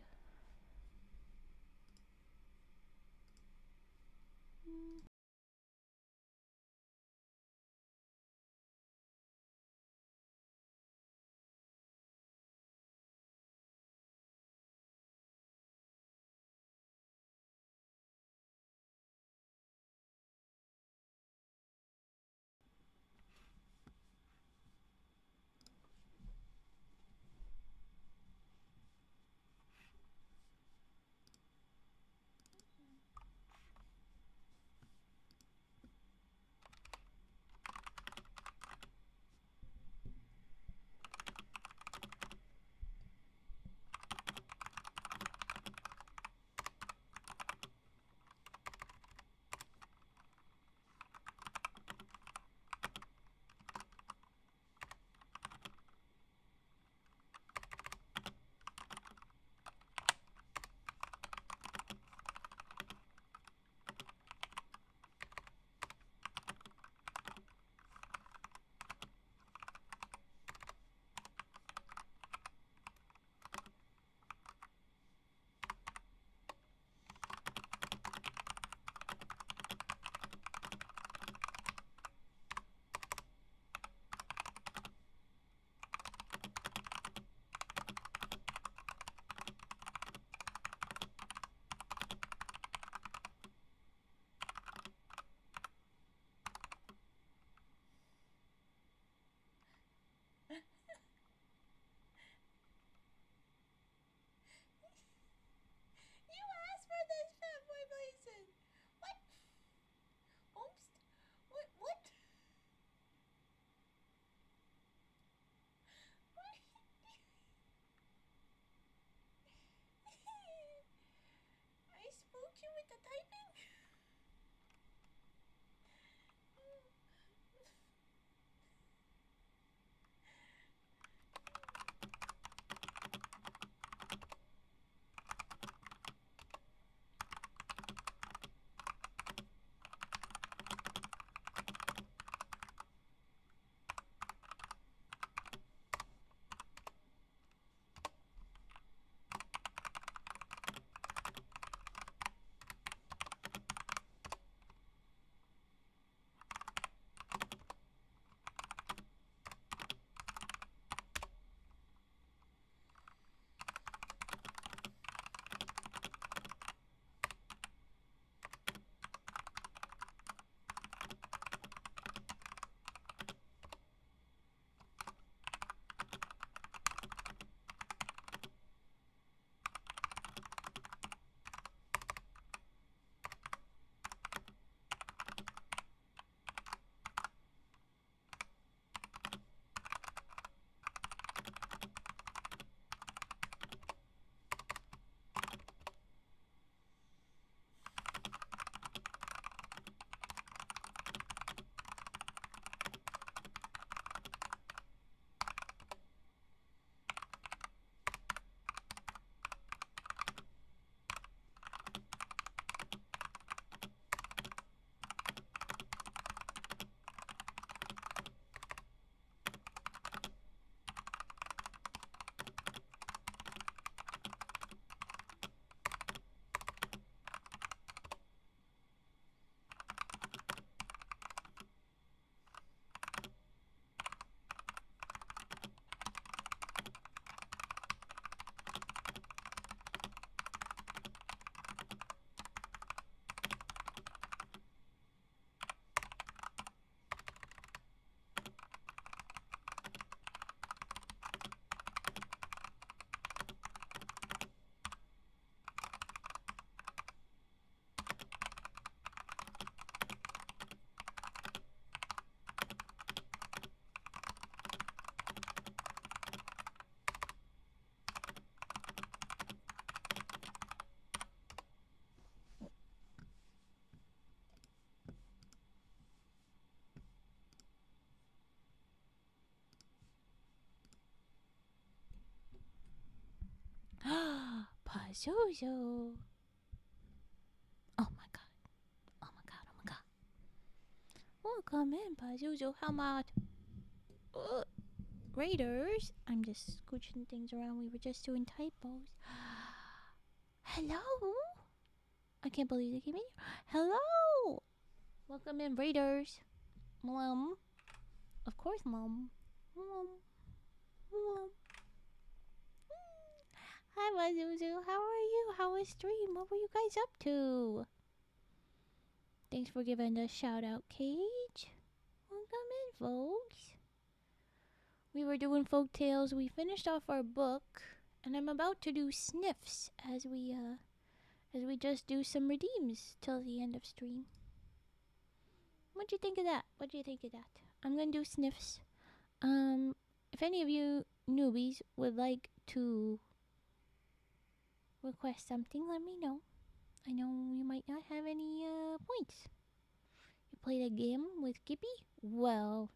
Pazuzu. Oh my god. Oh my god. Oh my god. Welcome in, Pazuzu. How about Raiders? I'm just scooching things around. We were just doing typos. Hello? I can't believe they came in here. Hello! Welcome in, Raiders. Mom. Of course, Mom. Mom. Mom. Hi, Pazuzu. How are you? How was stream? What were you guys up to? Thanks for giving us a shout out, Cage. Welcome in, folks. We were doing Folktales. We finished off our book, and I'm about to do sniffs as we just do some redeems till the end of stream. What'd you think of that? What'd you think of that? I'm gonna do sniffs. If any of you newbies would like to request something, let me know. I know you might not have any points. You played a game with Gippy? Well,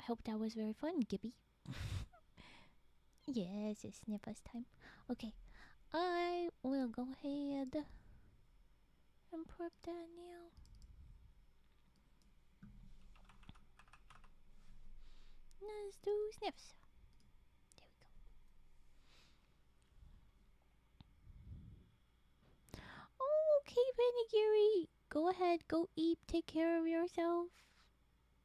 I hope that was very fun, Gippy. Yes, it's sniffers time. Okay, I will go ahead and prep that now. Let's do sniffs. There we go. Oh, okay, Panigiri. Go ahead, go eat, take care of yourself.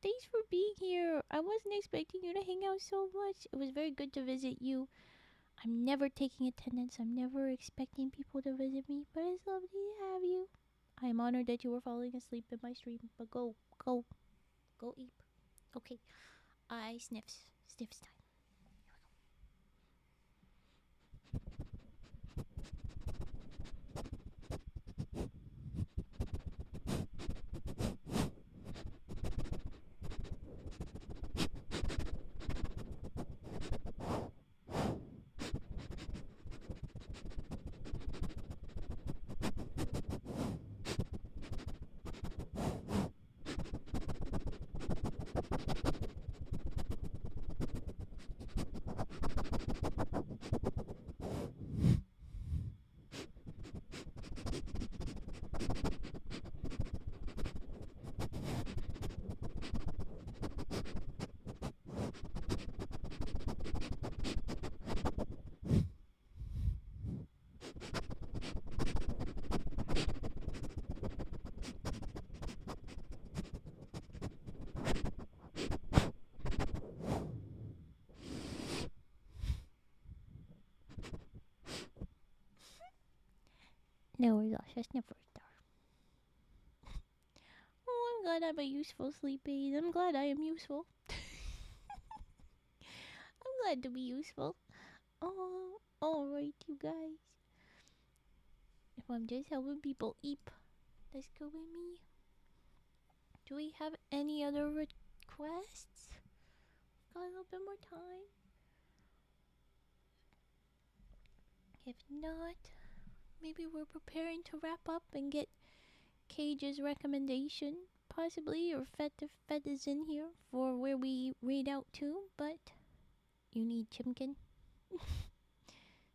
Thanks for being here. I wasn't expecting you to hang out so much. It was very good to visit you. I'm never taking attendance. I'm never expecting people to visit me, but it's lovely to have you. I am honored that you were falling asleep in my stream, but go eat. Okay, I sniffs time. No, we lost a sniffer star. Oh, I'm glad I'm a useful sleep aid. I'm glad I am useful. I'm glad to be useful. Oh, alright, you guys. If I'm just helping people eat, let's go with me. Do we have any other requests? Got a little bit more time. If not, maybe we're preparing to wrap up and get Cage's recommendation, possibly, or Fed is in here for where we read out to, but you need Chimkin.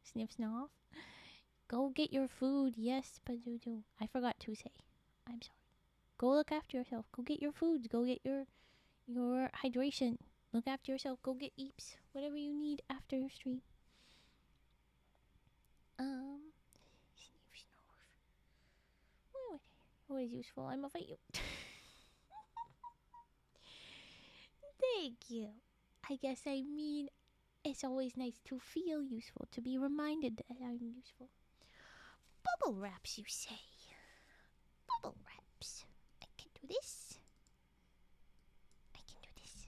Sniff snoff. Go get your food. Yes, Pazuzu. I forgot to say. I'm sorry. Go look after yourself. Go get your foods. Go get your hydration. Look after yourself. Go get eeps. Whatever you need after your stream. Sniff snoff. What is useful? I'm gonna fight you. Thank you. I guess I mean it's always nice to feel useful, to be reminded that I'm useful. Bubble wraps, you say? Bubble wraps. I can do this. I can do this.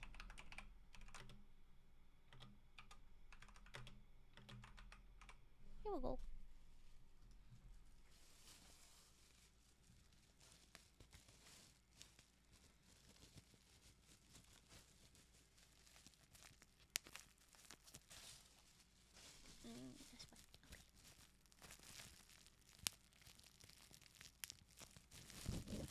Here we go. That's fine. Okay.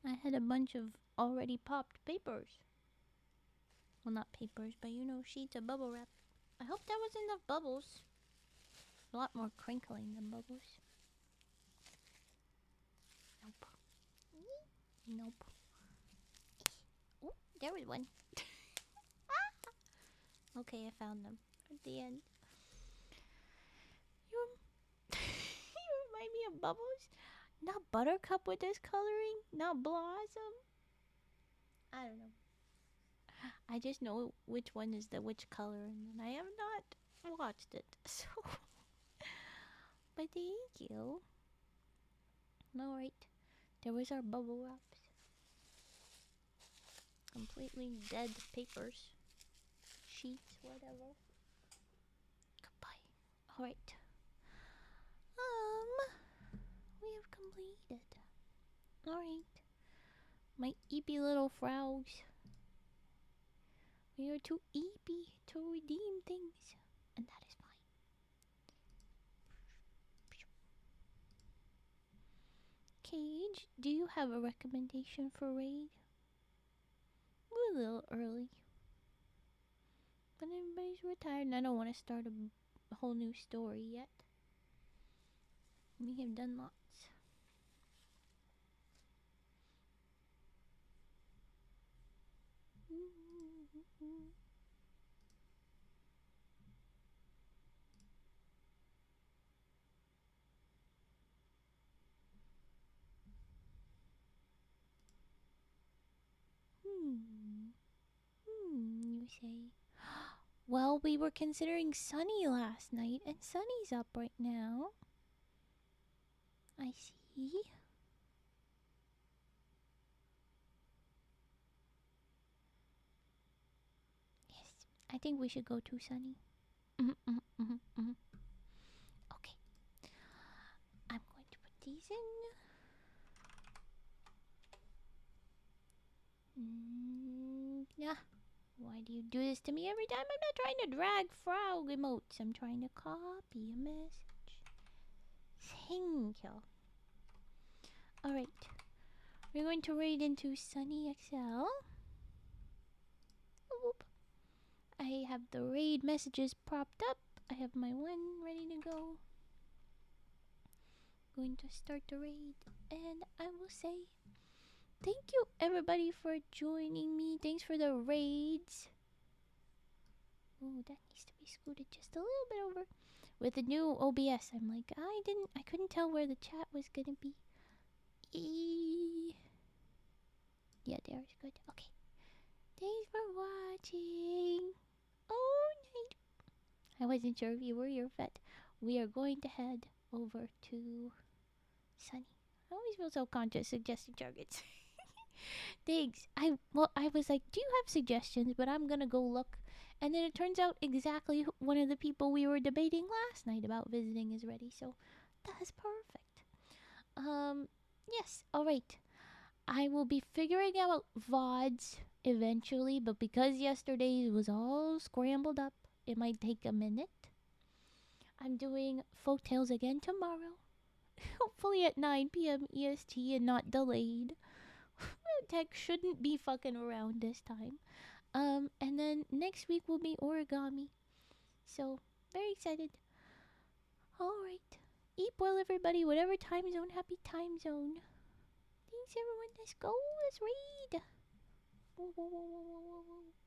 I had a bunch of already popped papers. Well, not papers, but you know, sheets of bubble wrap. I hope that was enough bubbles. A lot more crinkling than bubbles. Nope. Nope. Oh, there was one. Okay, I found them at the end. You, you remind me of Bubbles. Not Buttercup with this coloring. Not Blossom. I don't know. I just know which one is the which color, and I have not watched it. So, but thank you. All right, there was our bubble wraps. Completely dead papers, sheets, whatever. Goodbye. All right. We have completed. All right, my eepy little frogs. We are too eepy to redeem things, and that is fine. Cage, do you have a recommendation for raid? We're a little early, but everybody's retired, and I don't want to start a whole new story yet. We have done lots. You say. Well, we were considering Sunny last night, and Sunny's up right now. I see. Yes, I think we should go to Sunny. Okay. I'm going to put these in. Yeah. Why do you do this to me every time? I'm not trying to drag frog emotes. I'm trying to copy a message. Thank you. Alright. We're going to raid into Sunny XL. Whoop. I have the raid messages propped up. I have my one ready to go. Going to start the raid. And I will say thank you everybody for joining me. Thanks for the raids. Oh, that needs to be scooted just a little bit over. With the new OBS, I'm like, I couldn't tell where the chat was gonna be. Yeah, there's good. Okay. Thanks for watching. Oh, night. I wasn't sure if you were your vet. We are going to head over to Sunny. I always feel so conscious suggesting targets. Thanks. I was like, do you have suggestions? But I'm gonna go look. And then it turns out exactly one of the people we were debating last night about visiting is ready. So that's perfect. Yes. All right. I will be figuring out VODs eventually, but because yesterday was all scrambled up, it might take a minute. I'm doing Folktales again tomorrow. Hopefully at 9 p.m. EST and not delayed. Tech shouldn't be fucking around this time. And then next week will be origami. So, very excited. Alright. Eat well, everybody. Whatever time zone, happy time zone. Thanks, everyone. Let's go. Let's read. Whoa, whoa, whoa, whoa, whoa, whoa.